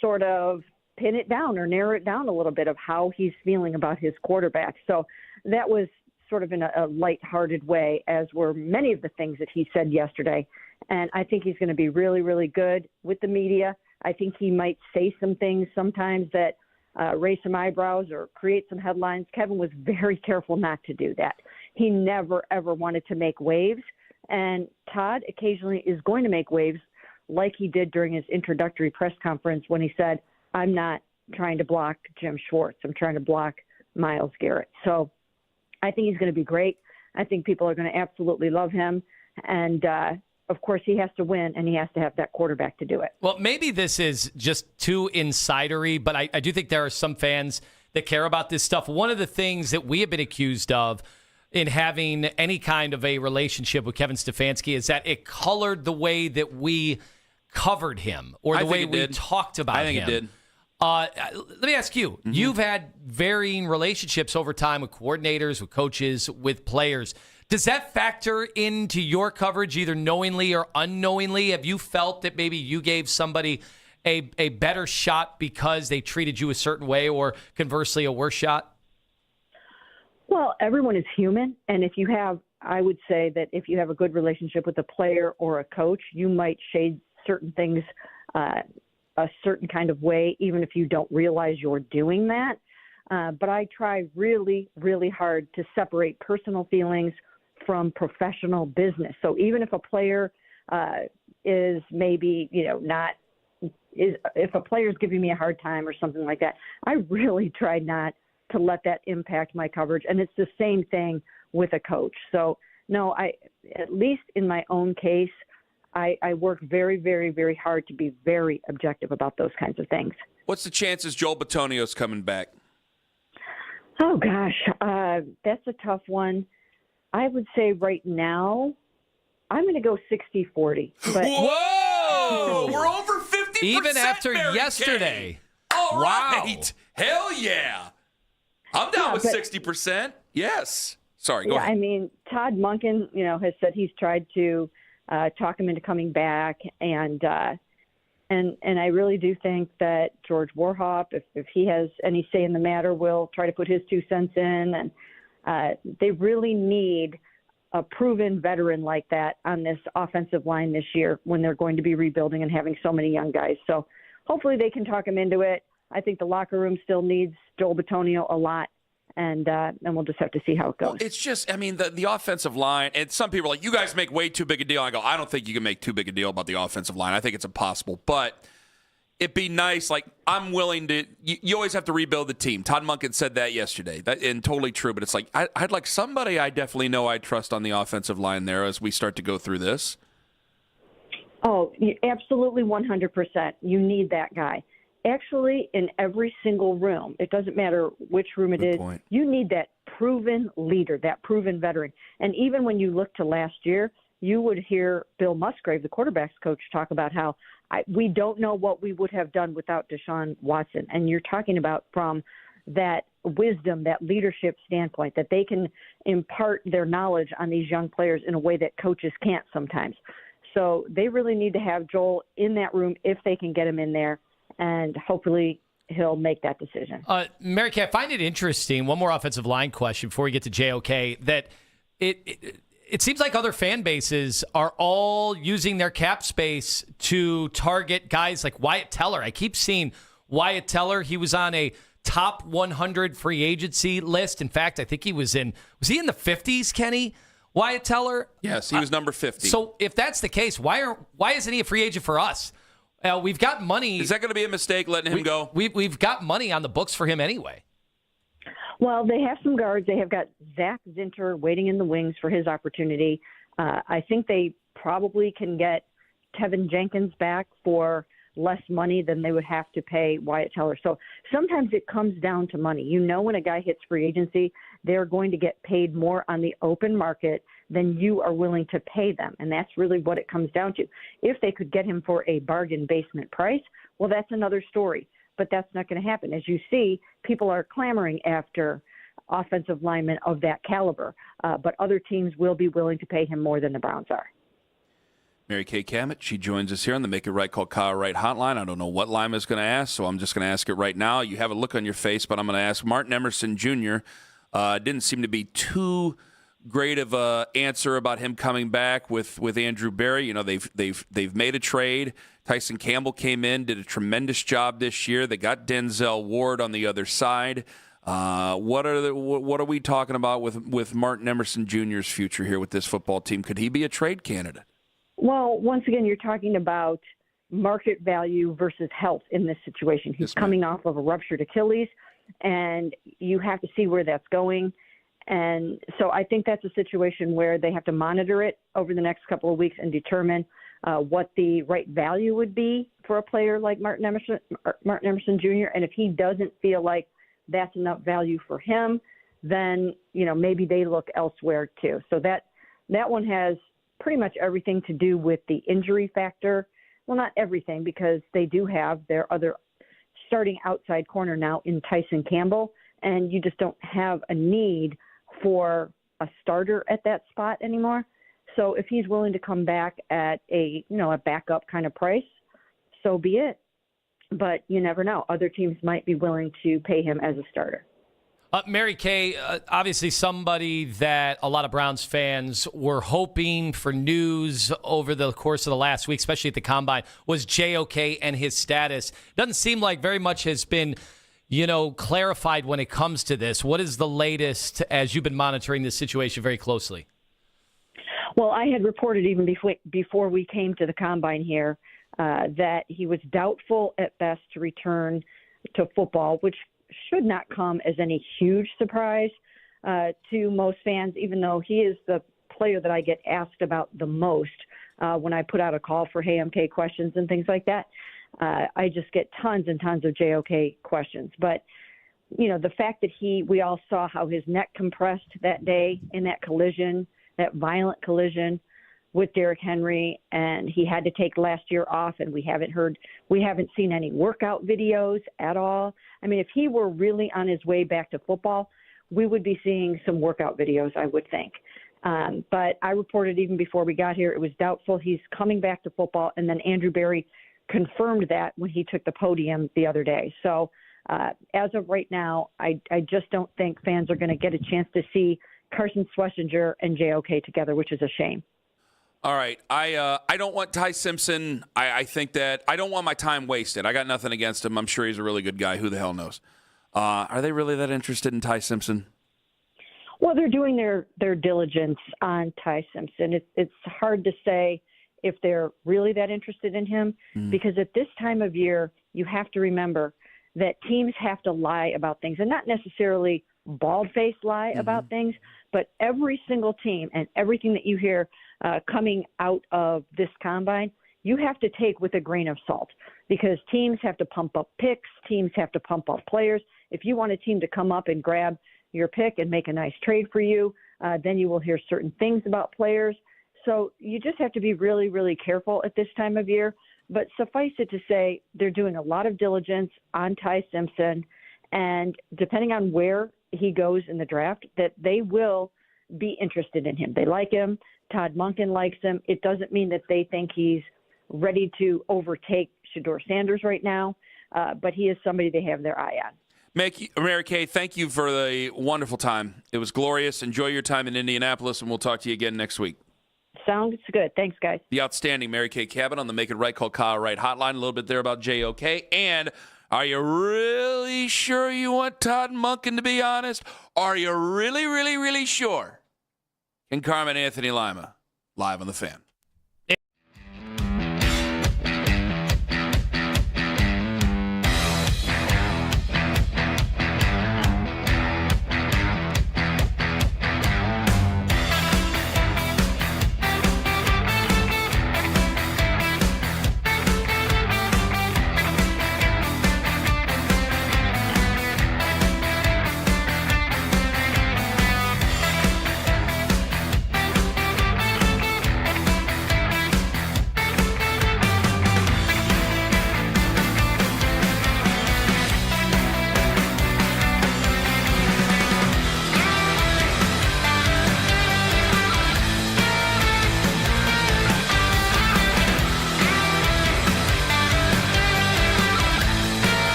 sort of pin it down or narrow it down a little bit of how he's feeling about his quarterback. So that was sort of in a lighthearted way, as were many of the things that he said yesterday. And I think he's going to be really, really good with the media. I think he might say some things sometimes that raise some eyebrows or create some headlines. Kevin was very careful not to do that. He never, ever wanted to make waves. And Todd occasionally is going to make waves like he did during his introductory press conference when he said, I'm not trying to block Jim Schwartz. I'm trying to block Myles Garrett. So I think he's going to be great. I think people are going to absolutely love him. And, of course, he has to win, and he has to have that quarterback to do it. Well, maybe this is just too insidery, but I do think there are some fans that care about this stuff. One of the things that we have been accused of in having any kind of a relationship with Kevin Stefanski is that it colored the way that we covered him or the way we talked about him. I think it did. Let me ask you. Mm-hmm. You've had varying relationships over time with coordinators, with coaches, with players. Does that factor into your coverage, either knowingly or unknowingly? Have you felt that maybe you gave somebody a better shot because they treated you a certain way, or conversely, a worse shot? Well, everyone is human. And I would say that if you have a good relationship with a player or a coach, you might shade certain things a certain kind of way, even if you don't realize you're doing that. But I try really, really hard to separate personal feelings from professional business. So even if a player is maybe, if a player is giving me a hard time or something like that, I really try not to let that impact my coverage. And it's the same thing with a coach. So no, at least in my own case, I work very, very, very hard to be very objective about those kinds of things. What's the chances Joel Bitonio's coming back? Oh, gosh, that's a tough one. I would say right now, I'm going to go 60-40. But Whoa! We're over 50%. Even after Mary yesterday. Kay. All right. Wow. Hell yeah. I'm down with 60%. Yes. Sorry, go ahead. I mean, Todd Monken, has said he's tried to talk him into coming back. And I really do think that George Warhop, if he has any say in the matter, will try to put his 2 cents in. And they really need a proven veteran like that on this offensive line this year when they're going to be rebuilding and having so many young guys. So hopefully they can talk him into it. I think the locker room still needs Joel Bitonio a lot. And we'll just have to see how it goes. Well, it's just, the offensive line, and some people are like, you guys make way too big a deal. I go, I don't think you can make too big a deal about the offensive line. I think it's impossible. But it'd be nice. Like, I'm willing to, you always have to rebuild the team. Todd Monken said that yesterday, and totally true. But it's like, I'd like somebody I definitely know I trust on the offensive line there as we start to go through this. Oh, absolutely 100%. You need that guy. Actually, in every single room, it doesn't matter which room it is, you need that proven leader, that proven veteran. And even when you look to last year, you would hear Bill Musgrave, the quarterback's coach, talk about how we don't know what we would have done without Deshaun Watson. And you're talking about from that wisdom, that leadership standpoint, that they can impart their knowledge on these young players in a way that coaches can't sometimes. So they really need to have Joel in that room if they can get him in there, and hopefully he'll make that decision. Mary Kay, I find it interesting, one more offensive line question before we get to JOK, that it seems like other fan bases are all using their cap space to target guys like Wyatt Teller. I keep seeing Wyatt Teller. He was on a top 100 free agency list. In fact, I think he was he in the 50s, Kenny? Wyatt Teller? Yes, he was number 50. So if that's the case, why isn't he a free agent for us? We've got money. Is that going to be a mistake letting him go? We've got money on the books for him anyway. Well, they have some guards. They have got Zach Zinter waiting in the wings for his opportunity. I think they probably can get Tevin Jenkins back for less money than they would have to pay Wyatt Teller. So sometimes it comes down to money. You know, when a guy hits free agency, they're going to get paid more on the open market than you are willing to pay them. And that's really what it comes down to. If they could get him for a bargain basement price, well, that's another story. But that's not going to happen. As you see, people are clamoring after offensive linemen of that caliber. But other teams will be willing to pay him more than the Browns are. Mary Kay Cabot, she joins us here on the Make It Right Call Kyle Wright hotline. I don't know what Lima's going to ask, so I'm just going to ask it right now. You have a look on your face, but I'm going to ask Martin Emerson Jr. Didn't seem to be too great of a answer about him coming back with Andrew Berry. You know, they've made a trade. Tyson Campbell came in, did a tremendous job this year. They got Denzel Ward on the other side. What are we talking about with Martin Emerson Jr.'s future here with this football team? Could he be a trade candidate? Well, once again, you're talking about market value versus health in this situation. He's coming off of a ruptured Achilles, and you have to see where that's going. And so I think that's a situation where they have to monitor it over the next couple of weeks and determine what the right value would be for a player like Martin Emerson Jr. And if he doesn't feel like that's enough value for him, then, you know, maybe they look elsewhere too. So that one has pretty much everything to do with the injury factor. Well, not everything, because they do have their other starting outside corner now in Tyson Campbell, and you just don't have a need for a starter at that spot anymore. So if he's willing to come back at a backup kind of price, so be it. But you never know. Other teams might be willing to pay him as a starter. Mary Kay, obviously somebody that a lot of Browns fans were hoping for news over the course of the last week, especially at the Combine, was JOK and his status. Doesn't seem like very much has been, clarified when it comes to this. What is the latest as you've been monitoring this situation very closely? Well, I had reported even before we came to the Combine here that he was doubtful at best to return to football, which should not come as any huge surprise to most fans, even though he is the player that I get asked about the most when I put out a call for Hey MK questions and things like that. I just get tons and tons of JOK questions. But, the fact that we all saw how his neck compressed that day in that collision, that violent collision with Derrick Henry, and he had to take last year off, and we haven't seen any workout videos at all. I mean, if he were really on his way back to football, we would be seeing some workout videos, I would think. But I reported even before we got here, it was doubtful he's coming back to football, and then Andrew Berry confirmed that when he took the podium the other day. So as of right now, I just don't think fans are going to get a chance to see Carson Schlesinger and JOK together, which is a shame. All right. I don't want Ty Simpson. I think that I don't want my time wasted. I got nothing against him. I'm sure he's a really good guy. Who the hell knows? Are they really that interested in Ty Simpson? Well, they're doing their diligence on Ty Simpson. It's hard to say if they're really that interested in him because at this time of year, you have to remember that teams have to lie about things, and not necessarily bald-faced lie about things, but every single team and everything that you hear coming out of this combine, you have to take with a grain of salt because teams have to pump up picks, teams have to pump up players. If you want a team to come up and grab your pick and make a nice trade for you, then you will hear certain things about players. So you just have to be really, really careful at this time of year. But suffice it to say, they're doing a lot of diligence on Ty Simpson. And depending on where he goes in the draft, that they will be interested in him. They like him. Todd Monken likes him. It doesn't mean that they think he's ready to overtake Shedeur Sanders right now, but he is somebody they have their eye on. Mary Kay, thank you for the wonderful time. It was glorious. Enjoy your time in Indianapolis, and we'll talk to you again next week. Sounds good. Thanks, guys. The outstanding Mary Kay Cabot on the Make It Right Call Kyle Wright hotline. A little bit there about JOK. And are you really sure you want Todd Monken to be honest? Are you really, really, really sure? And Carman, Anthony Lima, live on the Fan.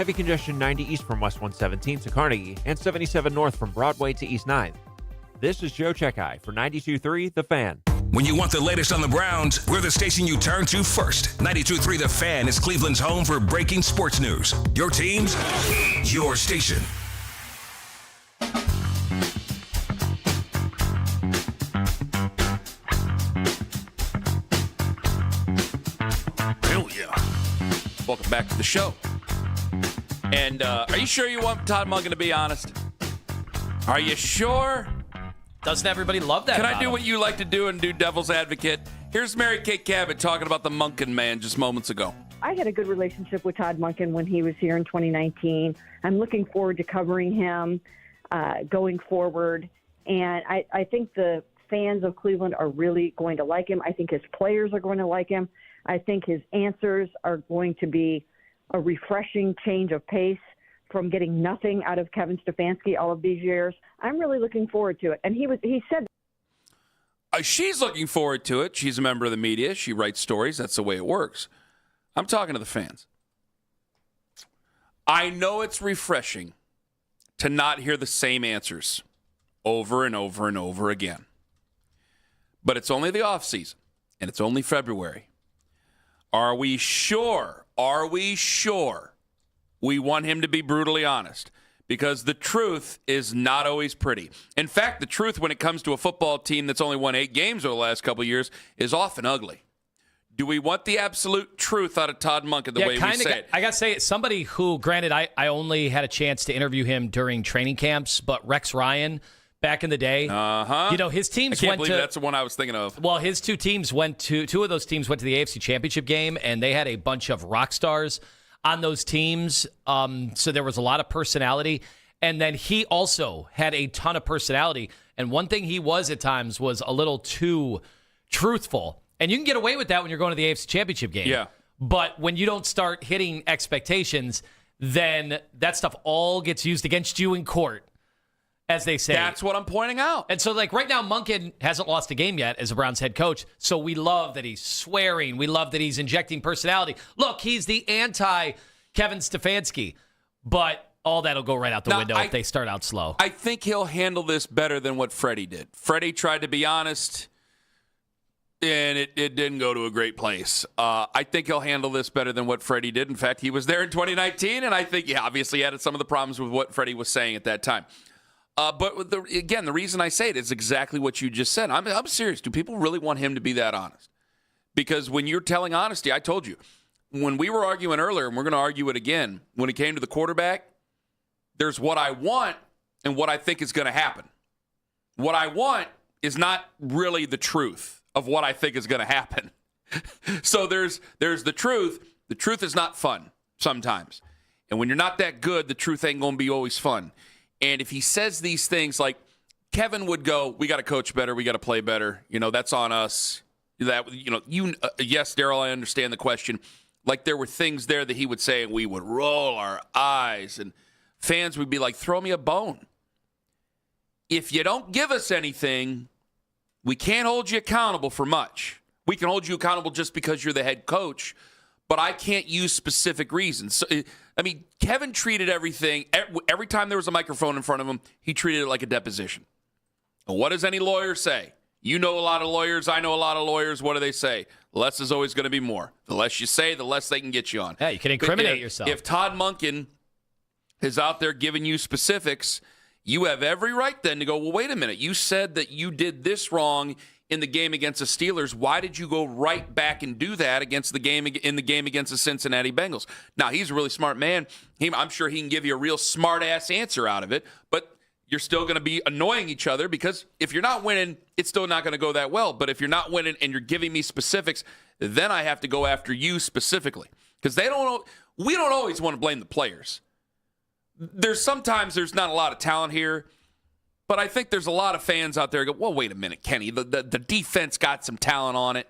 Heavy congestion 90 east from West 117 to Carnegie and 77 north from Broadway to East 9th. This is Joe Checkeye for 92.3 The Fan. When you want the latest on the Browns, we're the station you turn to first. 92.3 The Fan is Cleveland's home for breaking sports news. Your teams, your station. Hell yeah. Welcome back to the show. And are you sure you want Todd Monken to be honest? Are you sure? Doesn't everybody love that? Can I about do him? what you like to do and do devil's advocate? Here's Kay Cabot talking about the Monken man just moments ago. I had a good relationship with Todd Monken when he was here in 2019. I'm looking forward to covering him going forward. And I think the fans of Cleveland are really going to like him. I think his players are going to like him. I think his answers are going to be a refreshing change of pace from getting nothing out of Kevin Stefanski all of these years. I'm really looking forward to it. And he said she's looking forward to it. She's a member of the media. She writes stories. That's the way it works. I'm talking to the fans. I know it's refreshing to not hear the same answers over and over and over again. But it's only the offseason, and it's only February. Are we sure? Are we sure we want him to be brutally honest? Because the truth is not always pretty. In fact, the truth when it comes to a football team that's only won 8 games over the last couple of years is often ugly. Do we want the absolute truth out of Todd Monken the way we say it? I got to say, somebody who, granted, I only had a chance to interview him during training camps, but Rex Ryan, back in the day, his teams I can't believe that's the one I was thinking of. Well, his two of those teams went to the AFC Championship game, and they had a bunch of rock stars on those teams. So there was a lot of personality. And then he also had a ton of personality. And one thing he was at times was a little too truthful. And you can get away with that when you're going to the AFC Championship game. Yeah. But when you don't start hitting expectations, then that stuff all gets used against you in court, as they say. That's what I'm pointing out. And so, right now, Monken hasn't lost a game yet as a Browns head coach. So we love that he's swearing. We love that he's injecting personality. Look, he's the anti-Kevin Stefanski. But all that'll go right out the window if they start out slow. I think he'll handle this better than what Freddie did. Freddie tried to be honest, and it didn't go to a great place. I think he'll handle this better than what Freddie did. In fact, he was there in 2019, and I think he obviously had some of the problems with what Freddie was saying at that time. But the reason I say it is exactly what you just said. I'm serious. Do people really want him to be that honest? Because when you're telling honesty, I told you, when we were arguing earlier, and we're going to argue it again, when it came to the quarterback, there's what I want and what I think is going to happen. What I want is not really the truth of what I think is going to happen. So there's the truth. The truth is not fun sometimes. And when you're not that good, the truth ain't going to be always fun. And if he says these things like Kevin would go, we got to coach better, we got to play better. That's on us. Yes, Daryl, I understand the question. Like there were things there that he would say and we would roll our eyes and fans would be like, throw me a bone. If you don't give us anything, we can't hold you accountable for much. We can hold you accountable just because you're the head coach, but I can't use specific reasons. So, Kevin treated everything, every time there was a microphone in front of him, he treated it like a deposition. And what does any lawyer say? You know a lot of lawyers. I know a lot of lawyers. What do they say? Less is always going to be more. The less you say, the less they can get you on. Yeah, you can incriminate yourself. If Todd Monken is out there giving you specifics, you have every right then to go, well, wait a minute. You said that you did this wrong in the game against the Steelers. Why did you go right back and do that in the game against the Cincinnati Bengals? Now, he's a really smart man. I'm sure he can give you a real smart-ass answer out of it, but you're still going to be annoying each other because if you're not winning, it's still not going to go that well. But if you're not winning and you're giving me specifics, then I have to go after you specifically because we don't always want to blame the players. Sometimes there's not a lot of talent here, but I think there's a lot of fans out there who go, well, wait a minute, Kenny. The defense got some talent on it.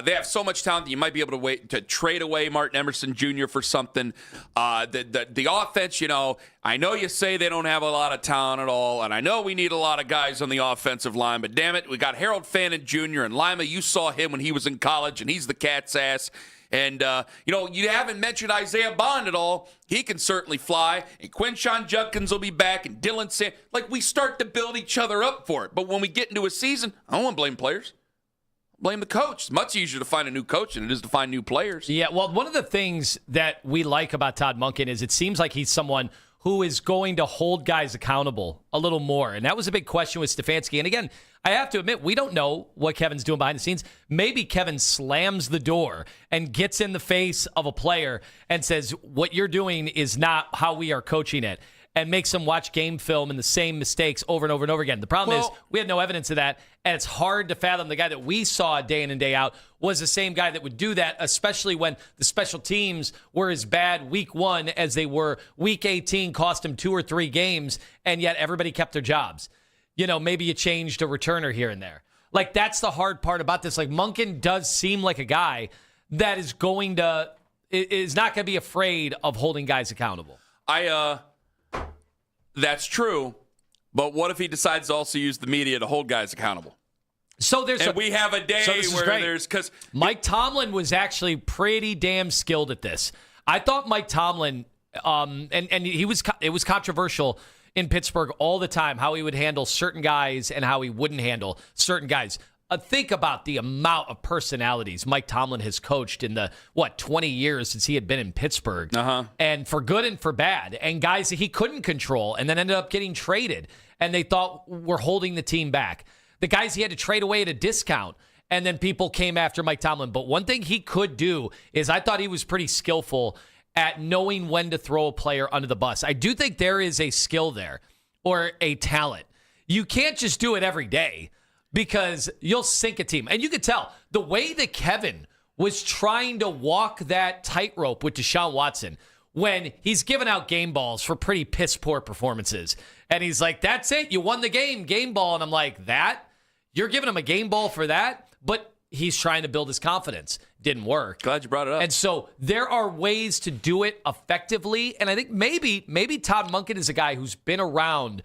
They have so much talent that you might be able to trade away Martin Emerson Jr. for something. The offense, I know you say they don't have a lot of talent at all, and I know we need a lot of guys on the offensive line, but damn it, we got Harold Fannin Jr. and Lima. You saw him when he was in college, and he's the cat's ass. And, you haven't mentioned Isaiah Bond at all. He can certainly fly. And Quinshon Judkins will be back. And Dylan Sand. Like, we start to build each other up for it. But when we get into a season, I don't want to blame players. Blame the coach. It's much easier to find a new coach than it is to find new players. Yeah, well, one of the things that we like about Todd Monken is it seems like he's someone who is going to hold guys accountable a little more. And that was a big question with Stefanski. And again, I have to admit, we don't know what Kevin's doing behind the scenes. Maybe Kevin slams the door and gets in the face of a player and says, what you're doing is not how we are coaching it, and makes them watch game film and the same mistakes over and over and over again. The problem is we had no evidence of that, and it's hard to fathom the guy that we saw day in and day out was the same guy that would do that, especially when the special teams were as bad week 1 as they were week 18, cost him 2 or 3 games, and yet everybody kept their jobs. Maybe you changed a returner here and there. Like, that's the hard part about this. Like, Monken does seem like a guy that is not going to be afraid of holding guys accountable. That's true, but what if he decides to also use the media to hold guys accountable? We have a day where there's because Mike Tomlin was actually pretty damn skilled at this. I thought Mike Tomlin, and it was controversial in Pittsburgh all the time how he would handle certain guys and how he wouldn't handle certain guys. Think about the amount of personalities Mike Tomlin has coached in the, 20 years since he had been in Pittsburgh. And for good and for bad. And guys that he couldn't control and then ended up getting traded. And they thought were holding the team back. The guys he had to trade away at a discount. And then people came after Mike Tomlin. But one thing he could do is I thought he was pretty skillful at knowing when to throw a player under the bus. I do think there is a skill there or a talent. You can't just do it every day, because you'll sink a team. And you could tell the way that Kevin was trying to walk that tightrope with Deshaun Watson when he's giving out game balls for pretty piss-poor performances. And he's like, that's it. You won the game ball. And I'm like, that? You're giving him a game ball for that? But he's trying to build his confidence. Didn't work. Glad you brought it up. And so there are ways to do it effectively. And I think maybe Todd Monken is a guy who's been around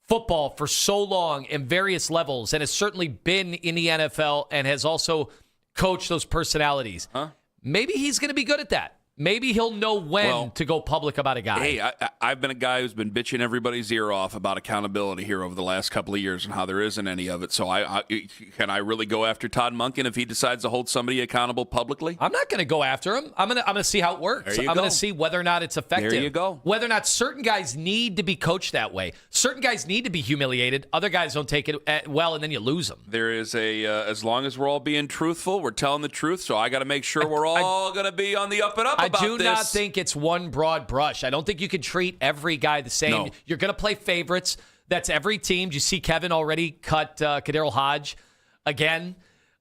football for so long in various levels and has certainly been in the NFL and has also coached those personalities. Maybe he's going to be good at that. Maybe he'll know when to go public about a guy. Hey, I've been a guy who's been bitching everybody's ear off about accountability here over the last couple of years and how there isn't any of it. So can I really go after Todd Monken if he decides to hold somebody accountable publicly? I'm not going to go after him. I'm going to see how it works. I'm going to see whether or not it's effective. There you go. Whether or not certain guys need to be coached that way. Certain guys need to be humiliated. Other guys don't take it well, and then you lose them. There is as long as we're all being truthful, we're telling the truth. So I got to make sure we're all going to be on the up and up. I do not think it's one broad brush. I don't think you can treat every guy the same. No. You're going to play favorites. That's every team. Do you see Kevin already cut Kaderil Hodge again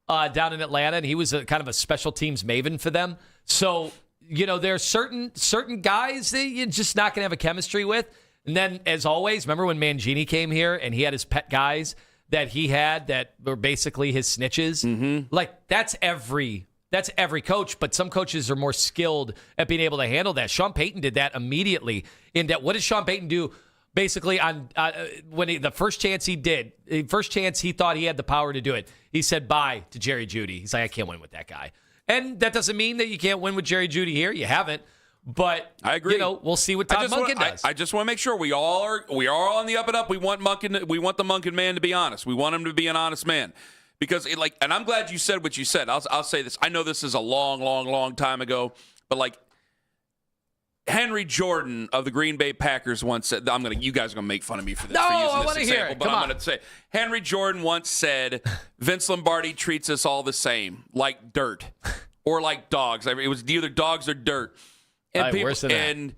down in Atlanta, and he was kind of a special teams maven for them. So, there are certain guys that you're just not going to have a chemistry with. And then, as always, remember when Mangini came here and he had his pet guys that he had that were basically his snitches? Mm-hmm. Like, that's every coach, but some coaches are more skilled at being able to handle that. Sean Payton did that immediately. What did Sean Payton do? Basically, on the first chance he thought he had the power to do it, he said bye to Jerry Jeudy. He's like, I can't win with that guy. And that doesn't mean that you can't win with Jerry Jeudy here. You haven't. But I agree. We'll see what Todd Monken does. I just want to make sure we all are on the up and up. We want Monken. We want the Monken man to be honest. We want him to be an honest man. Because and I'm glad you said what you said. I'll say this. I know this is a long time ago, but Henry Jordan of the Green Bay Packers once said, you guys are gonna make fun of me for this. No, for using I this example, hear it. but Come I'm on. gonna say Henry Jordan once said, Vince Lombardi treats us all the same, like dirt or like dogs. I mean, it was either dogs or dirt. And worse than that. And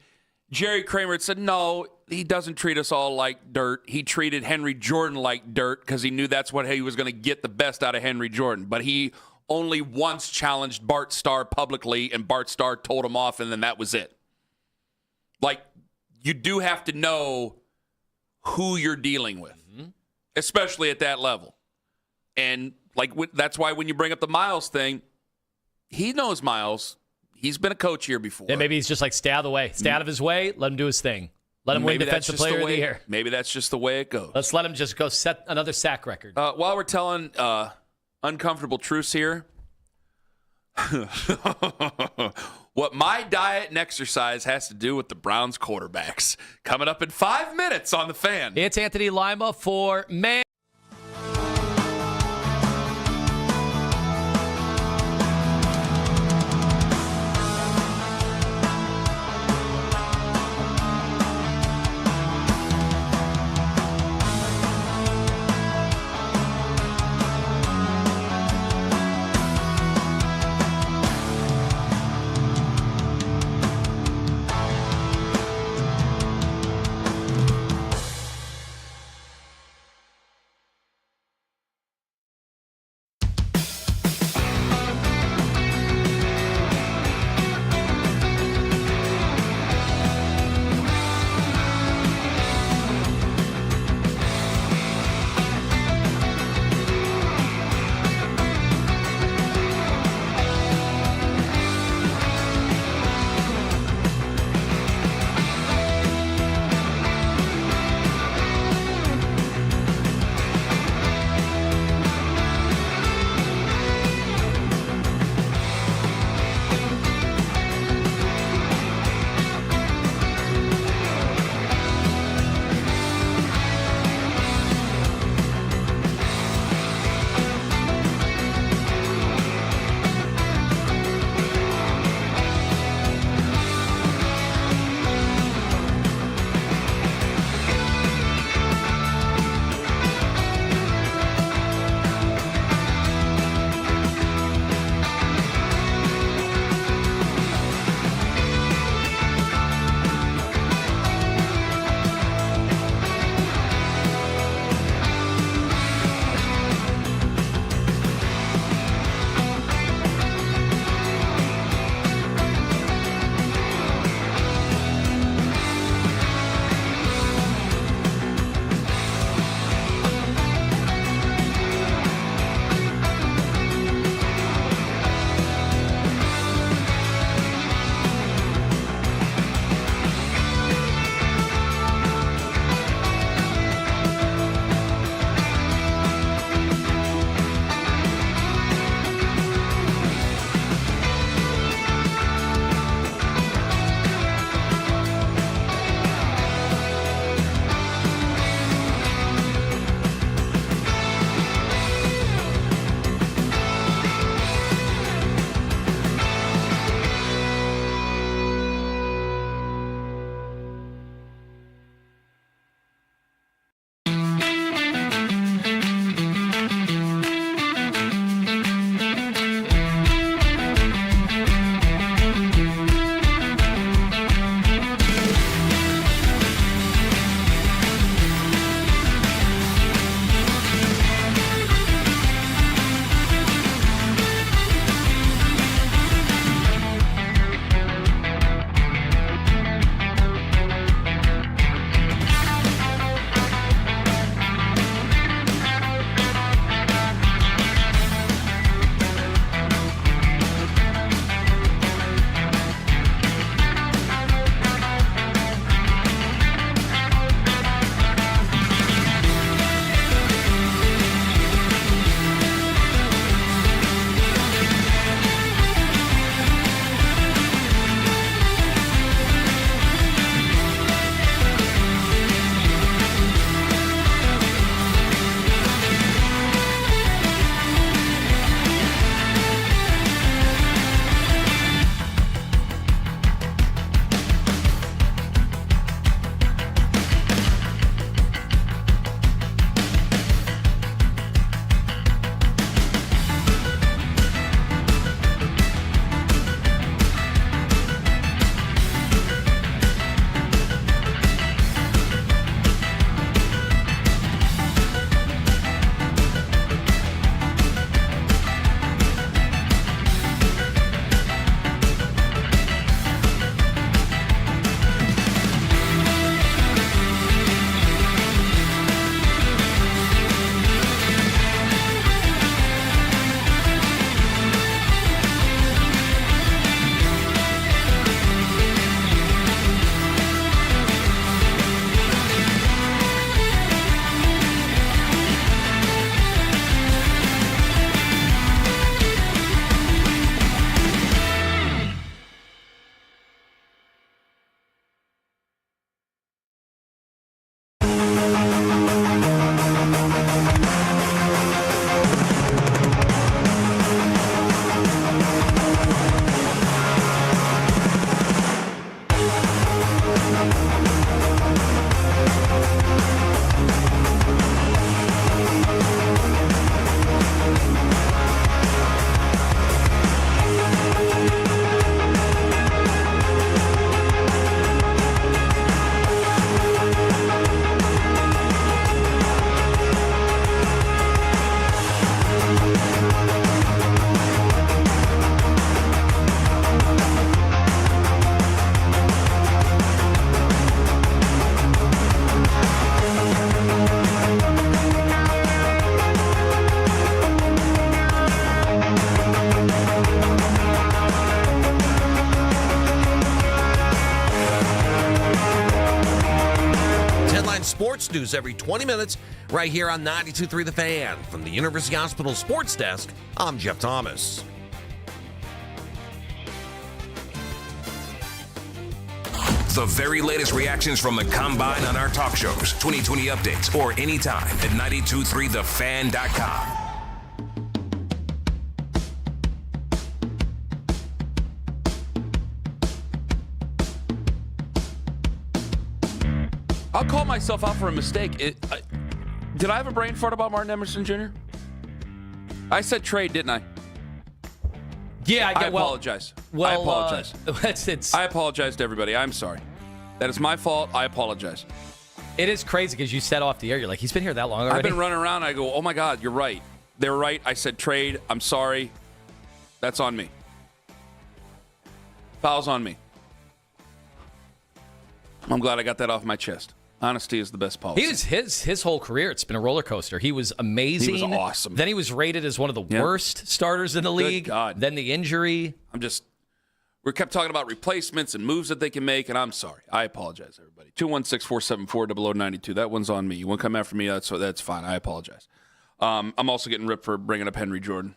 Jerry Kramer had said, no, he doesn't treat us all like dirt. He treated Henry Jordan like dirt because he knew that's what he was going to get the best out of Henry Jordan. But he only once challenged Bart Starr publicly, and Bart Starr told him off, and then that was it. You do have to know who you're dealing with, especially at that level. And that's why when you bring up the Miles thing, he knows Miles. He's been a coach here before. And maybe he's just stay out of the way. Stay out of his way. Let him do his thing. Let him win Defensive Player of the Year. Maybe that's just the way it goes. Let's let him just go set another sack record. While we're telling uncomfortable truths here, what my diet and exercise has to do with the Browns quarterbacks. Coming up in 5 minutes on The Fan. It's Anthony Lima for Man. sports news every 20 minutes right here on 92.3 The Fan. From the University Hospital Sports Desk, I'm Jeff Thomas. The very latest reactions from the Combine on our talk shows, 2020 updates, or anytime at 923thefan.com. I'll call myself out for a mistake. Did I have a brain fart about Martin Emerson Jr.? I said trade, didn't I? Yeah, I apologize. I apologize. I apologize to everybody. I'm sorry. That is my fault. I apologize. It is crazy because you said off the air, you're like, he's been here that long already? I've been running around. I go, oh, my God, you're right. They're right. I said trade. I'm sorry. That's on me. Foul's on me. I'm glad I got that off my chest. Honesty is the best policy. He was his whole career. It's been a roller coaster. He was amazing. He was awesome. Then he was rated as one of the worst starters in the league. Good God. Then the injury. We kept talking about replacements and moves that they can make, and I'm sorry. I apologize, everybody. 216-474-0092. That one's on me. You want to come after me? That's fine. I apologize. I'm also getting ripped for bringing up Henry Jordan.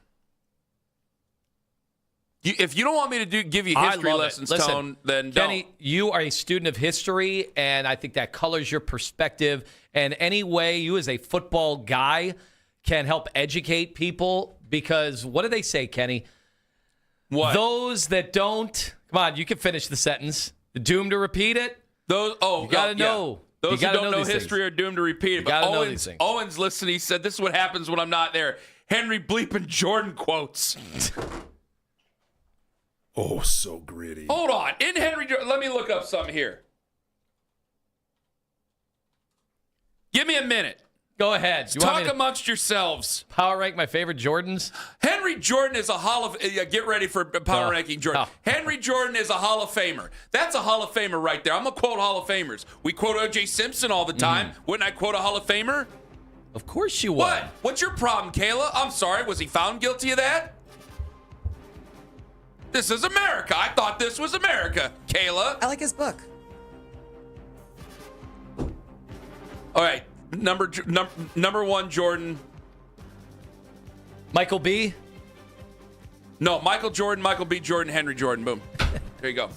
If you don't want me to give you history lessons, Listen, Tone, then Kenny, don't. you are a student of history, and I think that colors your perspective. And any way you as a football guy can help educate people, because what do they say, Kenny? What? Those that don't, come on, you can finish the sentence. Doomed to repeat it? You gotta know. Those who don't know history are doomed to repeat it. But know these things. Owens listened. He said, this is what happens when I'm not there. Henry bleeping Jordan quotes. Oh, so gritty. Hold on. In Henry Jordan, let me look up something here. Give me a minute. Go ahead. Talk amongst yourselves. Power rank my favorite Jordans? Henry Jordan is a Hall of... get ready for power ranking Jordan. No. Henry Jordan is a Hall of Famer. That's a Hall of Famer right there. I'm going to quote Hall of Famers. We quote O.J. Simpson all the time. Wouldn't I quote a Hall of Famer? Of course you would. What? What's your problem, Kayla? I'm sorry. Was he found guilty of that? This is America. I thought this was America, Kayla. I like his book. All right. Number one, Jordan. Michael B? No, Michael Jordan, Michael B. Jordan, Henry Jordan. Boom. There you go.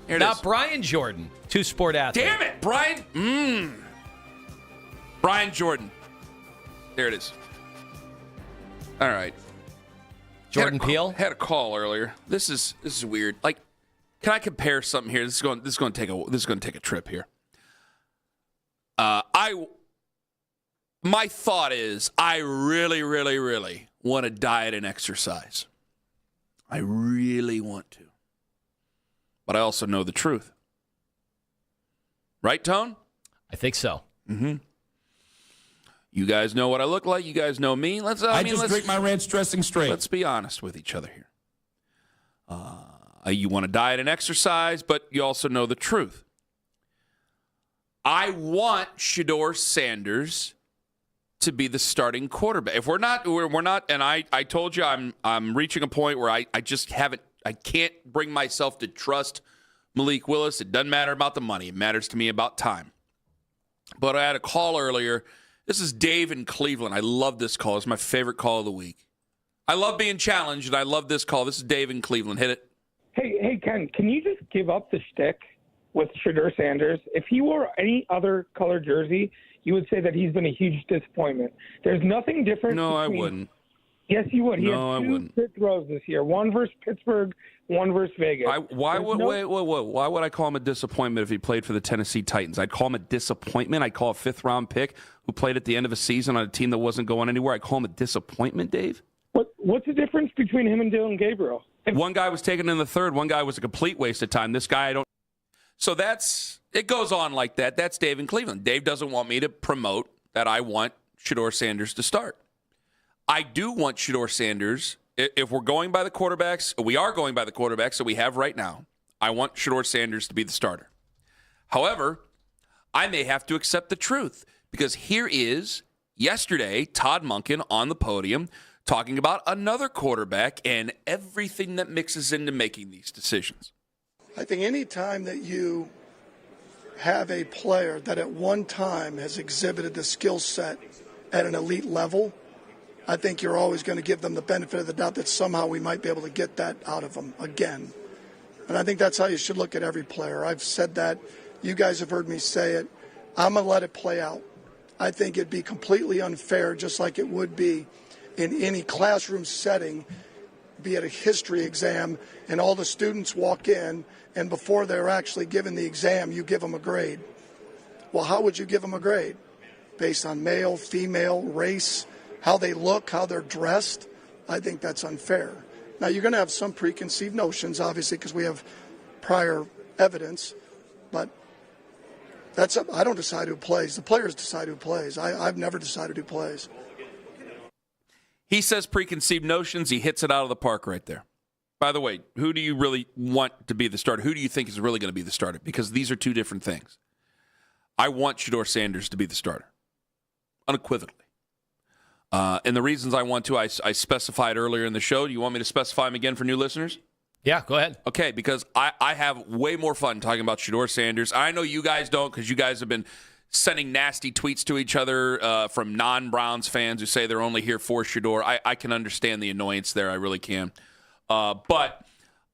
Here it is. Not Brian Jordan, two-sport athlete. Damn it, Brian. Brian Jordan. There it is. All right. Jordan Peele had a call earlier. This is weird. Like, can I compare something here? This is going to take a trip here. My thought is, I really, really, really want to diet and exercise. I really want to. But I also know the truth. Right, Tone? I think so. Mm-hmm. You guys know what I look like. You guys know me. Let's drink my ranch dressing straight. Let's be honest with each other here. You want to diet and exercise, but you also know the truth. I want Shedeur Sanders to be the starting quarterback. If we're not, and I told you I'm reaching a point where I can't bring myself to trust Malik Willis. It doesn't matter about the money. It matters to me about time. But I had a call earlier. This is Dave in Cleveland. I love this call. It's my favorite call of the week. I love being challenged, and I love this call. This is Dave in Cleveland. Hit it. Hey, Ken, can you just give up the shtick with Shedeur Sanders? If he wore any other color jersey, you would say that he's been a huge disappointment. There's nothing different. No, I wouldn't. Yes, you would. He had I two wouldn't. pit throws this year, one versus Pittsburgh, one versus Vegas. Why would I call him a disappointment if he played for the Tennessee Titans? I'd call him a disappointment. I'd call a fifth-round pick who played at the end of a season on a team that wasn't going anywhere. I'd call him a disappointment, Dave. What's the difference between him and Dylan Gabriel? One guy was taken in the third. One guy was a complete waste of time. This guy, I don't. So it goes on like that. That's Dave in Cleveland. Dave doesn't want me to promote that I want Shedeur Sanders to start. I do want Shedeur Sanders. If we're going by the quarterbacks, we are going by the quarterbacks that we have right now. I want Shedeur Sanders to be the starter. However, I may have to accept the truth because here is yesterday Todd Monken on the podium talking about another quarterback and everything that mixes into making these decisions. I think any time that you have a player that at one time has exhibited the skill set at an elite level, I think you're always going to give them the benefit of the doubt that somehow we might be able to get that out of them again. And I think that's how you should look at every player. I've said that. You guys have heard me say it. I'm going to let it play out. I think it'd be completely unfair, just like it would be in any classroom setting, be it a history exam, and all the students walk in, and before they're actually given the exam, you give them a grade. Well, how would you give them a grade? Based on male, female, race, how they look, how they're dressed? I think that's unfair. Now, you're going to have some preconceived notions, obviously, because we have prior evidence, but I don't decide who plays. The players decide who plays. I've never decided who plays. He says preconceived notions. He hits it out of the park right there. By the way, who do you really want to be the starter? Who do you think is really going to be the starter? Because these are two different things. I want Shedeur Sanders to be the starter, unequivocally. And the reasons I want to, I specified earlier in the show. Do you want me to specify them again for new listeners? Yeah, go ahead. Okay, because I have way more fun talking about Shedeur Sanders. I know you guys don't, because you guys have been sending nasty tweets to each other from non-Browns fans who say they're only here for Shedeur. I can understand the annoyance there. I really can. But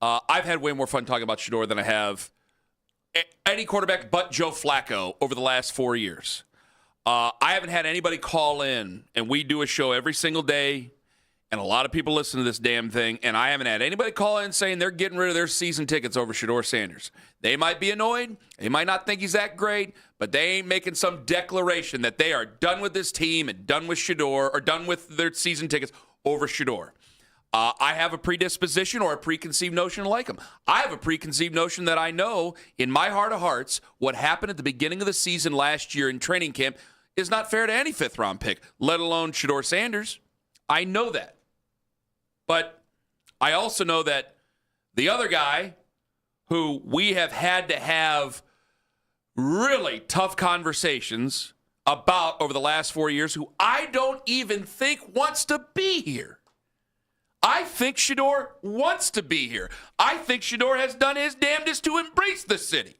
I've had way more fun talking about Shedeur than I have any quarterback but Joe Flacco over the last 4 years. I haven't had anybody call in, and we do a show every single day, and a lot of people listen to this damn thing, and I haven't had anybody call in saying they're getting rid of their season tickets over Shedeur Sanders. They might be annoyed. They might not think he's that great, but they ain't making some declaration that they are done with this team and done with Shedeur or done with their season tickets over Shedeur. I have a predisposition or a preconceived notion to like him. I have a preconceived notion that I know in my heart of hearts what happened at the beginning of the season last year in training camp is not fair to any fifth-round pick, let alone Shedeur Sanders. I know that. But I also know that the other guy who we have had to have really tough conversations about over the last 4 years, who I don't even think wants to be here. I think Shedeur wants to be here. I think Shedeur has done his damnedest to embrace the city.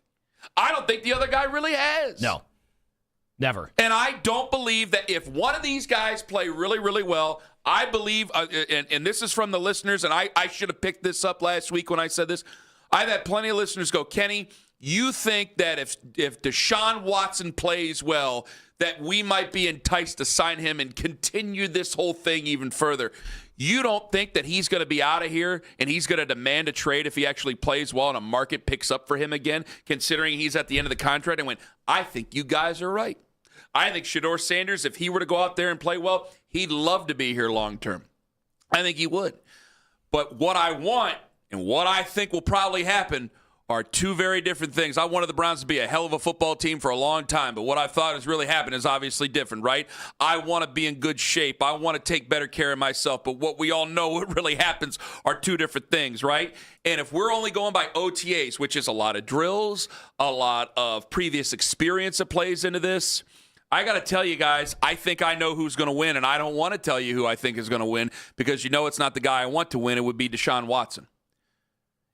I don't think the other guy really has. No. Never. And I don't believe that if one of these guys play really, really well, I believe, and this is from the listeners, and I should have picked this up last week when I said this. I've had plenty of listeners go, Kenny, you think that if Deshaun Watson plays well, that we might be enticed to sign him and continue this whole thing even further. You don't think that he's going to be out of here and he's going to demand a trade if he actually plays well and a market picks up for him again, considering he's at the end of the contract? And I think you guys are right. I think Shedeur Sanders, if he were to go out there and play well, he'd love to be here long term. I think he would. But what I want and what I think will probably happen are two very different things. I wanted the Browns to be a hell of a football team for a long time, but what I thought has really happened is obviously different, right? I want to be in good shape. I want to take better care of myself, but what we all know what really happens are two different things, right? And if we're only going by OTAs, which is a lot of drills, a lot of previous experience that plays into this, I got to tell you guys, I think I know who's going to win, and I don't want to tell you who I think is going to win because you know it's not the guy I want to win. It would be Deshaun Watson.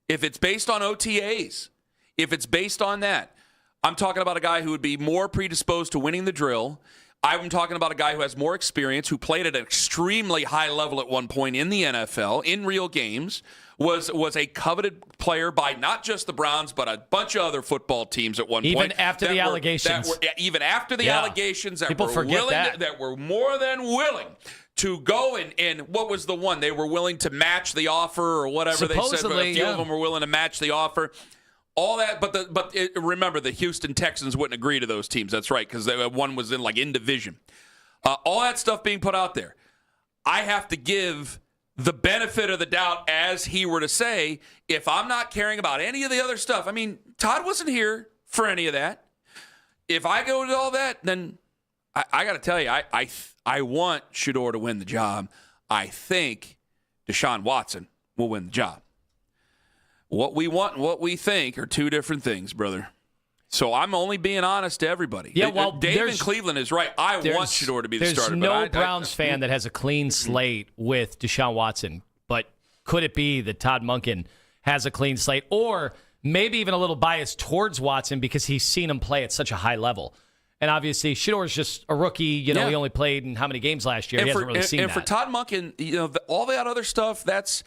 If it's based on OTAs, if it's based on that, I'm talking about a guy who would be more predisposed to winning the drill. I'm talking about a guy who has more experience, who played at an extremely high level at one point in the NFL, in real games, was a coveted player by not just the Browns, but a bunch of other football teams at one point. Even after the allegations. Even after the allegations that People were forget willing, that were more than willing to go and what was the one? They were willing to match the offer or whatever they said. A few of them were willing to match the offer. All that, but remember, the Houston Texans wouldn't agree to those teams. That's right, because one was in division. All that stuff being put out there. I have to give the benefit of the doubt, as he were to say, if I'm not caring about any of the other stuff. I mean, Todd wasn't here for any of that. If I go to all that, then I got to tell you, I want Shedeur to win the job. I think Deshaun Watson will win the job. What we want and what we think are two different things, brother. So I'm only being honest to everybody. Yeah, well, Dave in Cleveland is right. I want Shedeur to be the starter. There's no Browns fan that has a clean slate with Deshaun Watson. But could it be that Todd Monken has a clean slate? Or maybe even a little biased towards Watson because he's seen him play at such a high level. And obviously, Shedor's just a rookie. He only played in how many games last year? He hasn't really seen that. And for Todd Monken, all that other stuff, that's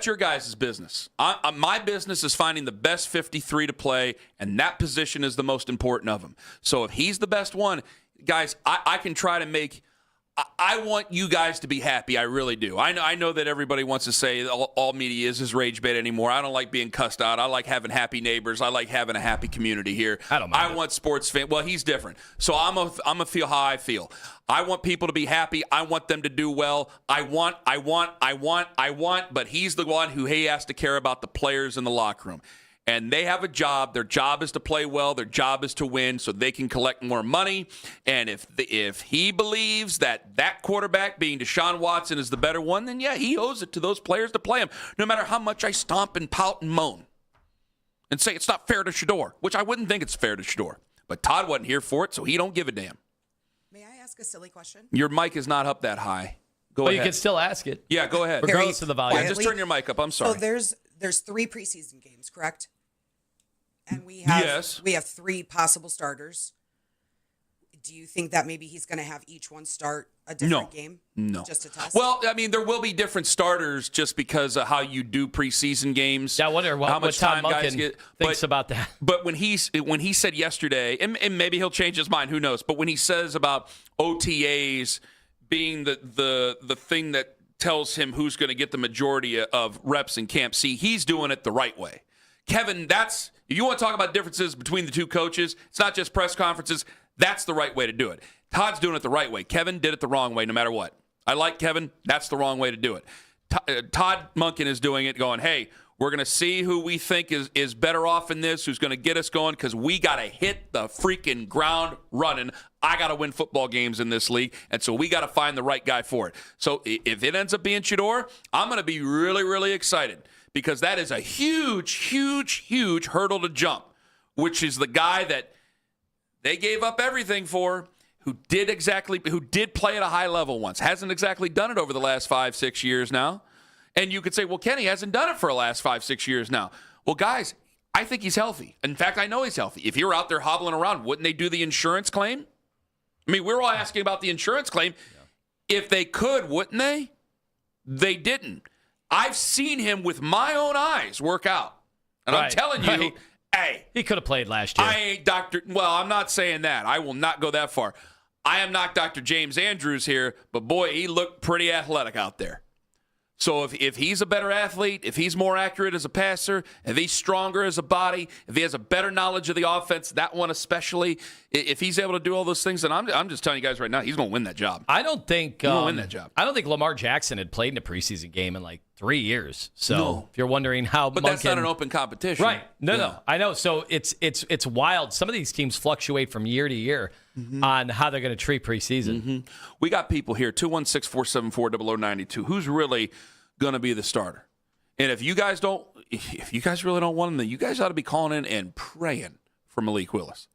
your guys' business. My business is finding the best 53 to play, and that position is the most important of them. So if he's the best one, guys, I can try to make – I want you guys to be happy. I really do. I know that everybody wants to say all media is rage bait anymore. I don't like being cussed out. I like having happy neighbors. I like having a happy community here. I want sports fans. Well, he's different. So I'm gonna feel how I feel. I want people to be happy. I want them to do well. I want. But he's the one who he has to care about the players in the locker room. And they have a job. Their job is to play well. Their job is to win so they can collect more money. And if he believes that quarterback, being Deshaun Watson, is the better one, then, yeah, he owes it to those players to play him, no matter how much I stomp and pout and moan and say it's not fair to Shedeur, which I wouldn't think it's fair to Shedeur. But Todd wasn't here for it, so he don't give a damn. May I ask a silly question? Your mic is not up that high. Go ahead. You can still ask it. Yeah, go ahead. Regardless of the volume. Yeah, just turn your mic up. I'm sorry. So there's 3 preseason games, correct? And we have 3 possible starters. Do you think that maybe he's going to have each one start a different game? No. Just to test? Well, I mean, there will be different starters just because of how you do preseason games. Yeah, I wonder how much Tom time guys Monken get. thinks about that. But when he said yesterday, and maybe he'll change his mind, who knows? But when he says about OTAs being the thing that tells him who's going to get the majority of reps in Camp C, he's doing it the right way. Kevin, if you want to talk about differences between the two coaches, it's not just press conferences. That's the right way to do it. Todd's doing it the right way. Kevin did it the wrong way no matter what. I like Kevin. That's the wrong way to do it. Todd Monken is doing it going, hey, we're going to see who we think is better off in this, who's going to get us going, because we got to hit the freaking ground running. I got to win football games in this league, and so we got to find the right guy for it. So if it ends up being Shedeur, I'm going to be really, really excited, because that is a huge, huge, huge hurdle to jump, which is the guy that they gave up everything for, who did play at a high level once, hasn't exactly done it over the last 5-6 years now. And you could say, well, Kenny hasn't done it for the last 5-6 years now. Well, guys, I think he's healthy. In fact, I know he's healthy. If you're out there hobbling around, wouldn't they do the insurance claim? I mean, we're all asking about the insurance claim. Yeah. If they could, wouldn't they? They didn't. I've seen him with my own eyes work out. And I'm telling you, hey. He could have played last year. I ain't I'm not saying that. I will not go that far. I am not Dr. James Andrews here, but boy, he looked pretty athletic out there. So if he's a better athlete, if he's more accurate as a passer, if he's stronger as a body, if he has a better knowledge of the offense, that one especially, if he's able to do all those things, then I'm just telling you guys right now, he's going to win that job. I don't think he's going to win that job. I don't think Lamar Jackson had played in a preseason game in like 3 years. So if you're wondering how, but that's not an open competition, right? No, I know. So it's wild. Some of these teams fluctuate from year to year on how they're going to treat preseason. Mm-hmm. We got people here 216-474-0092. Who's really going to be the starter? And if you guys really don't want him, then you guys ought to be calling in and praying for Malik Willis.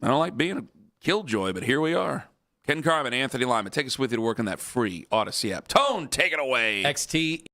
I don't like being a killjoy, but here we are. Ken Carman, Anthony Lima, take us with you to work on that free Odyssey app. Tone, take it away. XT.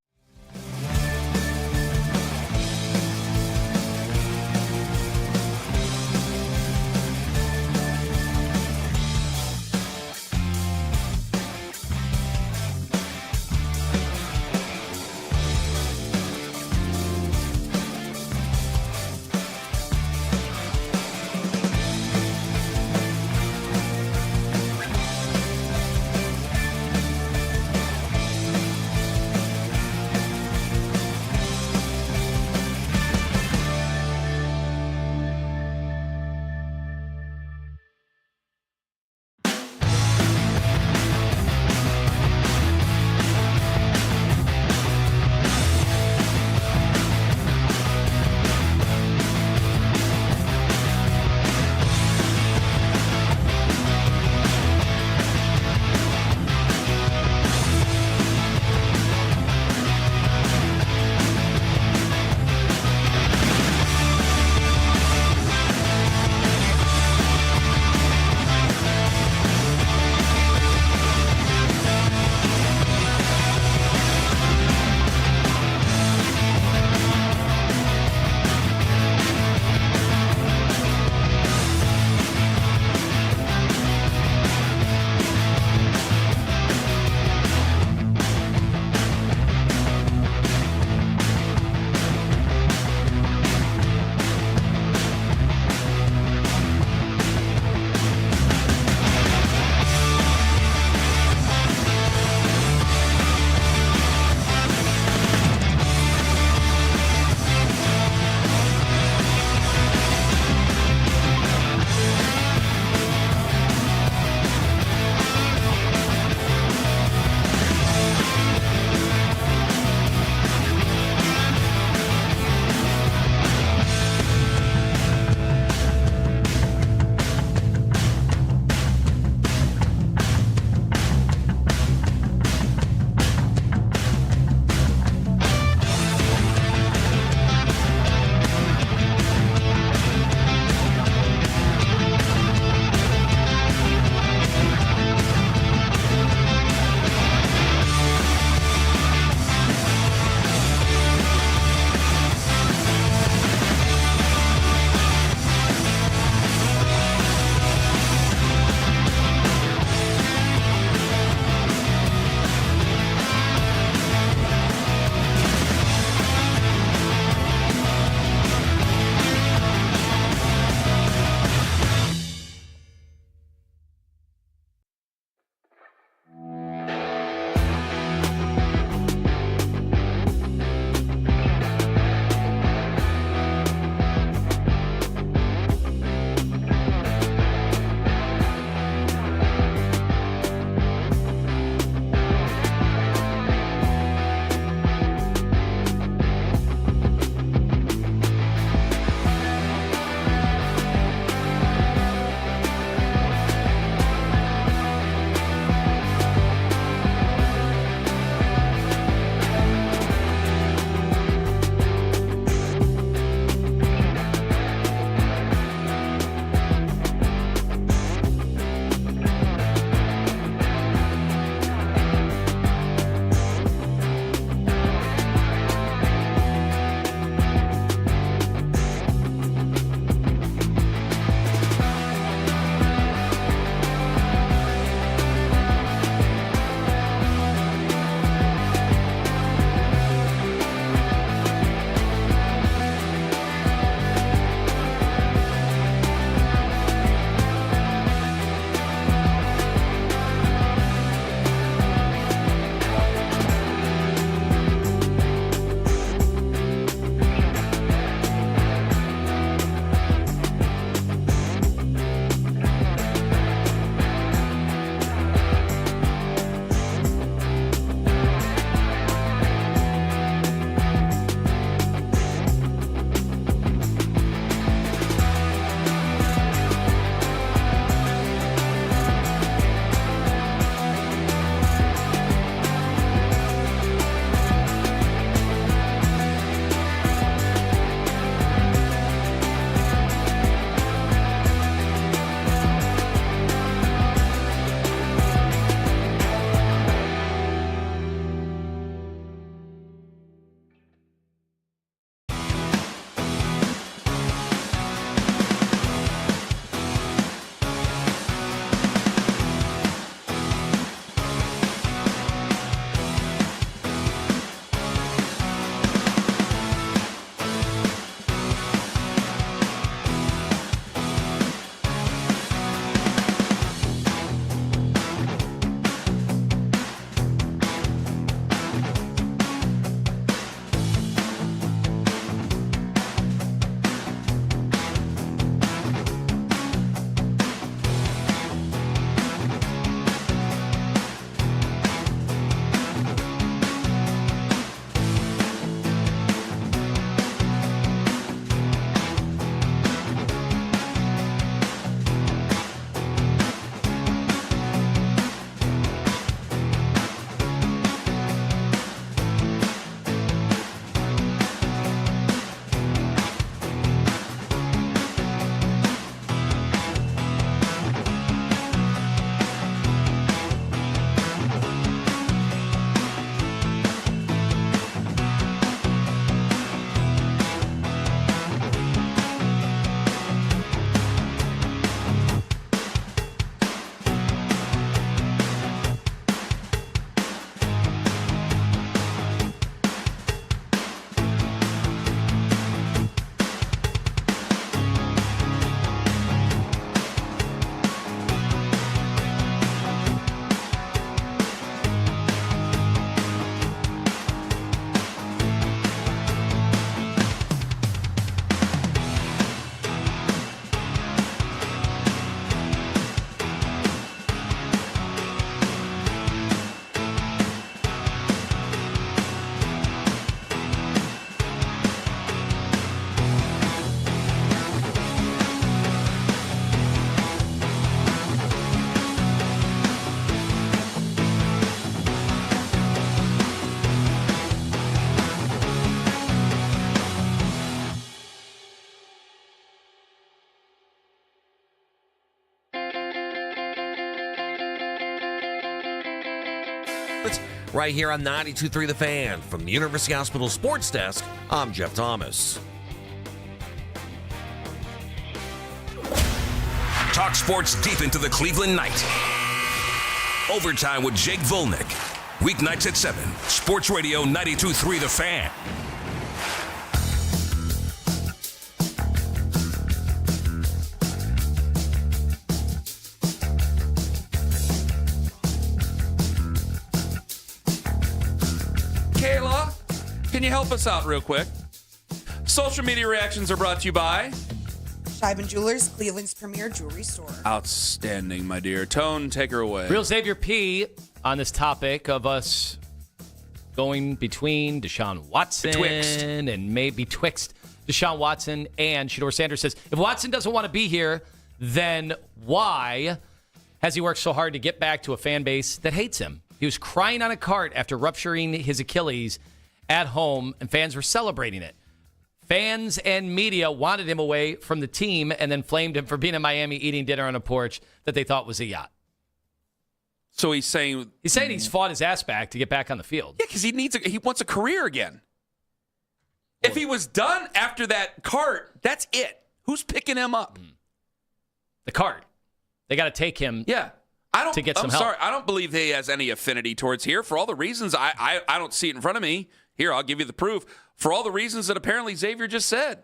right here on 92.3 The Fan. From the University Hospital Sports Desk, I'm Jeff Thomas. Talk sports deep into the Cleveland night. Overtime with Jake Volnick. Weeknights at 7. Sports Radio 92.3 The Fan. Kayla, can you help us out real quick? Social media reactions are brought to you by Scheiben Jewelers, Cleveland's premier jewelry store. Outstanding, my dear. Tone, take her away. Real Xavier P. on this topic of us going between Deshaun Watson and maybe twixt Deshaun Watson and Shedeur Sanders says, if Watson doesn't want to be here, then why has he worked so hard to get back to a fan base that hates him? He was crying on a cart after rupturing his Achilles at home, and fans were celebrating it. Fans and media wanted him away from the team and then flamed him for being in Miami eating dinner on a porch that they thought was a yacht. So he's saying he's fought his ass back to get back on the field. Yeah, because he wants a career again. If he was done after that cart, that's it. Who's picking him up? The cart. They got to take him. Yeah. To get some help. Sorry, I don't believe he has any affinity towards here for all the reasons. I don't see it in front of me. Here, I'll give you the proof. For all the reasons that apparently Xavier just said.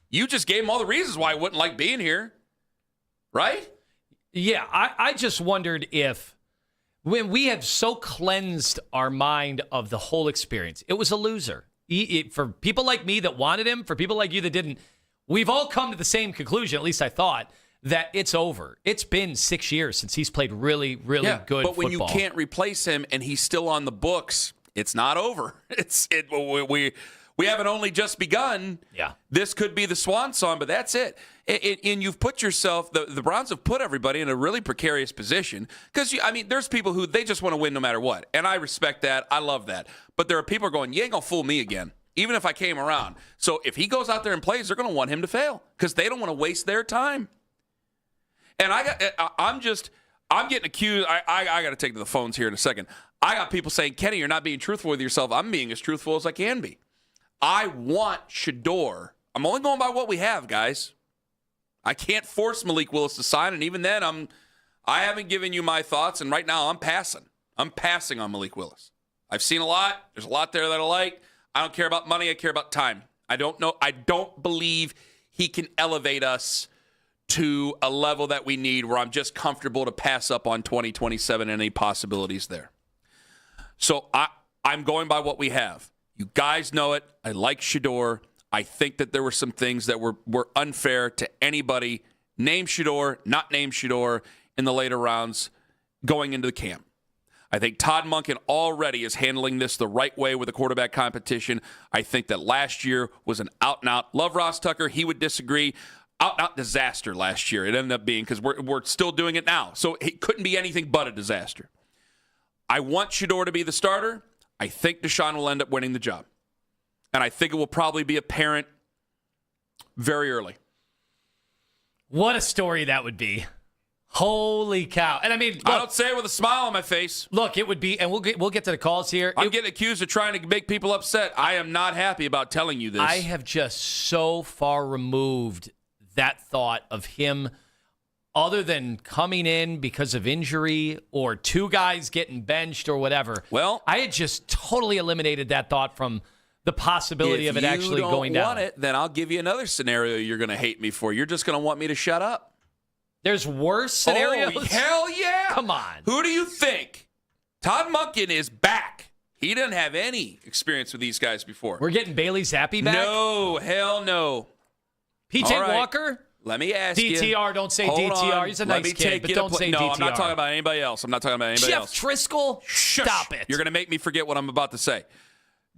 You just gave him all the reasons why I wouldn't like being here. Right? Yeah, I just wondered if when we have so cleansed our mind of the whole experience, it was a loser. For people like me that wanted him, for people like you that didn't, we've all come to the same conclusion, at least I thought, that it's over. It's been 6 years since he's played really, really good football. But when you can't replace him and he's still on the books, it's not over. We haven't only just begun. Yeah. This could be the swan song, but that's it. And you've put yourself, the Browns have put everybody in a really precarious position because, there's people who they just want to win no matter what. And I respect that. I love that. But there are people going, you ain't going to fool me again, even if I came around. So if he goes out there and plays, they're going to want him to fail because they don't want to waste their time. And I'm getting accused. I got to take to the phones here in a second. I got people saying, Kenny, you're not being truthful with yourself. I'm being as truthful as I can be. I want Shedeur. I'm only going by what we have, guys. I can't force Malik Willis to sign, and even then, I haven't given you my thoughts, and right now I'm passing. I'm passing on Malik Willis. I've seen a lot. There's a lot there that I like. I don't care about money. I care about time. I don't believe he can elevate us to a level that we need where I'm just comfortable to pass up on 2027 and any possibilities there. So I'm going by what we have. You guys know it. I like Shedeur. I think that there were some things that were unfair to anybody, named Shedeur, not named Shedeur, in the later rounds going into the camp. I think Todd Monken already is handling this the right way with the quarterback competition. I think that last year was an out-and-out. Love Ross Tucker. He would disagree. Out-and-out disaster last year. It ended up being because we're still doing it now. So it couldn't be anything but a disaster. I want Shedeur to be the starter. I think Deshaun will end up winning the job. And I think it will probably be apparent very early. What a story that would be. Holy cow. And I don't say it with a smile on my face. Look, it would be, and we'll get to the calls here. I'm getting accused of trying to make people upset. I am not happy about telling you this. I have just so far removed that thought of him, other than coming in because of injury or two guys getting benched or whatever. Well, I had just totally eliminated that thought from the possibility of it actually going down. If you don't want it, then I'll give you another scenario you're going to hate me for. You're just going to want me to shut up. There's worse scenarios? Oh, hell yeah. Come on. Who do you think? Todd Monken is back. He didn't have any experience with these guys before. We're getting Bailey Zappi back? No, hell no. P.J. Walker? Let me ask you. DTR, don't say DTR. He's a nice kid, but don't say DTR. No, I'm not talking about anybody else. Jeff Driscoll? Shush. Stop it. You're going to make me forget what I'm about to say.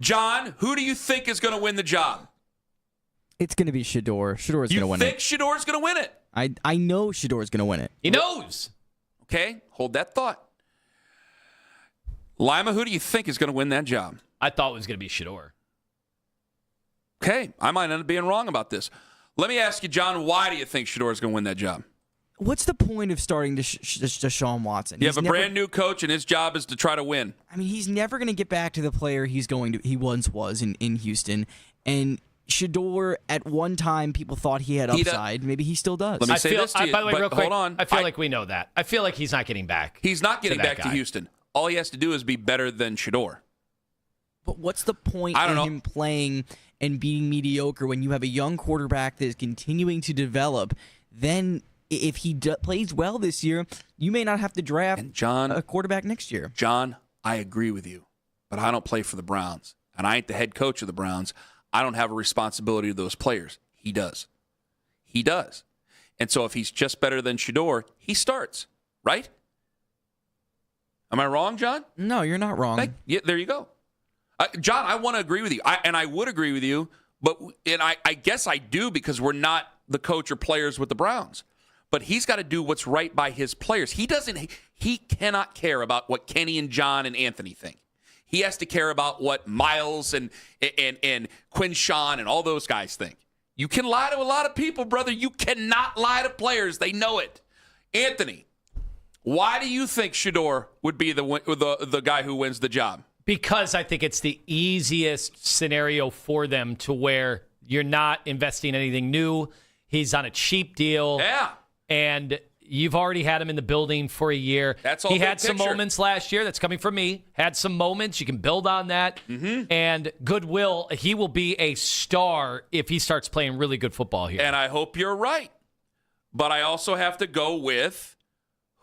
John, who do you think is going to win the job? It's going to be Shedeur. Shedeur's going to win it. You think Shedeur's going to win it? I know Shedeur's going to win it. He knows. Okay, hold that thought. Lima, who do you think is going to win that job? I thought it was going to be Shedeur. Okay, I might end up being wrong about this. Let me ask you, John, why do you think Shedeur is going to win that job? What's the point of starting Deshaun Watson? You have a brand new coach, and his job is to try to win. I mean, he's never going to get back to the player he once was in Houston. And Shedeur, at one time, people thought he had upside. Maybe he still does. Let me say this to you. By the way, real quick, hold on. I feel like we know that. I feel like he's not getting back. He's not getting back to Houston. All he has to do is be better than Shedeur. But what's the point in him playing and being mediocre when you have a young quarterback that is continuing to develop? Then, if he plays well this year, you may not have to draft a quarterback next year. John, I agree with you, but I don't play for the Browns, and I ain't the head coach of the Browns. I don't have a responsibility to those players. He does. He does. And so if he's just better than Shedeur, he starts, right? Am I wrong, John? No, you're not wrong. Yeah, there you go. John, I want to agree with you, and I would agree with you, but I guess I do because we're not the coach or players with the Browns. But he's got to do what's right by his players. He cannot care about what Kenny and John and Anthony think. He has to care about what Miles and Quinshawn and all those guys think. You can lie to a lot of people, brother. You cannot lie to players. They know it. Anthony, why do you think Shedeur would be the guy who wins the job? Because I think it's the easiest scenario for them to where you're not investing anything new. He's on a cheap deal. Yeah. And you've already had him in the building for a year. That's all. He had some moments last year. That's coming from me. Had some moments. You can build on that. Mm-hmm. And goodwill, he will be a star if he starts playing really good football here. And I hope you're right. But I also have to go with,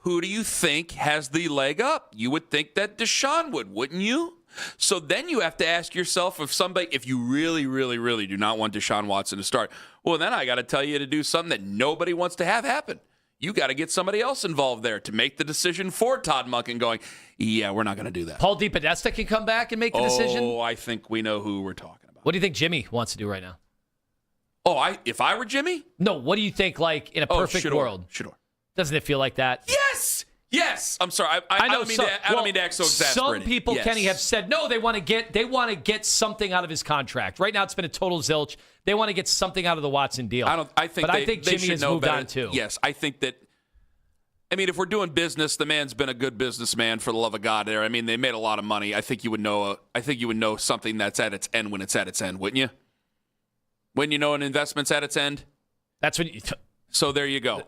who do you think has the leg up? You would think that Deshaun would, wouldn't you? So then you have to ask yourself if you really, really, really do not want Deshaun Watson to start, well, then I got to tell you to do something that nobody wants to have happen. You got to get somebody else involved there to make the decision for Todd Monken going, yeah, we're not going to do that. Paul DePodesta can come back and make the decision? Oh, I think we know who we're talking about. What do you think Jimmy wants to do right now? Oh, if I were Jimmy? No, what do you think, like, in a perfect world? Shedeur. Doesn't it feel like that? Yes. I'm sorry. I don't mean to act so exasperated. Some people, yes. Kenny, have said no. They want to get something out of his contract. Right now, it's been a total zilch. They want to get something out of the Watson deal. I think Jimmy has moved on too. Yes, I think that. I mean, if we're doing business, the man's been a good businessman, for the love of God. There, I mean, they made a lot of money. I think you would know. I think you would know something that's at its end when it's at its end, wouldn't you? When you know an investment's at its end. That's when you. So there you go.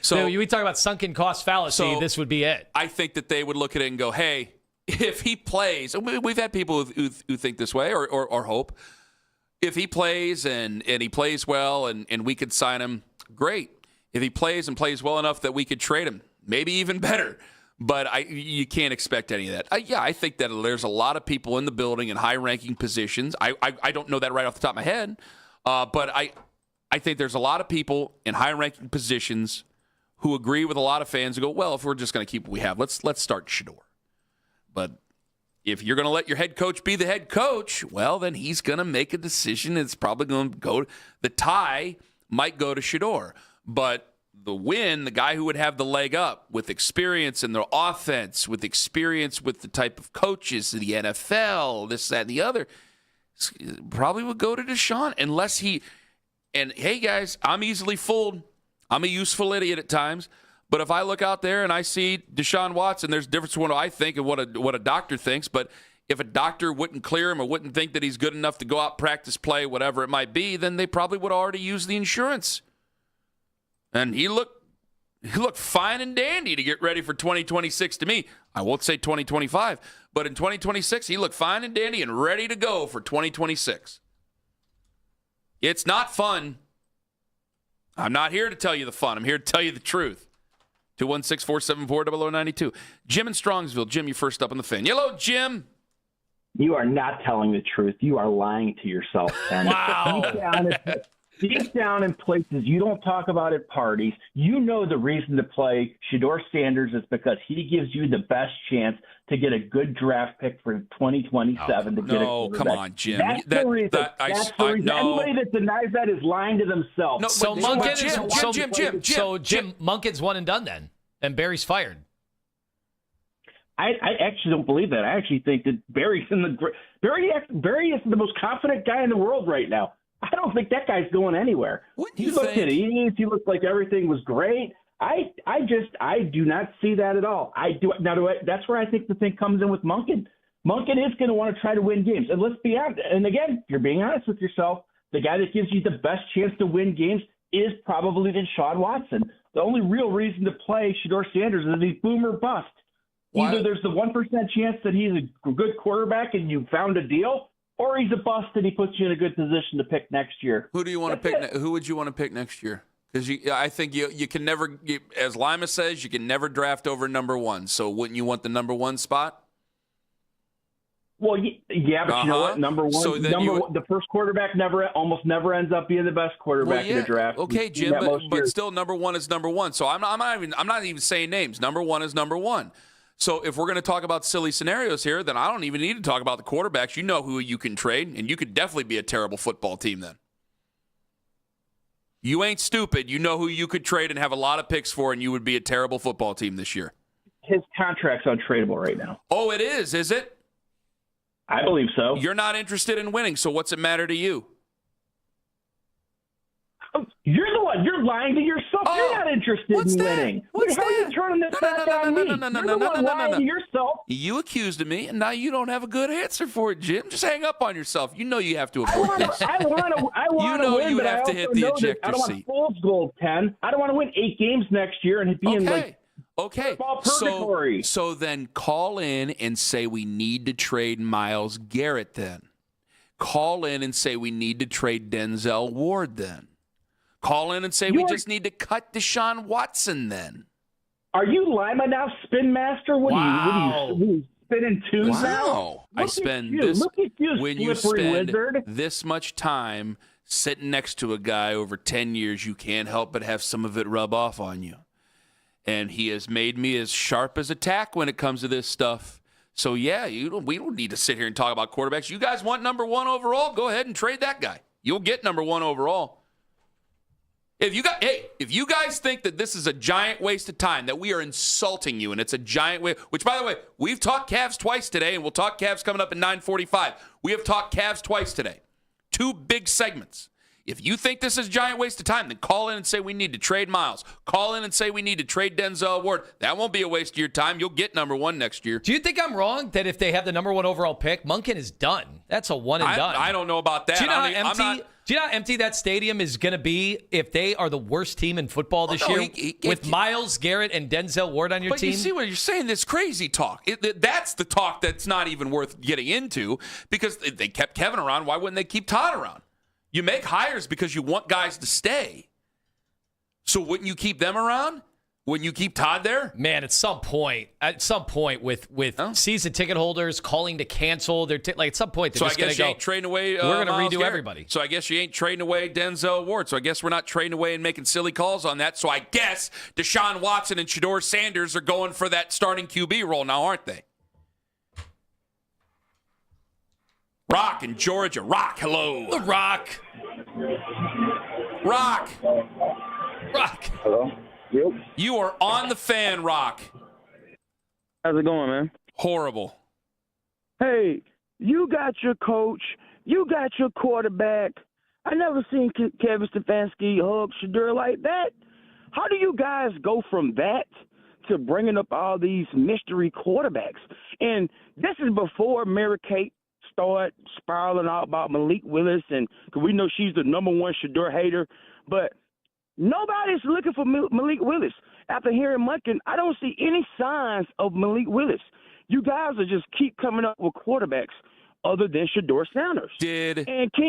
So we talk about sunken cost fallacy. This would be it. I think that they would look at it and go, "Hey, if he plays, we've had people who think this way or hope. If he plays and he plays well and we could sign him, great. If he plays and plays well enough that we could trade him, maybe even better. But you can't expect any of that. I think that there's a lot of people in the building in high-ranking positions. I don't know that right off the top of my head, but I think there's a lot of people in high-ranking positions who agree with a lot of fans who go, well, if we're just going to keep what we have, let's start Shedeur. But if you're going to let your head coach be the head coach, well, then he's going to make a decision. It's probably going to go – the tie might go to Shedeur. But the win, the guy who would have the leg up with experience in their offense, with experience with the type of coaches, the NFL, this, that, and the other, probably would go to Deshaun unless he – and, hey, guys, I'm easily fooled. I'm a useful idiot at times. But if I look out there and I see Deshaun Watson, there's a difference between what I think and what a doctor thinks. But if a doctor wouldn't clear him or wouldn't think that he's good enough to go out, practice, play, whatever it might be, then they probably would already use the insurance. And he looked fine and dandy to get ready for 2026 to me. I won't say 2025, but in 2026, he looked fine and dandy and ready to go for 2026. It's not fun. I'm not here to tell you the fun. I'm here to tell you the truth. 216-474-0092. Jim in Strongsville. Jim, you first up on the Fan. Hello, Jim. You are not telling the truth. You are lying to yourself. And wow. Deep down in places you don't talk about at parties, you know the reason to play Shedeur Sanders is because he gives you the best chance to get a good draft pick for 2027 to get a quarterback. Come on, Jim. That's the reason. That's the reason. Anybody that denies that is lying to themselves. No, so Jim. Jim, Monken's one and done then, and Barry's fired. I actually don't believe that. I actually think that Barry is the most confident guy in the world right now. I don't think that guy's going anywhere. He looked at ease. He looked like everything was great. I do not see that at all. That's where I think the thing comes in with Monken. Monken is going to want to try to win games. And let's be honest. And again, you're being honest with yourself. The guy that gives you the best chance to win games is probably Deshaun Watson. The only real reason to play Shedeur Sanders is he's boom or bust. Why? Either there's the 1% chance that he's a good quarterback and you found a deal, or he's a bust and he puts you in a good position to pick next year. Who do you want to pick? Who would you want to pick next year? Because I think you can never, as Lima says, you can never draft over number one. So wouldn't you want the number one spot? Well, yeah, but you know what? Number one, So then the first quarterback almost never ends up being the best quarterback in the draft. Okay, Jim, but still, number one is number one. So I'm not even saying names. Number one is number one. So if we're going to talk about silly scenarios here, then I don't even need to talk about the quarterbacks. You know who you can trade, and you could definitely be a terrible football team then. You ain't stupid. You know who you could trade and have a lot of picks for, and you would be a terrible football team this year. His contract's untradeable right now. Oh, it is it? I believe so. You're not interested in winning, so what's it matter to you? You're the one. You're lying to yourself. You're not interested in winning. How are you turning this back on me? You're the one lying to yourself. You accused of me, and now you don't have a good answer for it, Jim. Just hang up on yourself. You know you have to avoid this. I want to win, you would but have I to hit also the know that ejector I don't want seat. Fool's Gold 10. I don't want to win 8 games next year and be in football purgatory. So then call in and say we need to trade Myles Garrett then. Call in and say we need to trade Denzel Ward then. Call in and say we just need to cut Deshaun Watson then. Are you Lima now, Spin Master? What are you spinning tunes now? I spend this when you spend this much time sitting next to a guy over 10 years, you can't help but have some of it rub off on you. And he has made me as sharp as a tack when it comes to this stuff. So yeah, we don't need to sit here and talk about quarterbacks. You guys want number one overall? Go ahead and trade that guy. You'll get number one overall. If you guys think that this is a giant waste of time, that we are insulting you, and it's a giant waste, which, by the way, we've talked Cavs twice today, and we'll talk Cavs coming up at 9:45. We have talked Cavs twice today. 2 big segments. If you think this is a giant waste of time, then call in and say we need to trade Myles. Call in and say we need to trade Denzel Ward. That won't be a waste of your time. You'll get number one next year. Do you think I'm wrong that if they have the number one overall pick, Monken is done? That's a one and done. I don't know about that. Do you know how empty that stadium is going to be if they are the worst team in football this year with Myles Garrett and Denzel Ward on your team? But you see what you're saying, this crazy talk. That's the talk that's not even worth getting into because they kept Kevin around. Why wouldn't they keep Todd around? You make hires because you want guys to stay. So wouldn't you keep them around? Wouldn't you keep Todd there? Man, at some point with season ticket holders calling to cancel, they're at some point they're just going to go. Ain't trading away. We're going to Myles redo Garrett. everybody. So I guess you ain't trading away Denzel Ward. So I guess we're not trading away and making silly calls on that. So I guess Deshaun Watson and Shedeur Sanders are going for that starting QB role now, aren't they? Rock in Georgia. Rock, hello. The Rock. Rock. Hello? Yep. You are on the fan, Rock. How's it going, man? Horrible. Hey, you got your coach. You got your quarterback. I never seen Kevin Stefanski hug Shedeur like that. How do you guys go from that to bringing up all these mystery quarterbacks? And this is before Mary Kate started spiraling out about Malik Willis, and because we know she's the number one Shedeur hater, but nobody's looking for Malik Willis. After hearing Monken, I don't see any signs of Malik Willis. You guys are just keep coming up with quarterbacks other than Shedeur Sanders.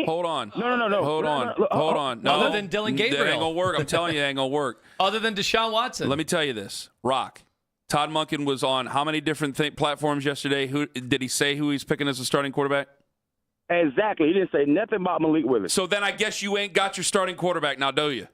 Hold on. No. Hold on. No. Other than Dylan Gabriel. That ain't going to work. I'm telling you, it ain't going to work. Other than Deshaun Watson. Let me tell you this. Rock. Todd Monken was on how many different platforms yesterday? Who did he say who he's picking as a starting quarterback? Exactly. He didn't say nothing about Malik Willis. So then I guess you ain't got your starting quarterback now, do you?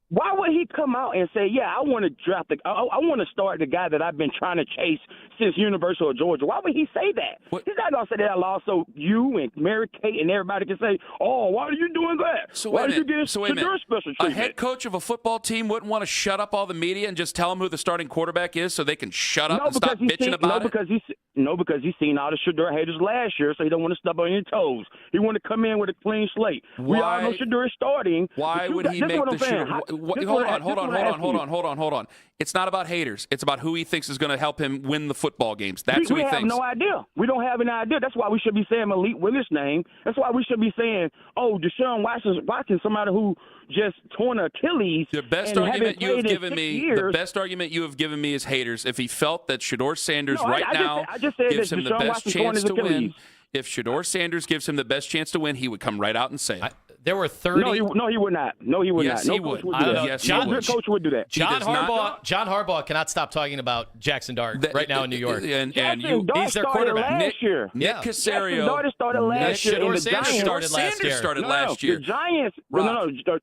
Why would he come out and say, yeah, I want to draft I want to start the guy that I've been trying to chase since University of Georgia? Why would he say that? He's not going to say that out so you and Mary Kate and everybody can say, oh, why are you doing that? So why did you get Shedeur special treatment? A head coach of a football team wouldn't want to shut up all the media and just tell them who the starting quarterback is so they can shut up and stop bitching about it? No, because he's seen all the Shedeur haters last year, so he don't want to step on your toes. He want to come in with a clean slate. We all know Shedeur is starting. Why would he make the Shedeur? Hold on. It's not about haters. It's about who he thinks is going to help him win the football games. That's who he thinks. We have no idea. We don't have any idea. That's why we should be saying Malik Willis' name. That's why we should be saying, Deshaun Watson, somebody who just torn Achilles. The best argument you have given me is haters. If he felt that Shedeur Sanders gives him the best chance to win, if Shedeur Sanders gives him the best chance to win, he would come right out and say it. There were 30. No, he would not. No, he would yes, not. He would. Yes, he would. No good coach would do that. John Harbaugh cannot stop talking about Jackson Dart right now in New York. He's their quarterback. Nick Caserio. Jackson Dart started last year. Shedeur Sanders started last year. The Giants.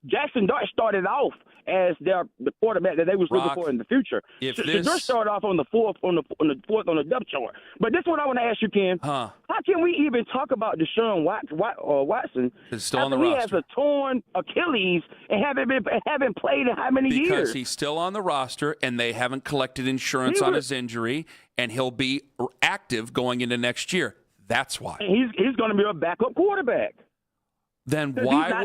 Jackson Dart started off as the quarterback that they was looking for in the future. Shedeur started off on the fourth on the depth chart. But this is what I want to ask you, Ken. How can we even talk about Deshaun Watson? He's still on the roster. He has a torn Achilles and haven't played in how many years? Because he's still on the roster and they haven't collected insurance on his injury, and he'll be active going into next year. That's why. And he's going to be a backup quarterback. Then why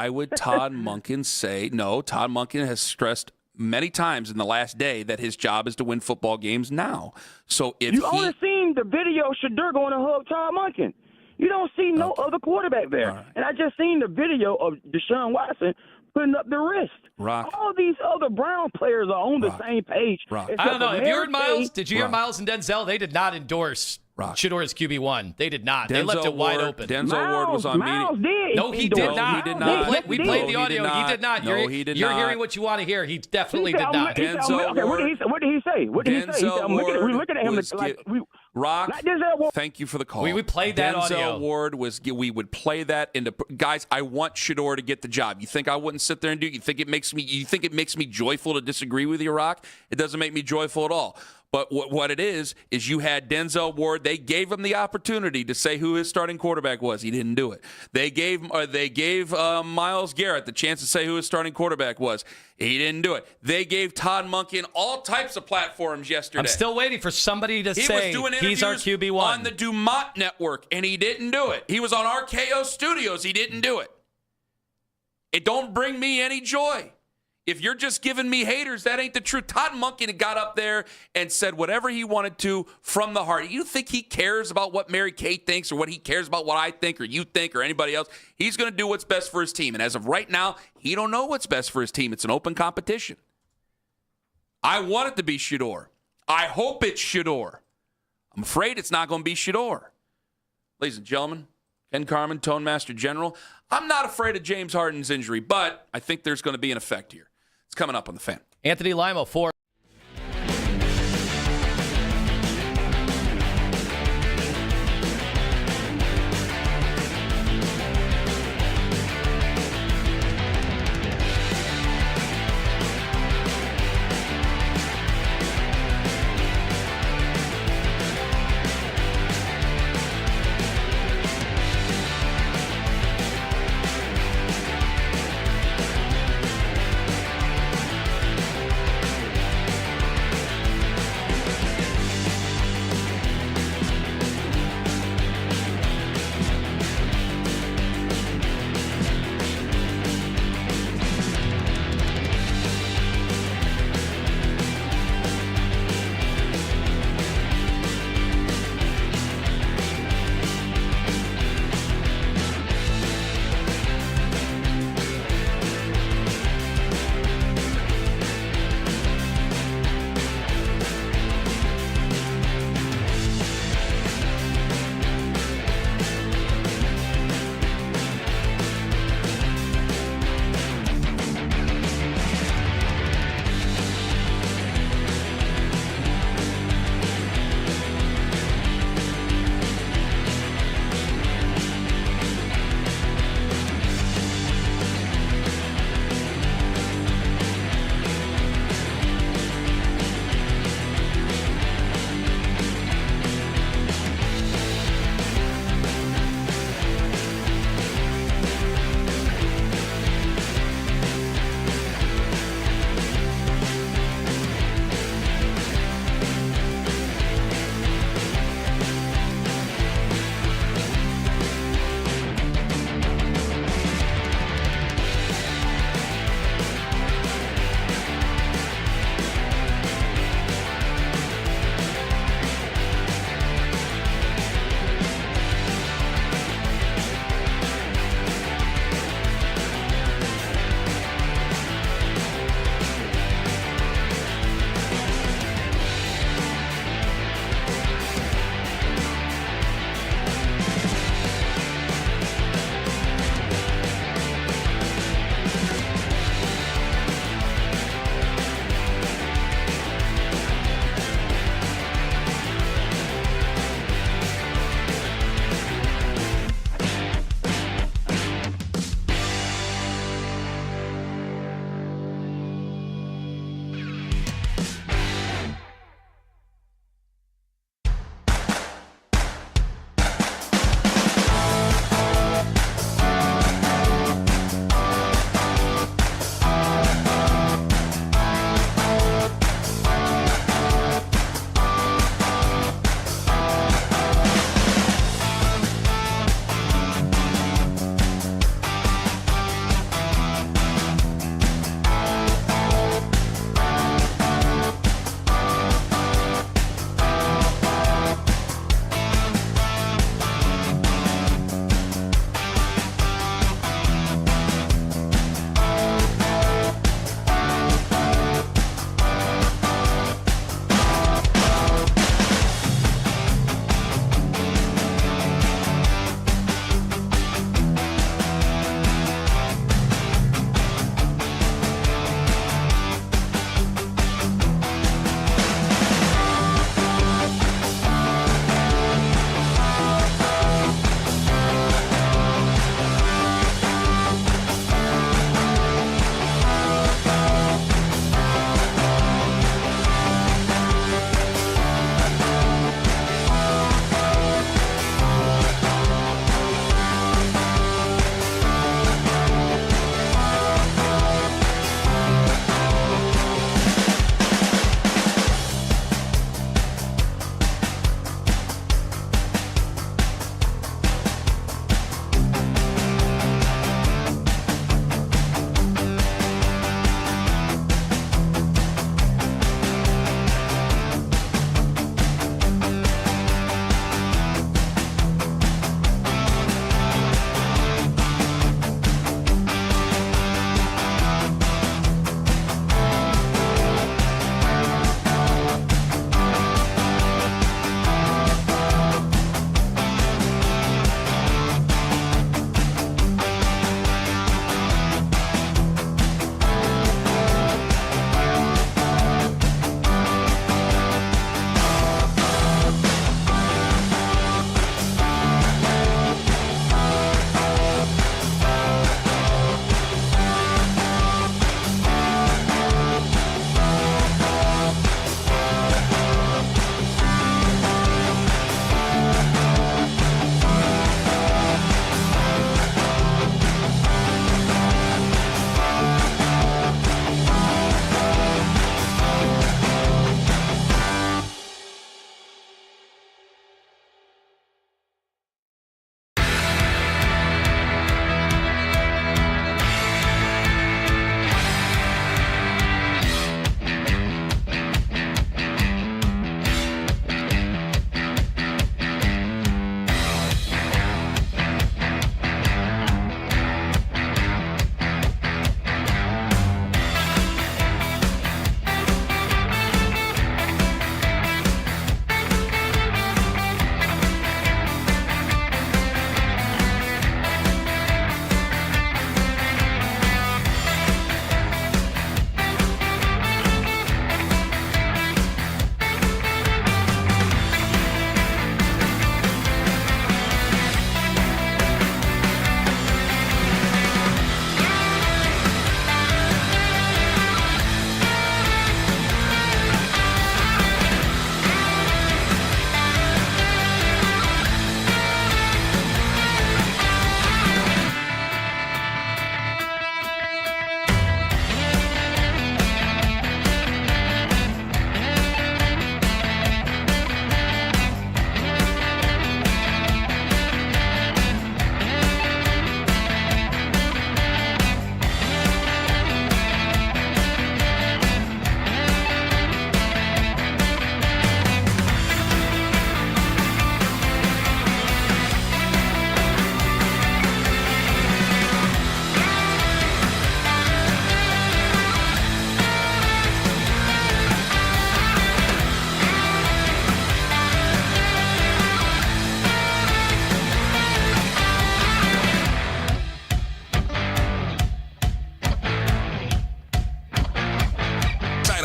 would Todd Monken say no? Todd Monken has stressed many times in the last day that his job is to win football games now. So if you only seen the video Shedeur going to hug Todd Monken. You don't see no other quarterback there. Right. And I just seen the video of Deshaun Watson putting up the wrist. All these other Brown players are on the same page. I don't know. Have you heard Miles? Did you hear Miles and Denzel? They did not endorse Shedeur as QB1. They did not. They left it wide open. Denzel Ward was on media. No, he did not. He did not. We played the audio. He did not. He did not. You're hearing what you want to hear. He definitely did not. What did he say? We're looking at him like Rock, thank you for the call. We would play that audio. Denzel Ward we would play that into guys. I want Shedeur to get the job. You think I wouldn't sit there and do it? You think it makes me joyful to disagree with you, Rock? It doesn't make me joyful at all. But what it is you had Denzel Ward. They gave him the opportunity to say who his starting quarterback was. He didn't do it. They gave Myles Garrett the chance to say who his starting quarterback was. He didn't do it. They gave Todd Monken all types of platforms yesterday. I'm still waiting for somebody to say he's our QB1 on the Dumont Network, and he didn't do it. He was on RKO Studios. He didn't do it. It don't bring me any joy. If you're just giving me haters, that ain't the truth. Todd Monken got up there and said whatever he wanted to from the heart. You think he cares about what Mary Kay thinks or what he cares about what I think or you think or anybody else? He's going to do what's best for his team. And as of right now, he don't know what's best for his team. It's an open competition. I want it to be Shedeur. I hope it's Shedeur. I'm afraid it's not going to be Shedeur. Ladies and gentlemen, Ken Carman, Tone Master General. I'm not afraid of James Harden's injury, but I think there's going to be an effect here. It's coming up on the Fan. Anthony Lima, 4.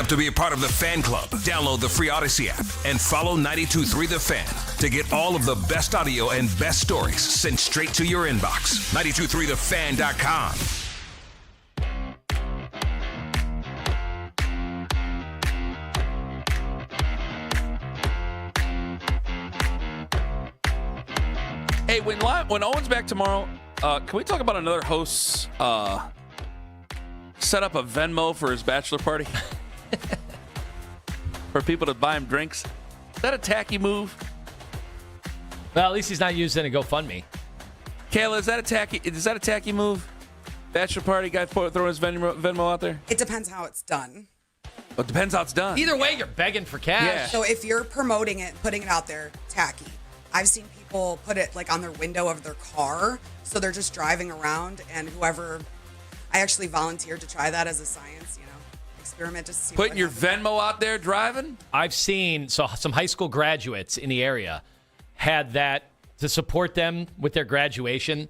up to be a part of the fan club? Download the free Odyssey app and follow 92.3 The Fan to get all of the best audio and best stories sent straight to your inbox. 92.3thefan.com. Hey, when Owen's back tomorrow, can we talk about another host's set up a Venmo for his bachelor party? For people to buy him drinks? Is that a tacky move? Well, at least he's not using a GoFundMe. Kayla, is that a tacky move? Bachelor party guy throwing his Venmo out there? It depends how it's done. It depends how it's done. Either way, you're begging for cash. Yeah. So if you're promoting it, putting it out there, tacky. I've seen people put it like on their window of their car, so they're just driving around, and whoever, I actually volunteered to try that as a science, experiment, just to see putting your Venmo out there driving. I've seen some high school graduates in the area had that to support them with their graduation,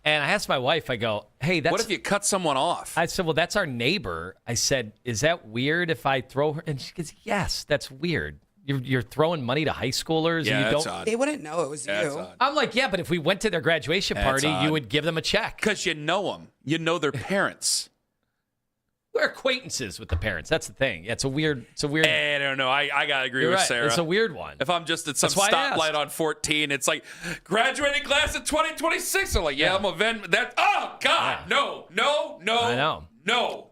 and I asked my wife, I go, "Hey, what if you cut someone off?" I said, "Well, that's our neighbor." I said, "Is that weird if I throw her?" And she goes, "Yes, that's weird. You're throwing money to high schoolers, Yeah, and you that's don't." odd. They wouldn't know it was That's you. odd. I'm like, "Yeah, but if we went to their graduation That's party, odd. you would give them a check because you know them. You know their parents. We're acquaintances with the parents. That's the thing. Yeah, it's a weird. I don't know. I gotta agree You're with right. Sarah. It's a weird one. If I'm just at some That's why I asked. stoplight on 14, it's like graduating class of 2026. I'm like, I'm a Venmo. That. Oh God, no. I know. No.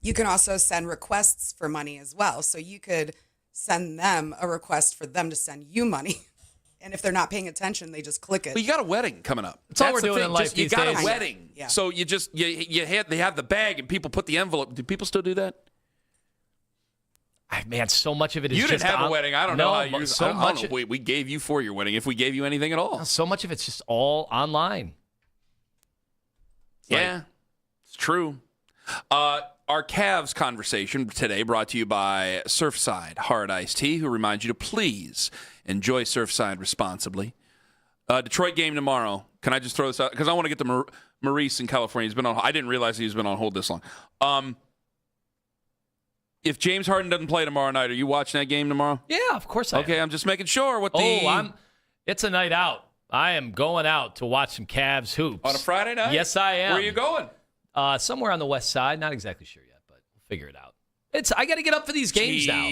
You can also send requests for money as well. So you could send them a request for them to send you money. And if they're not paying attention, they just click it. But you got a wedding coming up. That's all the we're doing thing. in life Just, you these got days. a wedding. Yeah. So you just they have the bag and people put the envelope. Do people still do that? Man, so much of it is You just didn't have a wedding. I don't know how you. So I don't much. know. We gave you for your wedding. If we gave you anything at all. So much of it's just all online. Yeah, it's true. Our Cavs conversation today brought to you by Surfside Hard Iced Tea, who reminds you to please enjoy Surfside responsibly. Detroit game tomorrow. Can I just throw this out? Because I want to get to Maurice in California. He's been on. I didn't realize he's been on hold this long. If James Harden doesn't play tomorrow night, are you watching that game tomorrow? Yeah, of course I am. Okay, I'm just making sure. It's a night out. I am going out to watch some Cavs hoops. On a Friday night? Yes, I am. Where are you going? Somewhere on the west side. Not exactly sure yet, but we'll figure it out. I got to get up for these games now.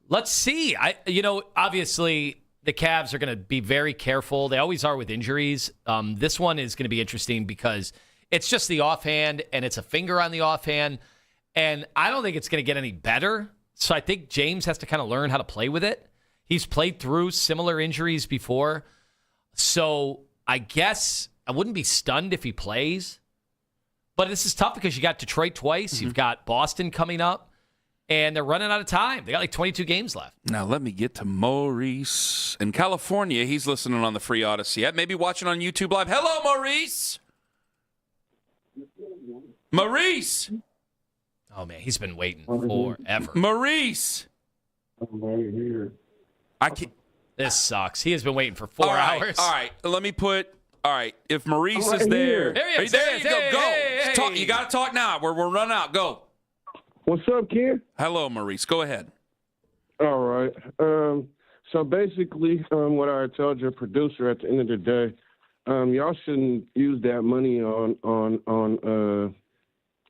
Let's see. Obviously the Cavs are going to be very careful. They always are with injuries. This one is going to be interesting because it's just the offhand and it's a finger on the offhand. And I don't think it's going to get any better. So I think James has to kind of learn how to play with it. He's played through similar injuries before. So I guess I wouldn't be stunned if he plays. But this is tough because you got Detroit twice. Mm-hmm. You've got Boston coming up. And they're running out of time. They got like 22 games left. Now let me get to Maurice. In California, he's listening on the free Odyssey app. Maybe watching on YouTube Live. Hello, Maurice. Maurice. Oh, man, he's been waiting forever. Maurice. I'm right here. I can't. This sucks. He has been waiting for 4 hours. All right. Let me put. All right. If Maurice right is there. here. There he is. There you go. Go. Hey. Talk. You got to talk now. We're running out. Go. What's up, Ken? Hello, Maurice. Go ahead. All right. So basically, what I told your producer at the end of the day, y'all shouldn't use that money on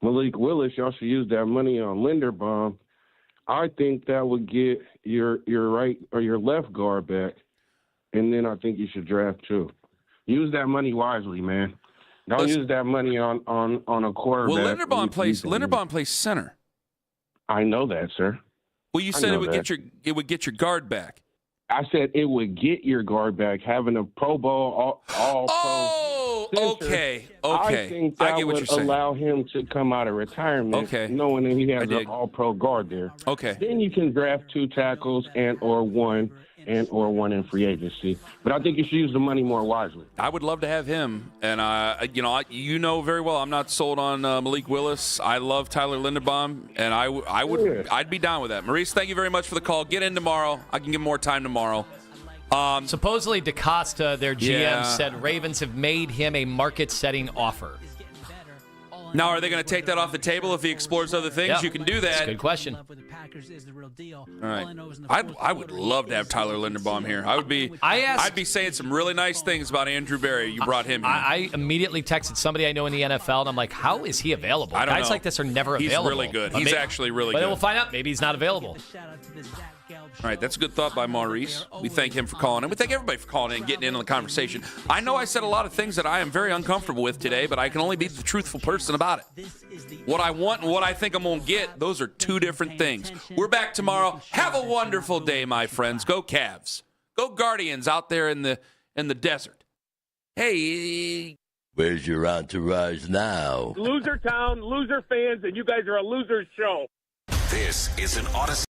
Malik Willis. Y'all should use that money on Linderbaum. I think that would get your right or your left guard back, and then I think you should draft two. Use that money wisely, man. Don't use that money on a quarterback. Well, Linderbaum plays center. I know that, sir. Well, you said it would get your guard back. I said it would get your guard back. Having a Pro Bowl, all Oh, pro. Okay. I think that get what would you're saying. allow him to come out of retirement, knowing that he has an all-pro guard there. Okay. Then you can draft two tackles or one in free agency. But I think you should use the money more wisely. I would love to have him, and you know very well I'm not sold on Malik Willis. I love Tyler Linderbaum, and I'd be down with that. Maurice, thank you very much for the call. Get in tomorrow. I can give more time tomorrow. Supposedly, DaCosta, their GM, said Ravens have made him a market-setting offer. Now, are they going to take that off the table if he explores other things? Yeah. You can do that. That's a good question. All right. I would love to have Tyler Linderbaum here. I'd be saying some really nice things about Andrew Berry. You brought him here. I immediatally texted somebody I know in the NFL, and I'm like, how is he available? I don't Guys know. like this are never available. He's really good. He's actually really but good. But we'll find out. Maybe he's not available. All right, that's a good thought by Maurice. We thank him for calling in. We thank everybody for calling in and getting in on the conversation. I know I said a lot of things that I am very uncomfortable with today, but I can only be the truthful person about it. What I want and what I think I'm going to get, those are two different things. We're back tomorrow. Have a wonderful day, my friends. Go Cavs. Go Guardians out there in the desert. Hey. Where's your entourage now? Loser town, loser fans, and you guys are a loser show. This is an Odyssey